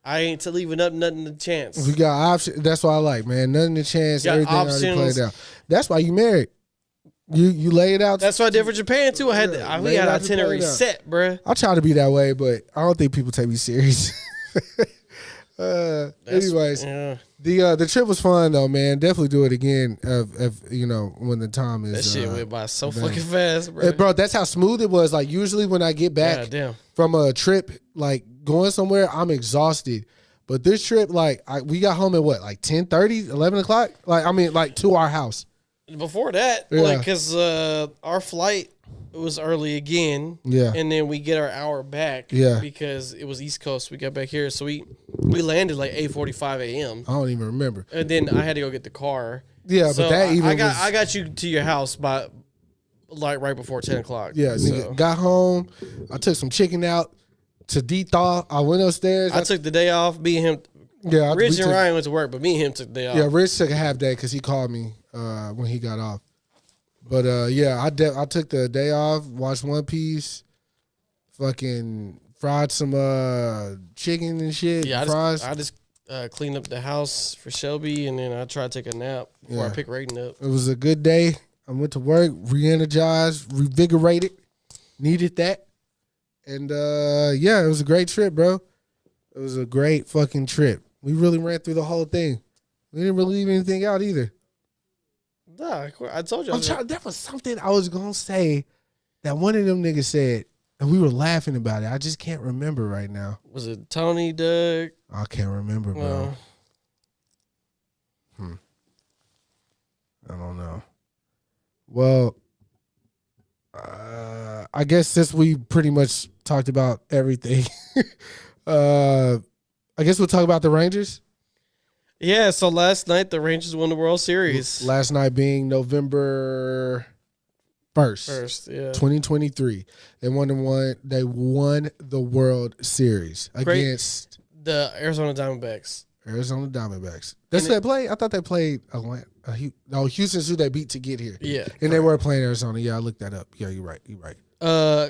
I ain't to leaving up nothing to chance. We got options. That's what I like, man. Nothing to chance. Everything already played out. That's why you married. You lay it out. That's what I did for Japan, too. We had itinerary set, bro. I try to be that way, but I don't think people take me serious. Anyways, the trip was fun though, man. Definitely do it again. If when the time is. That shit went by so fucking fast, bro. Bro, that's how smooth it was. Like usually when I get back from a trip, like going somewhere, I'm exhausted. But this trip, like we got home at what, like 10:30, 11 o'clock? Like to our house. Before that, because our flight was early again. Yeah. And then we get our hour back. Yeah. Because it was East Coast. We got back here. So we landed like 8:45 a.m. I don't even remember. And then I had to go get the car. Yeah, so but that I got you to your house by like right before 10 o'clock. Yeah, nigga, got home. I took some chicken out to de-thaw. I went upstairs. I took the day off. Me and him. Yeah, Rich and Ryan went to work, but me and him took the day off. Yeah, Rich took a half day because he called me when he got off. But I took the day off, watched One Piece, fucking fried some chicken and shit. Yeah, I just cleaned up the house for Shelby, and then I tried to take a nap before I pick Raiden up. It was a good day. I went to work, re-energized, revigorated, needed that. And it was a great trip, bro. It was a great fucking trip. We really ran through the whole thing. We didn't really leave anything out either. Nah, I told you. That was something I was going to say that one of them niggas said, and we were laughing about it. I just can't remember right now. Was it Tony, Doug? I can't remember, bro. I don't know. Well, I guess since we pretty much talked about everything, I guess we'll talk about the Rangers. Yeah, so last night the Rangers won the World Series. Last night being November 1st, 2023. They won the World Series against the Arizona Diamondbacks. That's who they played? I thought they played Atlanta. Houston's who they beat to get here. Yeah. And they were playing Arizona. Yeah, I looked that up. Yeah, you're right.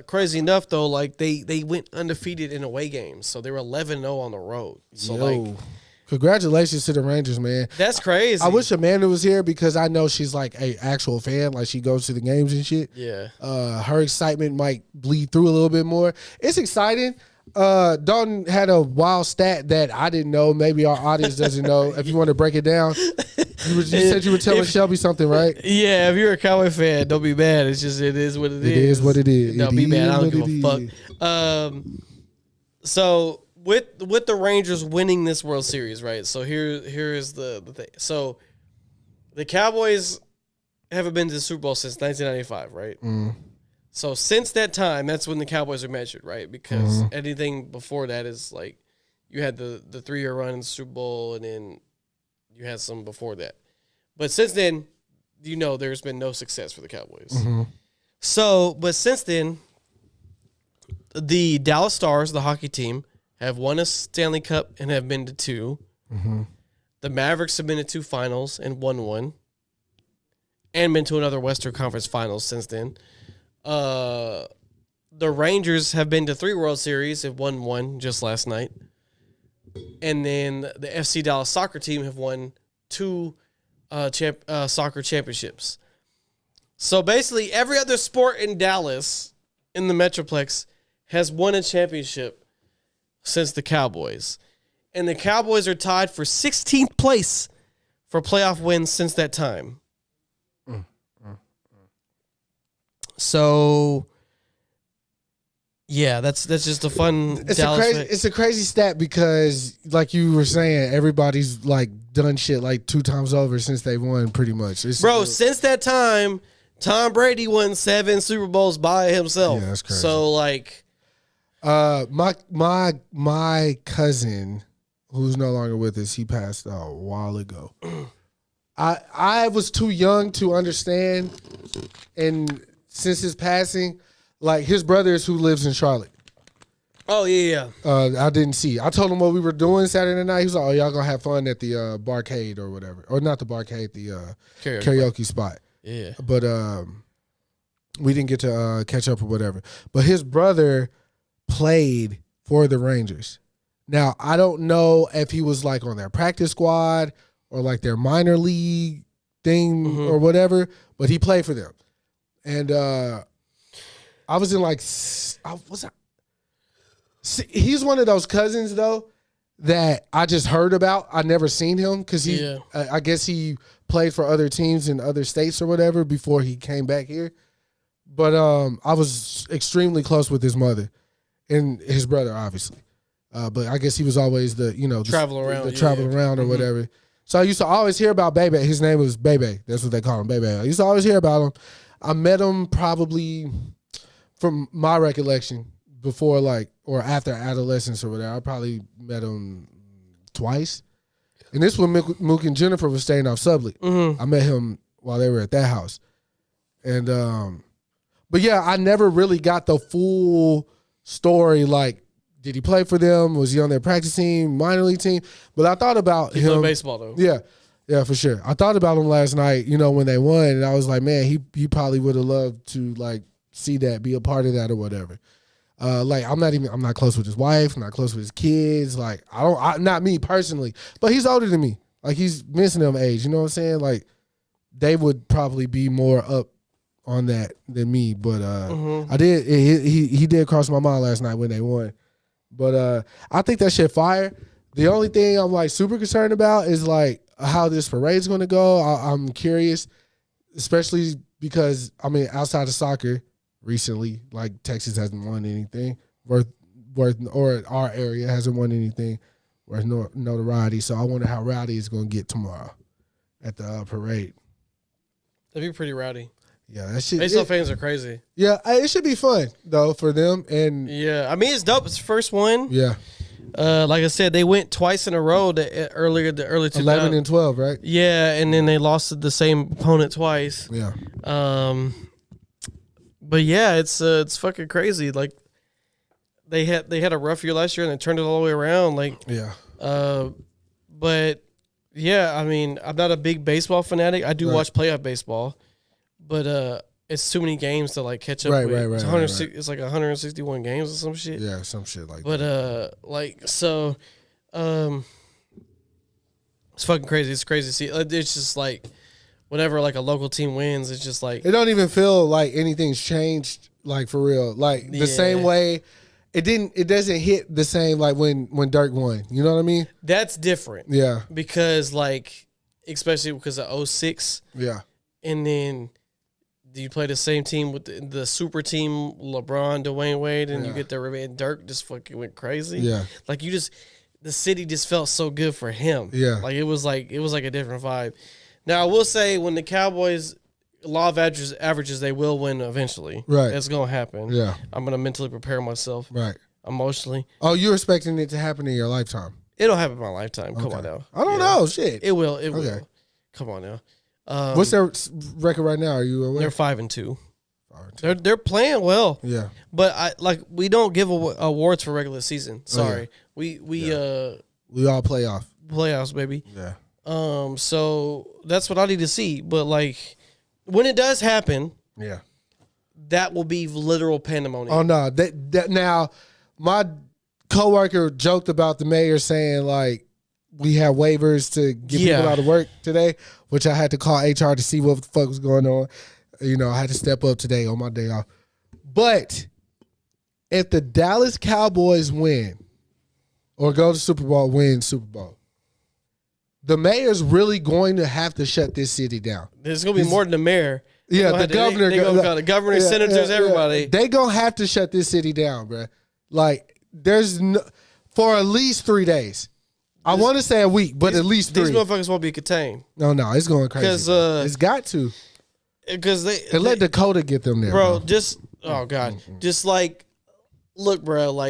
Crazy enough though, like they went undefeated in away games. So they were 11-0 on the road. So congratulations to the Rangers, man. That's crazy. I wish Amanda was here because I know she's like a actual fan. Like she goes to the games and shit. Yeah. Her excitement might bleed through a little bit more. It's exciting. Dalton had a wild stat that I didn't know. Maybe our audience doesn't know. If you want to break it down, you said you were telling Shelby something, right? Yeah. If you're a Cowboy fan, don't be mad. It's just it is what it is. It is what it is. Don't be mad. I don't give a fuck. So with the Rangers winning this World Series, right? So here is the thing. So the Cowboys haven't been to the Super Bowl since 1995, right? Mm. So since that time, that's when the Cowboys are measured, right? Because anything before that is like you had the 3-year run in the Super Bowl, and then you had some before that. But since then, there's been no success for the Cowboys. Mm-hmm. So, but since then, the Dallas Stars, the hockey team, have won a Stanley Cup and have been to 2. Mm-hmm. The Mavericks have been to 2 finals and won 1, and been to another Western Conference Finals since then. The Rangers have been to 3 World Series and won 1 just last night. And then the FC Dallas soccer team have won 2 soccer championships. So basically every other sport in Dallas in the Metroplex has won a championship since the Cowboys. And the Cowboys are tied for 16th place for playoff wins since that time. So, yeah, that's just a fun. It's a crazy stat because, like you were saying, everybody's like done shit like 2 times over since they won, pretty much. Since that time, Tom Brady won 7 Super Bowls by himself. Yeah, that's crazy. So, like, my cousin, who's no longer with us, he passed a while ago. I was too young to understand, and since his passing, like his brother is who lives in Charlotte. Oh, yeah. I didn't see. I told him what we were doing Saturday night. He was like, oh, y'all gonna have fun at the barcade or whatever. Or not the barcade, the karaoke spot. Yeah. But we didn't get to catch up or whatever. But his brother played for the Rangers. Now, I don't know if he was like on their practice squad or like their minor league thing or whatever, but he played for them. And I was in like, he's one of those cousins though that I just heard about. I never seen him because I guess he played for other teams in other states or whatever before he came back here. But I was extremely close with his mother and his brother, obviously. But I guess he was always the travel around or whatever. So I used to always hear about Bebe. His name was Bebe. That's what they call him, Bebe. I used to always hear about him. I met him probably, from my recollection, before or after adolescence or whatever. I probably met him twice. And this when Mook and Jennifer was staying off Sublette. I met him while they were at that house. And but yeah, I never really got the full story. Like, did he play for them? Was he on their practice team, minor league team? But I thought about him. He played baseball though. Yeah, for sure. I thought about him last night, when they won, and I was like, man, he probably would have loved to see that, be a part of that or whatever. I'm not close with his wife, I'm not close with his kids. Not me personally, but he's older than me. He's missing them age. You know what I'm saying? They would probably be more up on that than me. But I did. He did cross my mind last night when they won. But I think that shit fire. The only thing I'm super concerned about is how this parade's going to go. I'm curious, especially because outside of soccer recently, Texas hasn't won anything worth or our area hasn't won anything worth notoriety. So I wonder how rowdy it's going to get tomorrow at the parade. That'd be pretty rowdy. Yeah, that shit. Baseball fans are crazy. Yeah, it should be fun though for them. And yeah, it's dope. It's the first one. Yeah. Like I said, they went twice in a row. The early 11 and 12, right? Yeah, and then they lost to the same opponent twice. Yeah. But yeah, it's fucking crazy. They had a rough year last year and they turned it all the way around. Yeah. But yeah, I'm not a big baseball fanatic. I do watch playoff baseball, but it's too many games to catch up with. Right. It's 161 games or some shit. Yeah, some shit that. But it's fucking crazy. It's crazy to see. It's just whenever a local team wins, it's just it don't even feel like anything's changed for real. The same way it doesn't hit the same when Dirk won. You know what I mean? That's different. Yeah. Because especially because of 06. Yeah. And then you play the same team with the super team, LeBron, Dwayne Wade, and you get the and Dirk just fucking went crazy. Yeah. The city just felt so good for him. Yeah. It was a different vibe. Now I will say when the Cowboys law of averages they will win eventually. Right. It's gonna happen. Yeah. I'm gonna mentally prepare myself. Right. Emotionally. Oh, you're expecting it to happen in your lifetime? It'll happen in my lifetime. Come on now. I don't know. Shit. It will. It will. Come on now. What's their record right now? Are you aware? They're 5-2. They're playing well. Yeah. But we don't give awards for regular season. Sorry. We all playoffs, baby. Yeah. So that's what I need to see. But when it does happen, that will be literal pandemonium. Oh no. That now my coworker joked about the mayor saying we have waivers to get people out of work today, which I had to call HR to see what the fuck was going on. I had to step up today on my day off. But if the Dallas Cowboys win or go to Super Bowl, win Super Bowl, the mayor's really going to have to shut this city down. There's going to be more than the mayor. Yeah, the governor. They're going to call the governor, senators, everybody. They going to have to shut this city down, bro. There's no, for at least 3 days. I want to say a week, but at least 3. These motherfuckers won't be contained. No, it's going crazy. It's got to. Because they let Dakota get them there, bro. Oh God, just look, bro.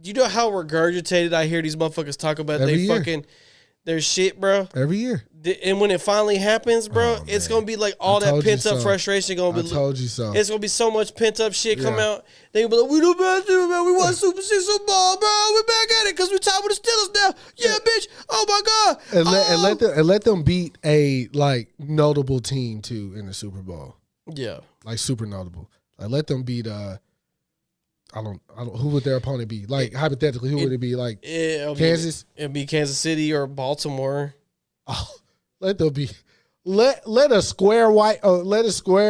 You know how regurgitated I hear these motherfuckers talk about their shit, bro. Every year. And when it finally happens, bro, it's gonna be all that pent up frustration. I told you so. It's gonna be so much pent up shit come out. They gonna be like, "We do bad, man. We won Super Bowl, bro. We back at it because we tied with the Steelers now. Yeah, bitch. Oh my God." And let them beat a notable team too in the Super Bowl. Yeah, super notable. Let them beat I don't. Who would their opponent be? Hypothetically, who would it be? Kansas? It'd be Kansas City or Baltimore. Oh, let them be. let a square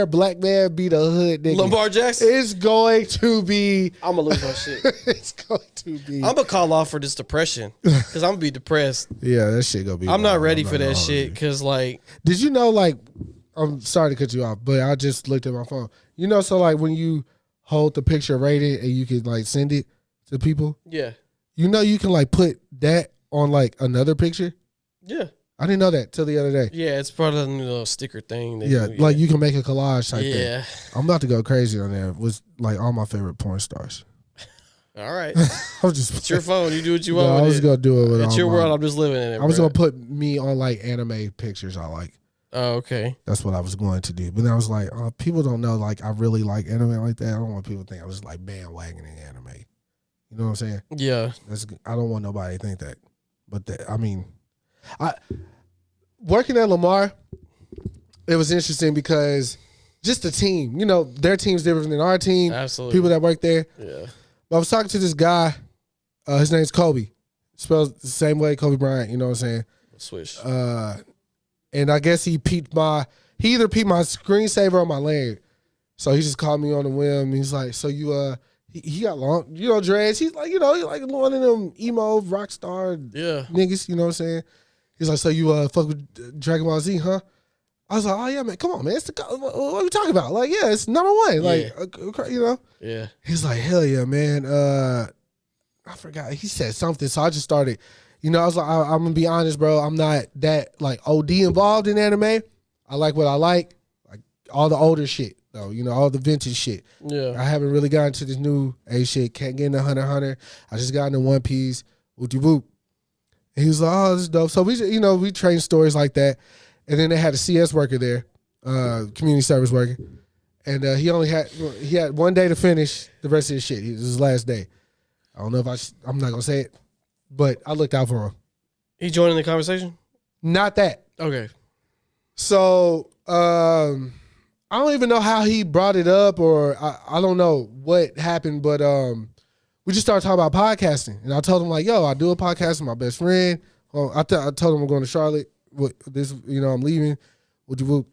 black man be the hood nigga. Lamar Jackson. It's going to be. I'm gonna lose my shit. It's going to be. I'm gonna call off for this depression because I'm gonna be depressed. Yeah, that shit gonna be. I'm not ready for that shit because like. Did you know like? I'm sorry to cut you off, but I just looked at my phone. You know, so like when you hold the picture rated and you can like send it to people. Yeah. You know, you can like put that on like another picture. Yeah. I didn't know that till the other day. Yeah, it's part of the little sticker thing. Yeah, like you can make a collage type thing. Yeah. I'm about to go crazy on there. It was like all my favorite porn stars. All right. I was just. It's your phone. You do what you want. I was gonna do it with. It's your world. I'm just living in it. I was gonna put me on like anime pictures I like. Oh, okay. That's what I was going to do. But then I was like, people don't know like I really like anime like that. I don't want people to think I was like bandwagoning anime. You know what I'm saying? Yeah. I don't want nobody to think that. But working at Lamar, it was interesting because just the team, you know, their team's different than our team. Absolutely. People that work there. Yeah. But I was talking to this guy. His name's Kobe. Spelled the same way, Kobe Bryant. You know what I'm saying? Swish. And I guess he either peeped my screensaver or my leg. So he just called me on the whim. He's like, so you, he got long, you know, dreads. He's like, you know, he's like one of them emo rock star niggas, you know what I'm saying? He's like, so you fuck with Dragon Ball Z, huh? I was like, oh yeah, man, come on, man. What are we talking about? Like, yeah, it's number one. Like, you know? Yeah. He's like, hell yeah, man. I forgot. He said something. So I just started, you know, I was like, I'm going to be honest, bro. I'm not that like OD involved in anime. I like what I like all the older shit though, you know, all the vintage shit. Yeah. I haven't really gotten to this new age shit. Can't get into Hunter x Hunter. I just got into One Piece. Whoopty whoop. And he was like, oh, this is dope. So we train stories like that. And then they had a CS worker there, community service worker. And he had 1 day to finish the rest of his shit. It was his last day. I don't know if I'm not gonna say it, but I looked out for him. He joined in the conversation? Not that. Okay. So I don't even know how he brought it up, or I don't know what happened, but we just started talking about podcasting, and I told him like, "Yo, I do a podcast with my best friend." Well, I told him I'm going to Charlotte. I'm leaving. I'll do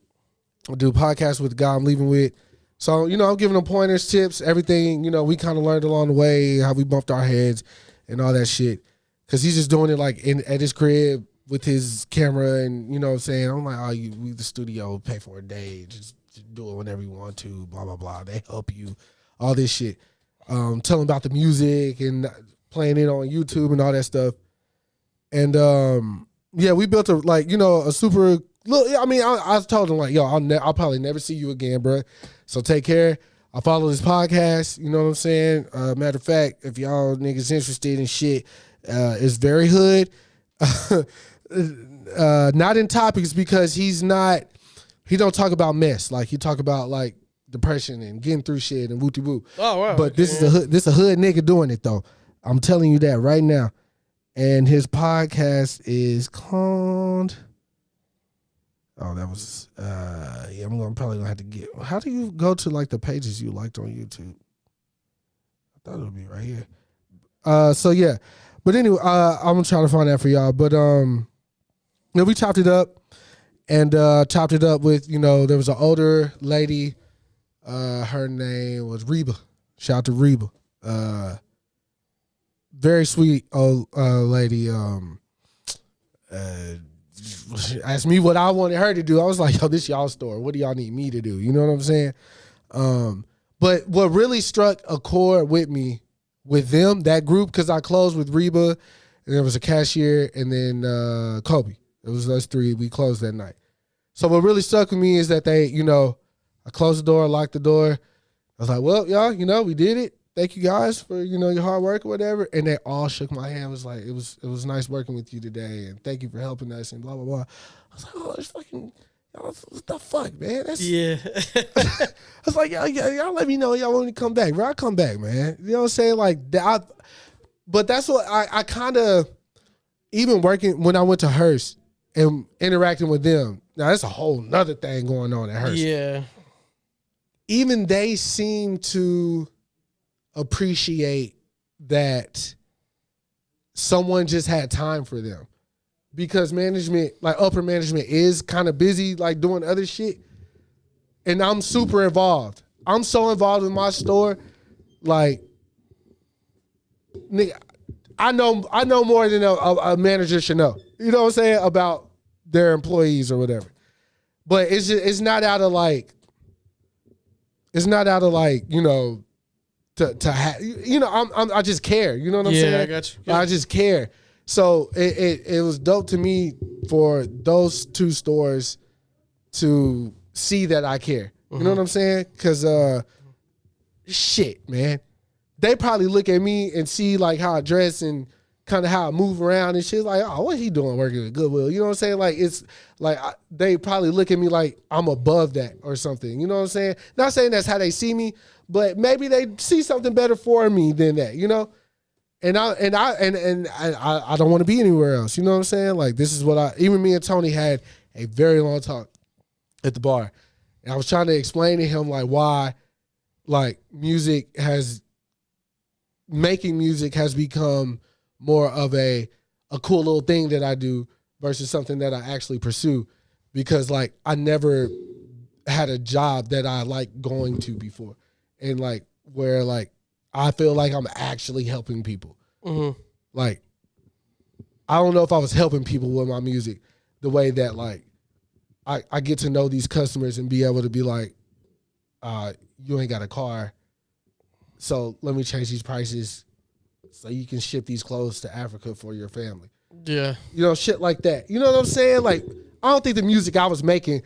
a podcast with the guy I'm leaving with. So, you know, I'm giving him pointers, tips, everything, you know, we kind of learned along the way, how we bumped our heads and all that shit. Because he's just doing it like at his crib with his camera and, you know what I'm saying? I'm like, we the studio, pay for a day, just do it whenever you want to, blah, blah, blah. They help you, all this shit. Tell him about the music and playing it on YouTube and all that stuff. And, we built a super... Look, I mean, I told him like, yo, I'll probably never see you again, bro. So take care. I follow this podcast. You know what I'm saying? Matter of fact, if y'all niggas interested in shit, it's very hood. Not in topics because he don't talk about mess. Like he talk about like depression and getting through shit and wooty woo. Oh wow! But this is a hood nigga doing it though. I'm telling you that right now. And his podcast is called. Oh, that was probably gonna have to get. How do you go to like the pages you liked on YouTube? I thought it would be right here. But anyway, I'm gonna try to find that for y'all. But we chopped it up and chopped it up with there was an older lady. Her name was Reba. Shout out to Reba. Very sweet old lady. Asked me what I wanted her to do. I was like, yo, this y'all store. What do y'all need me to do? You know what I'm saying? But what really struck a chord with me, with them, that group, because I closed with Reba, and there was a cashier, and then Kobe. It was us three. We closed that night. So what really stuck with me is that they, I closed the door, locked the door. I was like, well, y'all, we did it. Thank you guys for, your hard work or whatever. And they all shook my hand. It was like, it was nice working with you today. And thank you for helping us and blah, blah, blah. I was like, oh, it's fucking, what the fuck, man? Yeah. I was like, y'all let me know y'all want to come back. Bro, I'll come back, man. You know what I'm saying? Like, but that's what I kind of, even working, when I went to Hearst and interacting with them, now that's a whole nother thing going on at Hearst. Yeah. Even they seem to appreciate that someone just had time for them. because management, like upper management, is kind of busy, like doing other shit. And I'm super involved. I'm so involved in my store, like, nigga, I know more than a manager should know. You know what I'm saying, about their employees or whatever. But it's not out of like, you know, to have, you know, I just care. You know what I'm saying? Yeah, I got you. Yeah. I just care. So it was dope to me for those two stores to see that I care. You know what I'm saying? Because shit, man, they probably look at me and see like how I dress and kind of how I move around and shit. Like, oh, what he doing working at Goodwill? You know what I'm saying? Like, it's like they probably look at me like I'm above that or something. You know what I'm saying? Not saying that's how they see me, but maybe they see something better for me than that. You know? And I don't want to be anywhere else. You know what I'm saying? Like, this is what even me and Tony had a very long talk at the bar. And I was trying to explain to him like why, like, making music has become more of a cool little thing that I do versus something that I actually pursue, because like I never had a job that I like going to before, and like where like I feel like I'm actually helping people. Mm-hmm. Like, I don't know if I was helping people with my music the way that like I get to know these customers and be able to be like, you ain't got a car, so let me change these prices so you can ship these clothes to Africa for your family. Yeah. You know, shit like that. You know what I'm saying? Like, I don't think the music I was making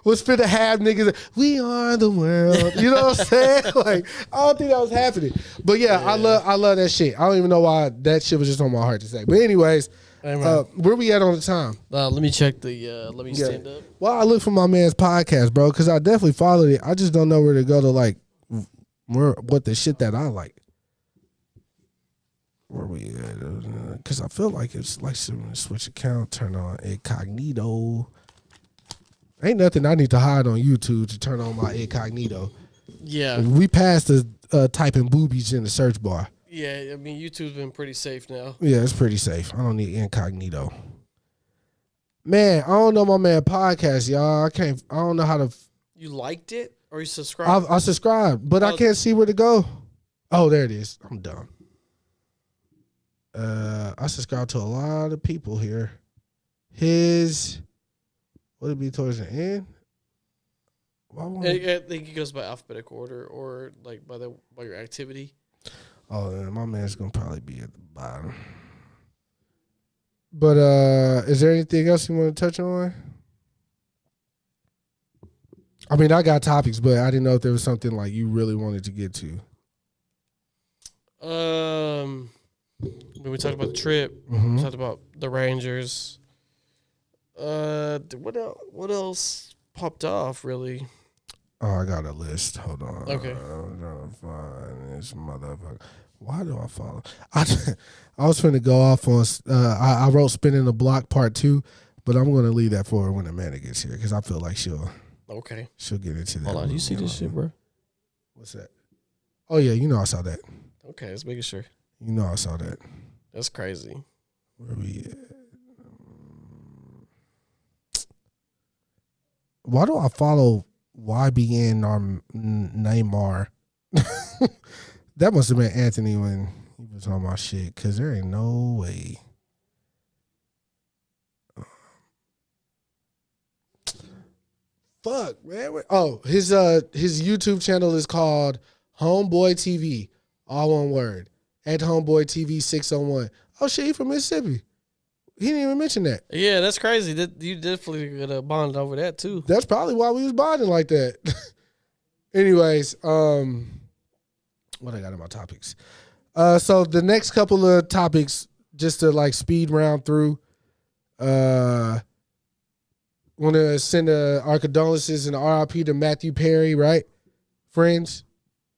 was fit to have niggas, we are the world. You know what I'm saying? Like, I don't think that was happening. But yeah, I love that shit. I don't even know why that shit was just on my heart to say. But anyways, where we at on the time? Let me check let me stand up. Well, I look for my man's podcast, bro, because I definitely followed it. I just don't know where to go to, like, what the shit that I like. Where we at? Because I feel like it's like switch account, turn on incognito. Ain't nothing I need to hide on YouTube to turn on my incognito. Yeah. We passed the typing boobies in the search bar. Yeah, I mean, YouTube's been pretty safe now. Yeah, it's pretty safe. I don't need incognito. Man, I don't know my man podcast, y'all. I don't know how to. You liked it or you subscribed? I subscribed, but I can't see where to go. Oh, there it is. I'm dumb. I subscribe to a lot of people here. Would it be towards the end? I think it goes by alphabetical order or like by your activity. Oh, my man's gonna probably be at the bottom. But is there anything else you want to touch on? I mean, I got topics, but I didn't know if there was something like you really wanted to get to. When we talked about the trip, we talked about the Rangers. What else popped off, really? Oh, I got a list. Hold on. Okay. I'm trying to find this motherfucker. Why do I follow? I was finna go off on. I wrote "Spinning the Block" Part 2, but I'm gonna leave that for when Amanda gets here because I feel like she'll get into that. Hold on, you see this shit, bro? What's that? Oh yeah, you know I saw that. Okay, let's make sure. You know I saw that. That's crazy. Where we at? Why do I follow YBN or Neymar? That must have been Anthony when he was on my shit, because there ain't no way. Fuck, man. Oh, his YouTube channel is called Homeboy TV, all one word. At Homeboy TV 601. Oh shit, he from Mississippi. He didn't even mention that. Yeah, that's crazy. You definitely could have bonded over that too. That's probably why we was bonding like that. Anyways, what I got in my topics. So the next couple of topics, just to like speed round through. Want to send our condolences and RIP to Matthew Perry, right? Friends.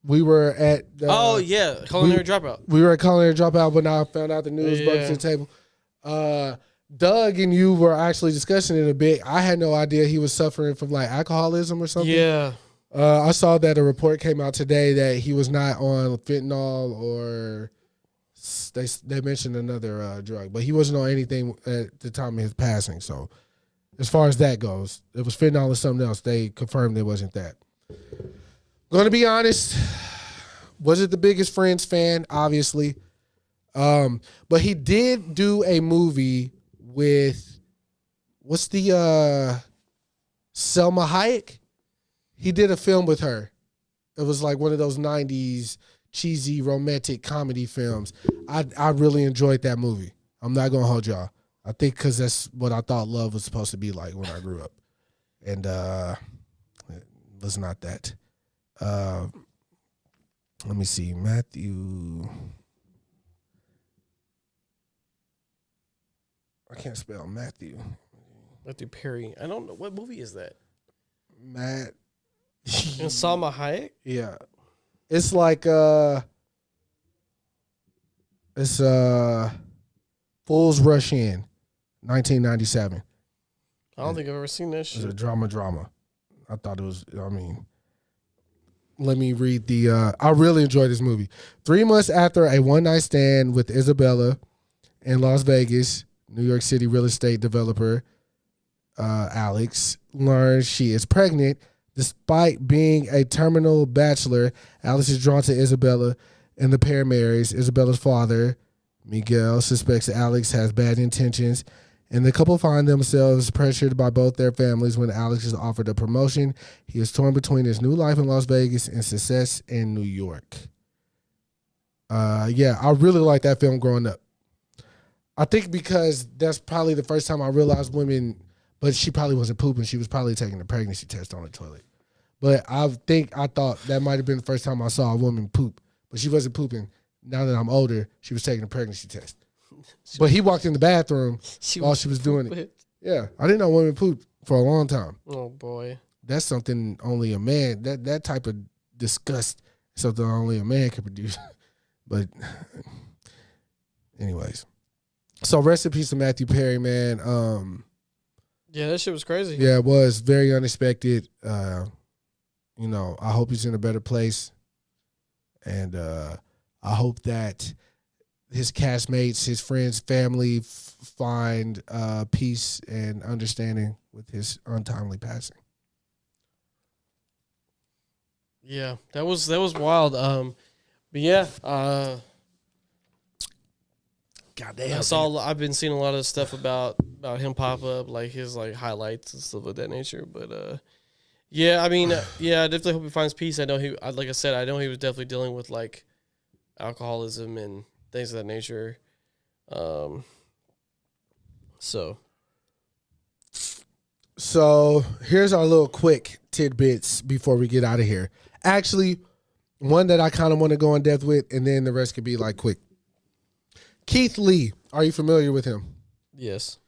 We were at culinary dropout. We were at culinary dropout, but now I found out the news brought to the table. Doug and you were actually discussing it a bit. I had no idea he was suffering from like alcoholism or something. Yeah. I saw that a report came out today that he was not on fentanyl or They mentioned another drug, but he wasn't on anything at the time of his passing. So as far as that goes, it was fentanyl or something else. They confirmed it wasn't that. Going to be honest, wasn't the biggest Friends fan, obviously. But he did do a movie with, what's the, Selma Hayek? He did a film with her. It was like one of those 90s cheesy romantic comedy films. I really enjoyed that movie. I'm not going to hold y'all. I think because that's what I thought love was supposed to be like when I grew up. And it was not that. Let me see. Matthew. I can't spell Matthew. Matthew Perry. I don't know. What movie is that? Matt. And Salma Hayek? Yeah. It's like Fools Rush In, 1997. I don't think I've ever seen that shit. It's a drama. I thought it was, let me read the, I really enjoyed this movie. 3 months after a one-night stand with Isabella in Las Vegas, New York City real estate developer Alex learns she is pregnant. Despite being a terminal bachelor, Alex is drawn to Isabella and the pair marries. Isabella's father, Miguel, suspects Alex has bad intentions, and the couple find themselves pressured by both their families when Alex is offered a promotion. He is torn between his new life in Las Vegas and success in New York. I really liked that film growing up. I think because that's probably the first time I realized women, but she probably wasn't pooping. She was probably taking a pregnancy test on the toilet. But I thought that might have been the first time I saw a woman poop, but she wasn't pooping. Now that I'm older, she was taking a pregnancy test. But he walked in the bathroom while she was doing it. Yeah, I didn't know women pooped for a long time. Oh, boy. That's something only a man, that type of disgust is something only a man can produce. But anyways. So rest in peace to Matthew Perry, man. Yeah, that shit was crazy. Yeah, it was very unexpected. I hope he's in a better place. And I hope that his castmates, his friends, family find peace and understanding with his untimely passing. Yeah, that was wild. But yeah, Goddamn. I've been seeing a lot of stuff about him pop up, like his like highlights and stuff of that nature. But I definitely hope he finds peace. I know like I said, I know he was definitely dealing with like alcoholism and things of that nature. So here's our little quick tidbits before we get out of here. Actually, one that I kind of want to go in depth with, and then the rest could be like quick. Keith Lee, are you familiar with him? Yes.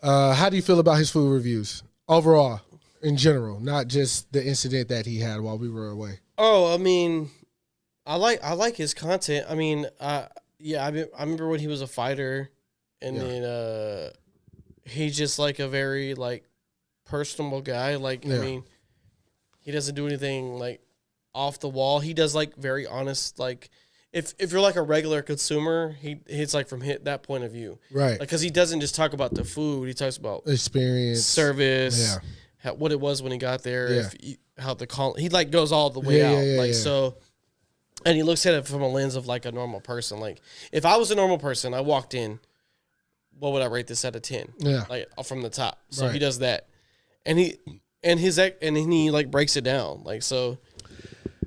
How do you feel about his food reviews overall, in general, not just the incident that he had while we were away? Oh, I mean, I like his content. I mean, I remember when he was a fighter, and then he's just like a very like personable guy. Like I mean, he doesn't do anything like off the wall. He does like very honest like. If you're like a regular consumer, it's like from that point of view, right? Like because he doesn't just talk about the food; he talks about experience, service, what it was when he got there, how the call. He like goes all the way out, so. And he looks at it from a lens of like a normal person. Like if I was a normal person, I walked in, what would I rate this out of 10? Yeah, like from the top. So he does that, and he like breaks it down, like so.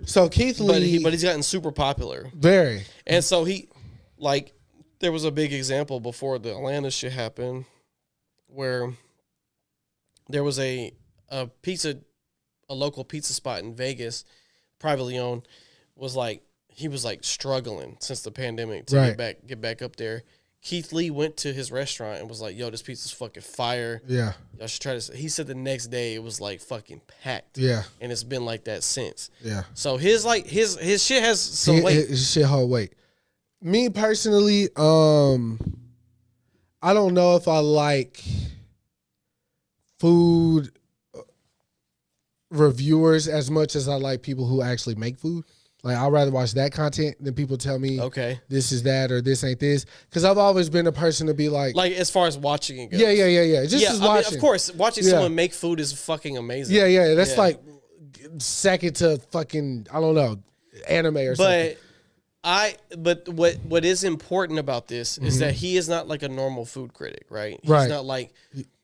So Keith Lee, but he's gotten super popular. Very. And so there was a big example before the Atlanta shit happened where there was a local pizza spot in Vegas, privately owned, he was struggling since the pandemic to get back up there. Keith Lee went to his restaurant and was like, yo, this pizza's fucking fire. Yeah. Y'all should try this. He said the next day it was like fucking packed. Yeah. And it's been like that since. Yeah. So his shit has some weight. His shit hold weight. Me personally, I don't know if I like food reviewers as much as I like people who actually make food. Like, I'd rather watch that content than people tell me, Okay. this is that or this ain't this. Because I've always been a person to be like, as far as watching it goes. yeah. Just as watching. I mean, of course, watching someone make food is fucking amazing. Yeah. That's like second to fucking, I don't know, anime or something. But what is important about this is that he is not like a normal food critic, right? He's not like,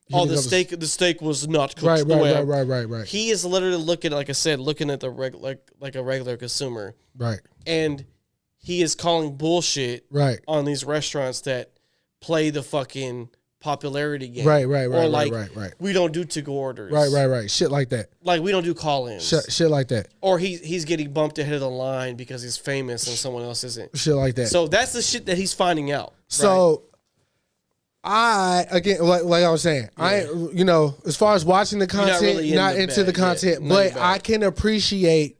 the steak was not cooked the way. Right. He is literally looking, like I said, looking at the like a regular consumer. Right. And he is calling bullshit on these restaurants that play the fucking popularity game. Right. Or like, we don't do to-go orders. Right. Shit like that. Like, we don't do call-ins. Shit like that. Or he's getting bumped ahead of the line because he's famous and someone else isn't. Shit like that. So that's the shit that he's finding out. So again, like I was saying, as far as watching the content, not into the content, but I can appreciate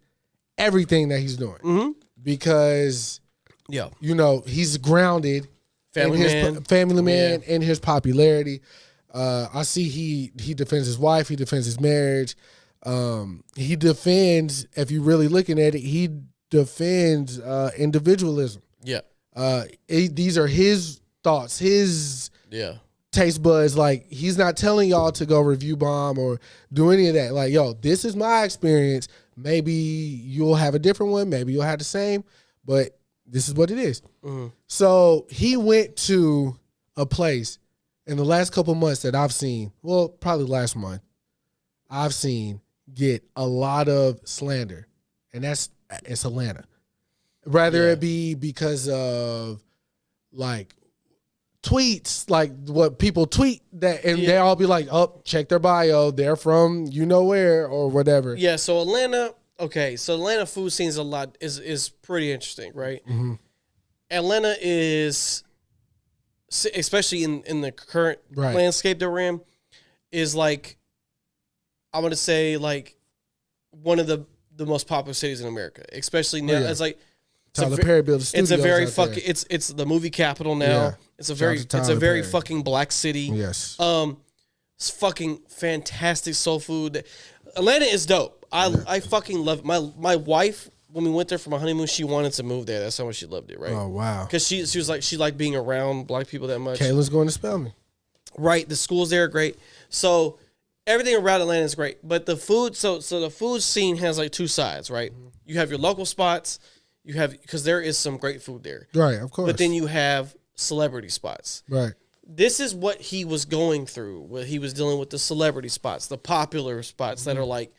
everything that he's doing because, he's grounded. Family man in his popularity. I see he defends his wife. He defends his marriage. He defends, if you're really looking at it, he defends individualism. Yeah. These are his thoughts, his taste buds. Like, he's not telling y'all to go review bomb or do any of that. Like, yo, this is my experience. Maybe you'll have a different one. Maybe you'll have the same, but this is what it is. So he went to a place in the last couple months that I've seen, well, probably last month, I've seen get a lot of slander, and it's Atlanta. Rather it be because of like tweets, like what people tweet that, and they all be like, "Oh, check their bio, they're from you know where or whatever." Yeah. So Atlanta. Okay. So Atlanta food scene's is pretty interesting, right? Atlanta is, especially in the current landscape that we're in, is like, I'm gonna say like one of the most popular cities in America, especially now. It's like Tyler Perry built a studio. It's a very fucking. It's the movie capital now. Yeah. It's a very fucking black city. Yes. It's fucking fantastic soul food. Atlanta is dope. I fucking love it. My wife, when we went there for my honeymoon, she wanted to move there. That's how much she loved it, right? Oh wow. Because she was like, she liked being around black people that much. Kayla's going to spell me. Right. The schools there are great. So everything around Atlanta is great. But the food, so the food scene has like two sides, right? You have your local spots. You have, because there is some great food there. Right, of course. But then you have celebrity spots. Right. This is what he was going through. What he was dealing with, the celebrity spots, the popular spots that are like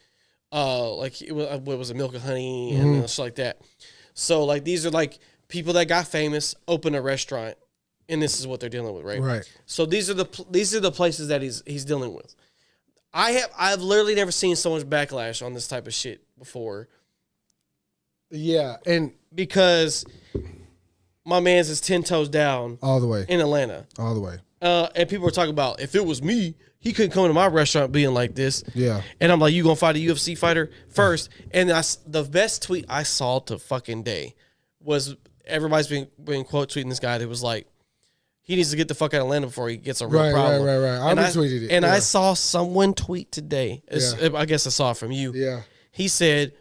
what was it, Milk and Honey and shit like that. So like these are like people that got famous, open a restaurant, and this is what they're dealing with, right? Right. So these are the places that he's dealing with. I've literally never seen so much backlash on this type of shit before. Yeah, and because my man's is 10 toes down all the way in Atlanta. All the way. And people were talking about, if it was me, he couldn't come to my restaurant being like this. Yeah. And I'm like, you gonna fight a UFC fighter first? And the best tweet I saw to fucking day was everybody's been quote tweeting this guy that was like, he needs to get the fuck out of Atlanta before he gets a real problem. Right. I retweeted it. And I saw someone tweet today. I guess I saw it from you. Yeah. He said,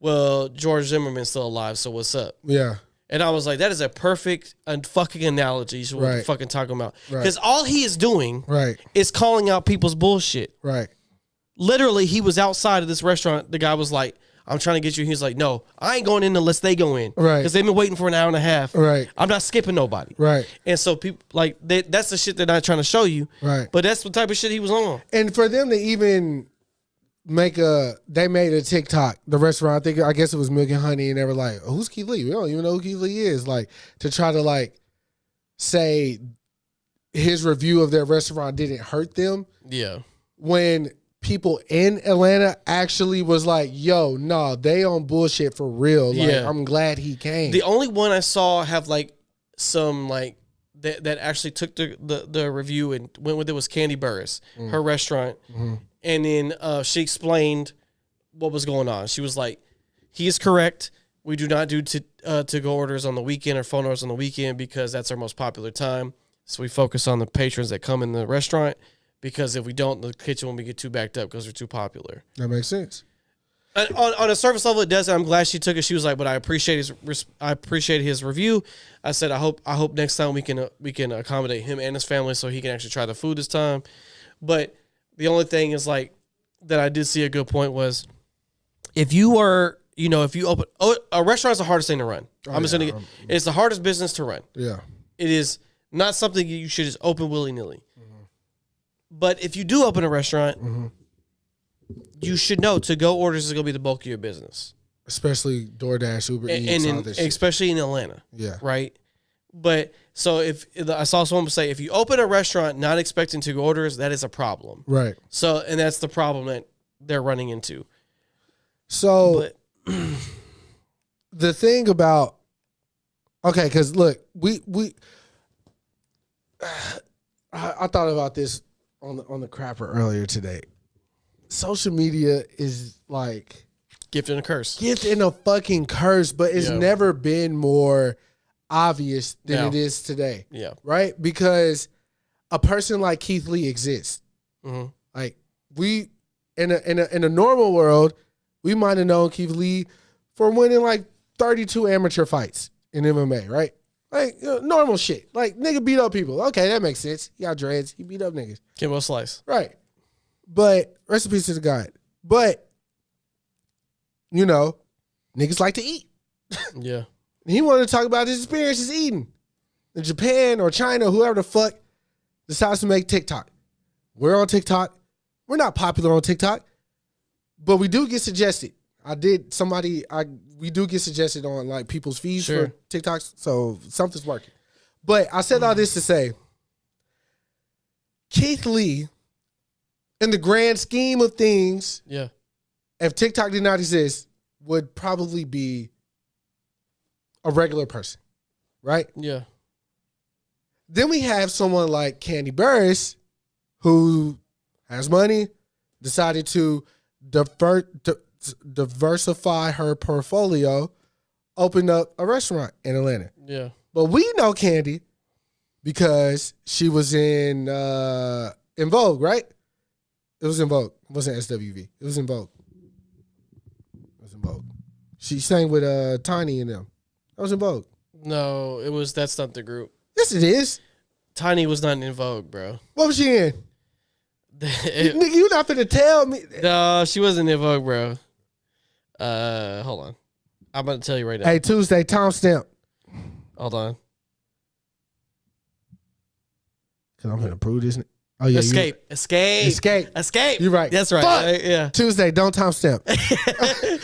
well, George Zimmerman's still alive, so what's up? Yeah. And I was like, that is a perfect fucking analogy to what we're fucking talking about. Because all he is doing is calling out people's bullshit. Right. Literally, he was outside of this restaurant. The guy was like, I'm trying to get you. He's like, no, I ain't going in unless they go in. Right. Because they've been waiting for an hour and a half. Right. I'm not skipping nobody. Right. And so people, like, that's the shit they're not trying to show you. Right. But that's the type of shit he was on. And for them to even they made a TikTok, the restaurant, I guess it was Milk and Honey, and they were like, who's Keith Lee? We don't even know who Keith Lee is. Like, to try to like say his review of their restaurant didn't hurt them. Yeah. When people in Atlanta actually was like, yo, no, they on bullshit for real. Like, I'm glad he came. The only one I saw have like some like that actually took the review and went with it was Candy Burris, her restaurant. Mm-hmm. And then she explained what was going on. She was like, he is correct. We do not do to-go orders on the weekend or phone orders on the weekend because that's our most popular time. So we focus on the patrons that come in the restaurant because if we don't, the kitchen will get too backed up because they're too popular. That makes sense. On a surface level, it does. I'm glad she took it. She was like, "But I appreciate his review." I said, "I hope next time we can accommodate him and his family so he can actually try the food this time." But the only thing is like that I did see a good point was if you open a restaurant is the hardest thing to run. It's the hardest business to run. Yeah, it is not something you should just open willy nilly. Mm-hmm. But if you do open a restaurant. Mm-hmm. You should know to-go orders is going to be the bulk of your business. Especially DoorDash, Uber Eats, all this shit. Especially in Atlanta. Yeah. Right? But so if I saw someone say, if you open a restaurant not expecting to-go orders, that is a problem. Right. So, and that's the problem that they're running into. So, the thing about, okay, because look, I thought about this on the crapper earlier today. Social media is like gift and a curse. Gift and a fucking curse, but it's never been more obvious than it is today. Yeah. Right? Because a person like Keith Lee exists. Mm-hmm. Like we in a normal world, we might have known Keith Lee for winning like 32 amateur fights in MMA, right? Like normal shit. Like nigga beat up people. Okay, that makes sense. He got dreads. He beat up niggas. Kimbo Slice. Right. But rest in peace to the God. But niggas like to eat. Yeah. He wanted to talk about his experiences eating. In Japan or China, whoever the fuck decides to make TikTok. We're on TikTok. We're not popular on TikTok. But we do get suggested. We do get suggested on like people's feeds for TikToks. So something's working. But I said all this to say, Keith Lee, in the grand scheme of things, if TikTok did not exist, would probably be a regular person, right? Yeah. Then we have someone like Candy Burris, who has money, decided to diversify her portfolio, open up a restaurant in Atlanta. Yeah. But we know Candy because she was in Vogue, right? It was in Vogue. It wasn't SWV. It was in Vogue. She sang with Tiny and them. That was in Vogue. No, that's not the group. Yes, it is. Tiny was not in Vogue, bro. What was she in? Nigga, you not finna tell me. No, she wasn't in Vogue, bro. Hold on. I'm about to tell you right now. Hey, Tuesday, timestamp. Hold on. Cause I'm gonna prove this. Oh yeah, Escape. You're right. That's right. Fuck. Yeah. Tuesday, don't timestamp.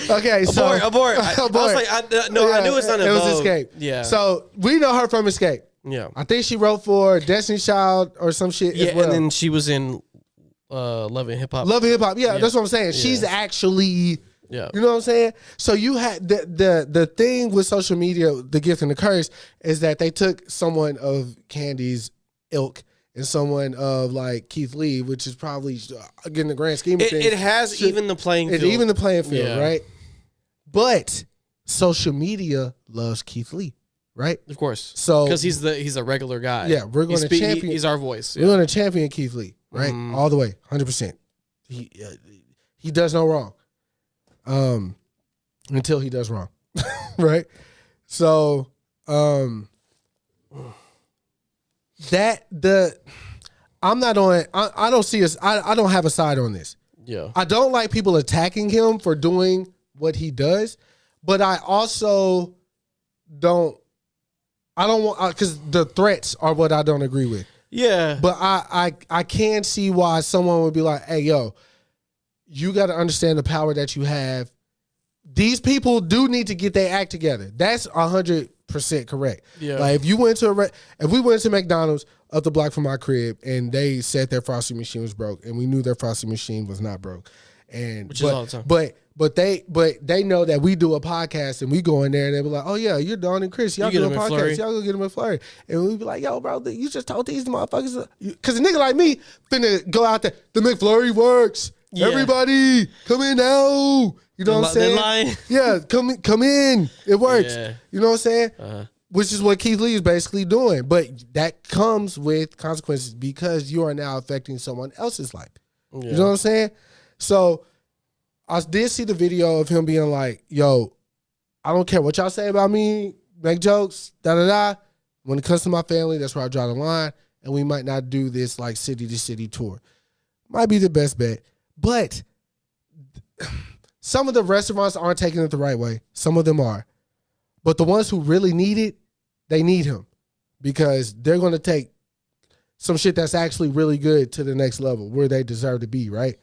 Okay, so abort. I was like, I knew it's not in Vogue. It was Escape. Yeah. So we know her from Escape. Yeah. I think she wrote for Destiny's Child or some shit as well. And then she was in Love and Hip Hop. Love and Hip Hop. Yeah, that's what I'm saying. Yeah. She's actually. Yeah. You know what I'm saying? So you had the thing with social media, the gift and the curse, is that they took someone of Candy's ilk and someone of like Keith Lee, which is probably again the grand scheme of things. It has even the playing field. Even the playing field, right? But social media loves Keith Lee, right? Of course. So because he's a regular guy. Yeah, we're going to champion. He's our voice. We're going to champion Keith Lee, right? All the way, 100%. He does no wrong. Until he does wrong, right? So, I'm not on. I don't see us. I don't have a side on this. Yeah, I don't like people attacking him for doing what he does, but I also don't. I don't want because the threats are what I don't agree with. Yeah, but I can see why someone would be like, "Hey, yo, you got to understand the power that you have." These people do need to get their act together. That's 100% correct. Yeah. Like if we went to McDonald's up the block from my crib and they said their frosting machine was broke and we knew their frosting machine was not broke, which is all the time. But they know that we do a podcast and we go in there and they be like, oh yeah, you're Don and Chris, y'all do a podcast, y'all go get them a flurry, and we be like, yo, bro, you just told these motherfuckers, because a nigga like me finna go out there, the McFlurry works. Yeah. Everybody, come in now. You know what I'm saying? Lying. Yeah, come in. It works. Yeah. You know what I'm saying? Uh-huh. Which is what Keith Lee is basically doing. But that comes with consequences because you are now affecting someone else's life. Yeah. You know what I'm saying? So I did see the video of him being like, yo, I don't care what y'all say about me, make jokes, da-da-da. When it comes to my family, that's where I draw the line, and we might not do this like city-to-city tour. Might be the best bet. But some of the restaurants aren't taking it the right way. Some of them are. But the ones who really need it, they need him because they're going to take some shit that's actually really good to the next level where they deserve to be, right?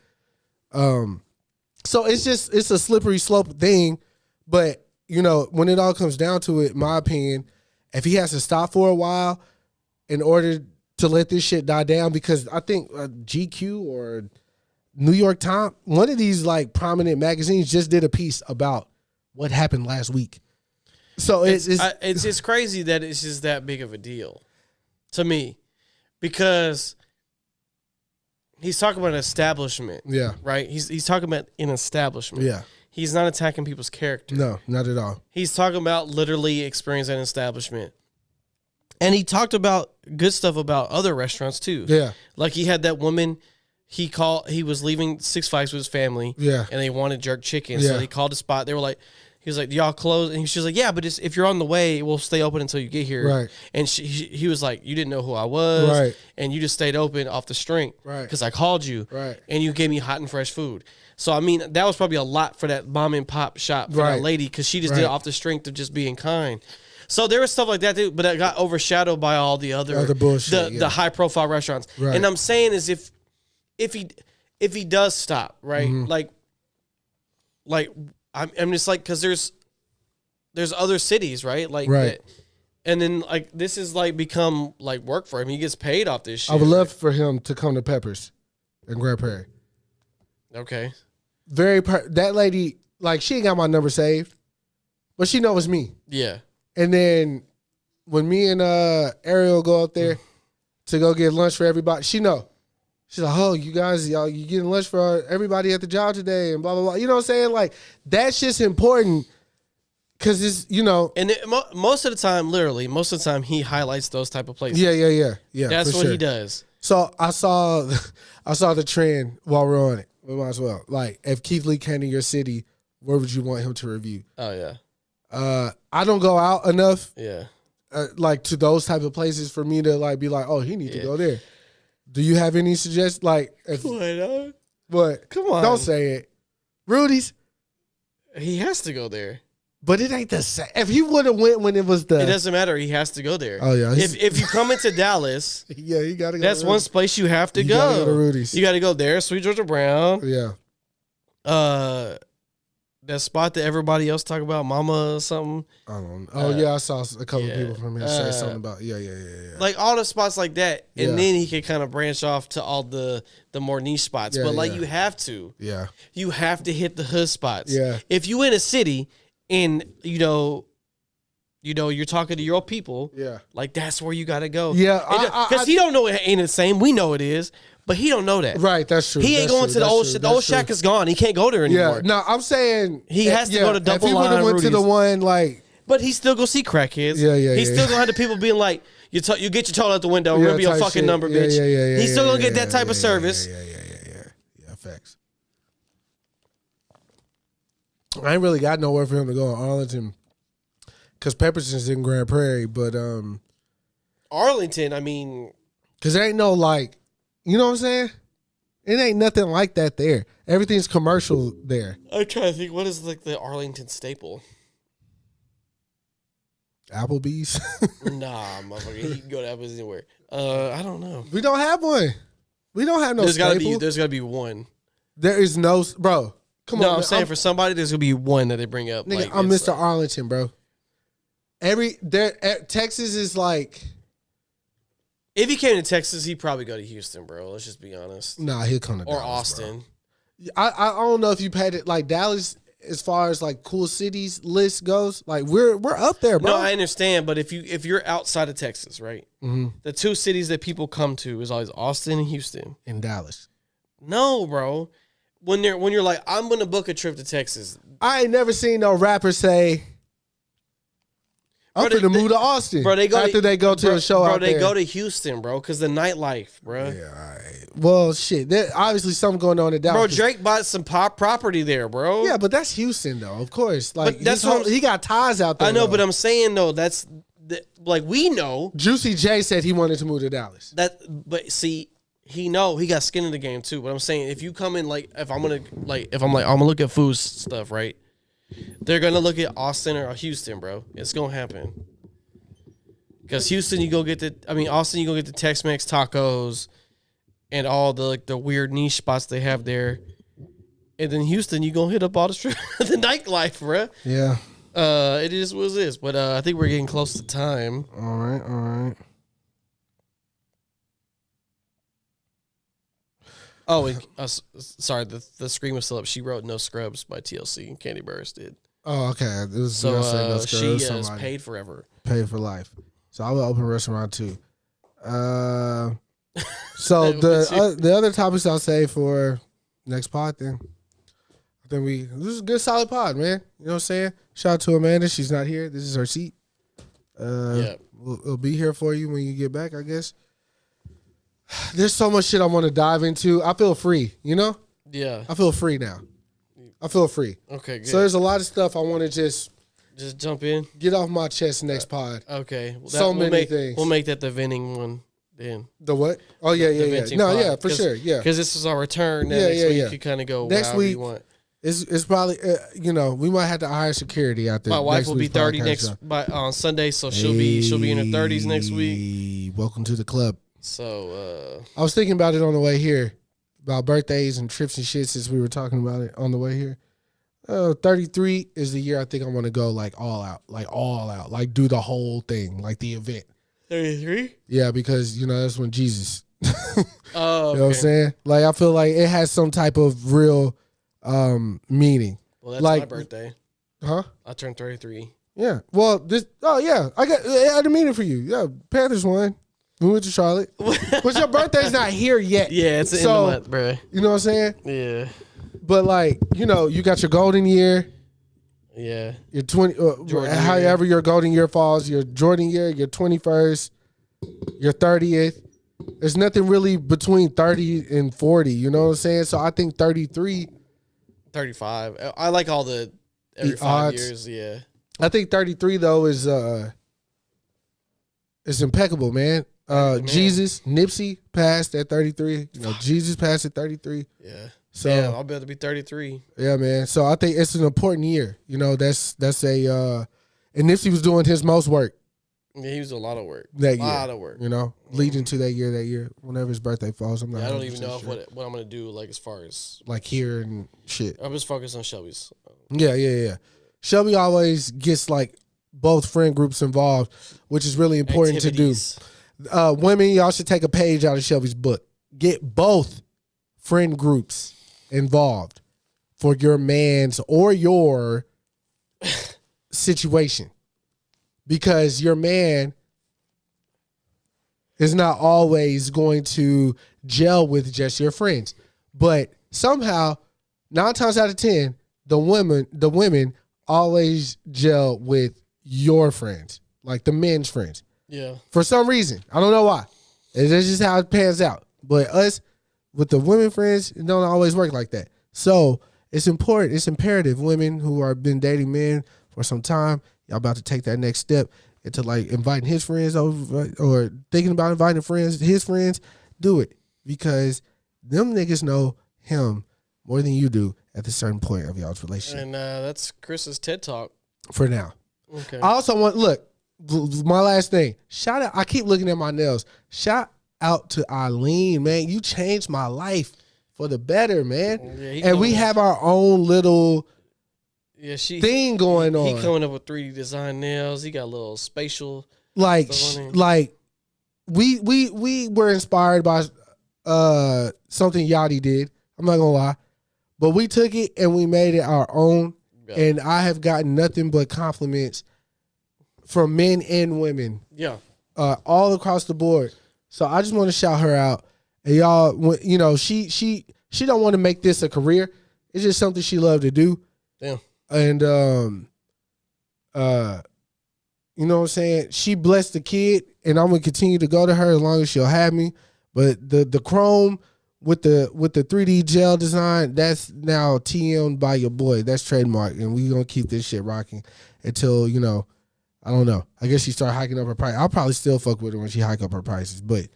So it's a slippery slope thing. But, you know, when it all comes down to it, in my opinion, if he has to stop for a while in order to let this shit die down, because I think GQ or New York Times, one of these like prominent magazines just did a piece about what happened last week. So it's crazy that it's just that big of a deal to me, because he's talking about an establishment. Yeah. Right? He's talking about an establishment. Yeah. He's not attacking people's character. No, not at all. He's talking about literally experiencing an establishment. And he talked about good stuff about other restaurants too. Yeah. Like he had that woman, he was leaving Six Flags with his family. Yeah. And they wanted jerk chicken. Yeah. So he called a spot. They were like, he was like, do y'all close? And she was like, yeah, but if you're on the way, we'll stay open until you get here. Right. And he was like, you didn't know who I was. Right. And you just stayed open off the strength. Right. Because I called you. Right. And you gave me hot and fresh food. So, I mean, that was probably a lot for that mom and pop shop for that lady, because she just did it off the strength of just being kind. So there was stuff like that too, but it got overshadowed by all the other bullshit, the high profile restaurants. Right. And I'm saying is if he does stop, right? Mm-hmm. Like I'm just like, because there's other cities, right? Like that, and then like this is like become like work for him. He gets paid off this shit. I would love for him to come to Peppers in Grand Prairie. Okay. That lady, like, she ain't got my number saved, but she knows me. Yeah. And then when me and Ariel go up there to go get lunch for everybody, she know. She's like, oh, you guys, you getting lunch for everybody at the job today and blah, blah, blah. You know what I'm saying? Like, that's just important because it's, you know. And most of the time, he highlights those type of places. Yeah. That's what he does. So I saw the trend while we're on it. We might as well. Like, if Keith Lee came to your city, where would you want him to review? Oh, yeah. I don't go out enough, yeah, like to those type of places for me to like be like, oh, he need to go there. Do you have any suggestions? Like, what? Come on, don't say it. Rudy's. He has to go there, but it ain't the same. If he would have went when it was it doesn't matter. He has to go there. Oh yeah. If you come into Dallas, yeah, you gotta go. That's one place you have to go. Gotta go to Rudy's. You got to go there. Sweet Georgia Brown. Yeah. That spot that everybody else talk about, Mama or something. I don't know. Oh, yeah, I saw a couple of people from here say something about, yeah. Like all the spots like that. And then he can kind of branch off to all the more niche spots. But like you have to. Yeah. You have to hit the hood spots. Yeah. If you in a city and, you know, you're talking to your people. Yeah. Like that's where you got to go. Yeah. Because he don't know it ain't the same. We know it is. But he don't know that. Right, that's true. He ain't going to the old shack. The old shack is gone. He can't go there anymore. Yeah, no, I'm saying he has to go to Double Line. If he would have went to the one like, but he still go see crackheads. He's still gonna have the people being like, you get your toilet out the window. We'll be a fucking shit. Number, bitch. He's still gonna get that type of service. Yeah, facts. I ain't really got nowhere for him to go in Arlington because Pepperson's in Grand Prairie, but Arlington, I mean, because there ain't no like. You know what I'm saying? It ain't nothing like that there. Everything's commercial there. I'm trying to think, what is like the Arlington staple? Applebee's? Nah, motherfucker. You can go to Applebee's anywhere. I don't know. We don't have one. We don't have no staple. There's gotta be one. There is no, bro. Come on. No, I'm saying for somebody, there's gonna be one that they bring up. Nigga, like, I'm Mr. Arlington, bro. Texas is like. If he came to Texas, he'd probably go to Houston, bro. Let's just be honest. Nah, he'll come to Dallas, Austin. I don't know if you've had it like Dallas as far as like cool cities list goes. Like we're up there, bro. No, I understand, but if you're outside of Texas, right? Mm-hmm. The two cities that people come to is always Austin and Houston. And Dallas. No, bro. When you're like, I'm gonna book a trip to Texas. I ain't never seen no rapper say. I'm Bro, finna move to Austin. Bro, they go after they go to a show out there. Bro, they go to Houston, bro, because the nightlife, bro. Yeah, all right. Well, shit. There obviously something going on in Dallas. Bro, Drake bought some property there, bro. Yeah, but that's Houston, though. Of course, like But that's what he got ties out there. I know, though. but I'm saying though, like we know Juicy J said he wanted to move to Dallas. but see, he got skin in the game too. But I'm saying if you come in if I'm gonna look at food stuff, right? They're gonna look at Austin or Houston, bro. It's gonna happen. Because Houston, Austin, you go get the Tex-Mex tacos and all the weird niche spots they have there. And then Houston, you gonna hit up all the nightlife, bro. Yeah. It is what it is. But I think we're getting close to time. All right. Oh, sorry. The screen was still up. She wrote "No Scrubs" by TLC, and Candy Burris did. Oh, okay. It was she is paid forever. Paid for life. So I will open a restaurant too. So the other topics I'll say for next pod then. I think this is a good solid pod, man. You know what I'm saying? Shout out to Amanda. She's not here. This is her seat. Yeah. We'll be here for you when you get back, I guess. There's so much shit I want to dive into. I feel free, you know? Yeah. I feel free now. I feel free. Okay, good. So there's a lot of stuff I want to just jump in. Get off my chest next pod. Okay. Well, many things. We'll make that the venting one then. The what? Oh, yeah. No, pod. yeah, for sure. Yeah. Because this is our return. Next week you kind of go next week. You want. It's probably, we might have to hire security out there. My wife will be 30 on Sunday, so she'll be in her 30s next week. Welcome to the club. So I was thinking about it on the way here, about birthdays and trips and shit since we were talking about it on the way here. 33 is the year I think I want to go all out, like do the whole thing, like the event. 33? Yeah, because that's when Jesus. Oh, okay. You know what I'm saying? Like I feel like it has some type of real meaning. Well, that's my birthday. Huh? I turned 33. Yeah. Well, I had a meaning for you. Yeah, Panthers won. We went to Charlotte. But your birthday's not here yet. Yeah, it's the end of the month, bro. You know what I'm saying? Yeah. But you got your golden year. Yeah. Your 20 however your golden year falls, your Jordan year, your 21st, your 30th. There's nothing really between 30 and 40, you know what I'm saying? So I think 33 35. I like all the every 5 years, yeah. I think 33 though is impeccable, man. Jesus, Nipsey passed at 33. Jesus passed at 33. Yeah. So damn, I'll be able to be 33. Yeah, man. So I think it's an important year. That's a and Nipsey was doing his most work. Yeah, he was doing a lot of work. That year. A lot of work. Leading to that year, whenever his birthday falls. I'm not. I don't even know what I'm gonna do as far as here and shit. I'm just focused on Shelby's. Yeah. Shelby always gets both friend groups involved, which is really important Activities. to do. Women, y'all should take a page out of Shelby's book. Get both friend groups involved for your man's or your situation, because your man is not always going to gel with just your friends, but somehow 9 times out of 10 the women always gel with your friends, like the men's friends. Yeah. For some reason. I don't know why. It's just how it pans out. But us, with the women friends, it don't always work like that. So it's important. It's imperative. Women who are been dating men for some time, y'all about to take that next step into inviting his friends over or thinking about inviting his friends, do it. Because them niggas know him more than you do at a certain point of y'all's relationship. And that's Chris's TED Talk. For now. Okay. I also want, my last thing. Shout out, I keep looking at my nails. Shout out to Eileen, man. You changed my life for the better, man. Yeah, and we have our own little thing going on. He coming up with 3D design nails. He got a little spatial. We were inspired by something Yachty did. I'm not gonna lie. But we took it and we made it our own. Yeah. And I have gotten nothing but compliments from men and women. Yeah. All across the board. So I just want to shout her out. And y'all, she don't want to make this a career. It's just something she loved to do. Damn. And You know what I'm saying? She blessed the kid, and I'm gonna continue to go to her as long as she'll have me. But the chrome with the 3D gel design, that's now TM by your boy. That's trademark, and we gonna keep this shit rocking until, you know, I don't know. I guess she start hiking up her price. I'll probably still fuck with her when she hike up her prices. But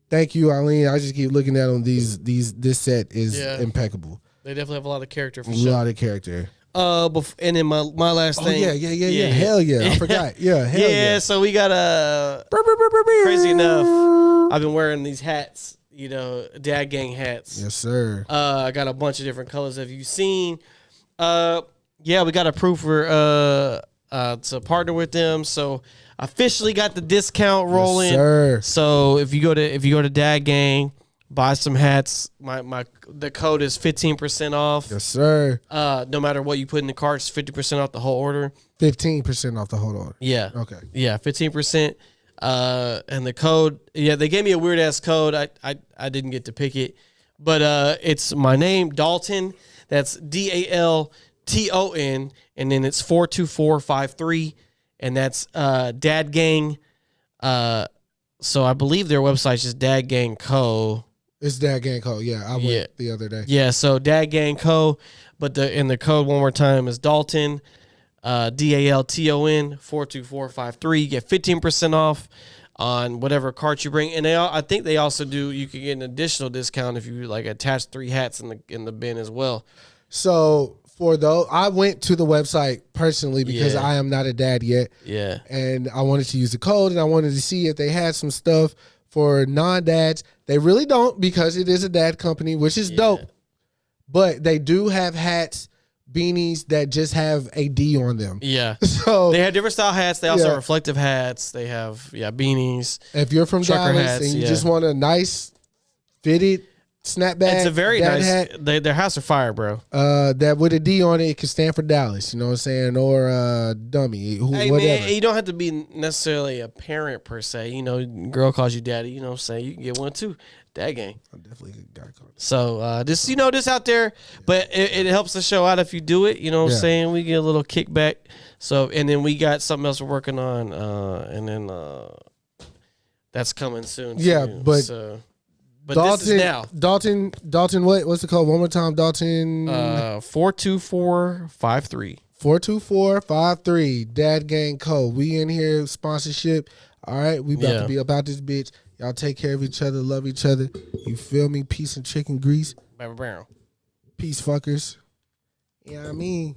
thank you, Eileen. I just keep looking at them. This set is impeccable. They definitely have a lot of character for sure. A lot of character. And then my last thing. Yeah. Hell yeah. I forgot. Yeah, hell yeah. So we got crazy enough, I've been wearing these hats, you know, Dad Gang hats. Yes, sir. I got a bunch of different colors. Have you seen? Yeah, we got approved for to partner with them. So officially got the discount rolling. Yes, sir. So if you go to Dad Gang, buy some hats. The code is 15% off. Yes, sir. No matter what you put in the cart, it's 50% off the whole order. 15% off the whole order. Yeah. Okay. Yeah, 15%. And the code, they gave me a weird ass code. I didn't get to pick it, but it's my name, Dalton. That's DALTON, and then it's 42453, and that's Dad Gang. So I believe their website's just Dad Gang Co. It's Dad Gang Co. Yeah, I went the other day. Yeah, so Dad Gang Co. But the code one more time is Dalton, DALTON 42453. You get 15% off on whatever cart you bring, and I think they also do. You can get an additional discount if you like attach 3 hats in the bin as well. So for those, I went to the website personally because I am not a dad yet. Yeah, and I wanted to use the code, and I wanted to see if they had some stuff for non-dads. They really don't, because it is a dad company, which is dope. But they do have hats, beanies that just have a D on them. Yeah. So they have different style hats. They also have reflective hats. They have beanies. If you're from Dallas hats, and you just want a nice fitted snapback, it's a very nice hat, their hats are fire, bro. That with a D on it can stand for Dallas, you know what I'm saying, or dummy, whatever. Man, you don't have to be necessarily a parent per se. You know, girl calls you daddy. You know what I'm saying? You can get one too. Dad Gang. I definitely got caught. So this out there, but it helps the show out if you do it. You know what I'm saying? We get a little kickback. So, and then we got something else we're working on, and then that's coming soon. Yeah, too. But Dalton, this is now. Dalton, what's it called? One more time, Dalton. 42453. 42453. Dad Gang Co. We in here, sponsorship. All right, we about to be about this bitch. Y'all take care of each other, love each other. You feel me? Peace and chicken grease. Peace, fuckers. You know what I mean?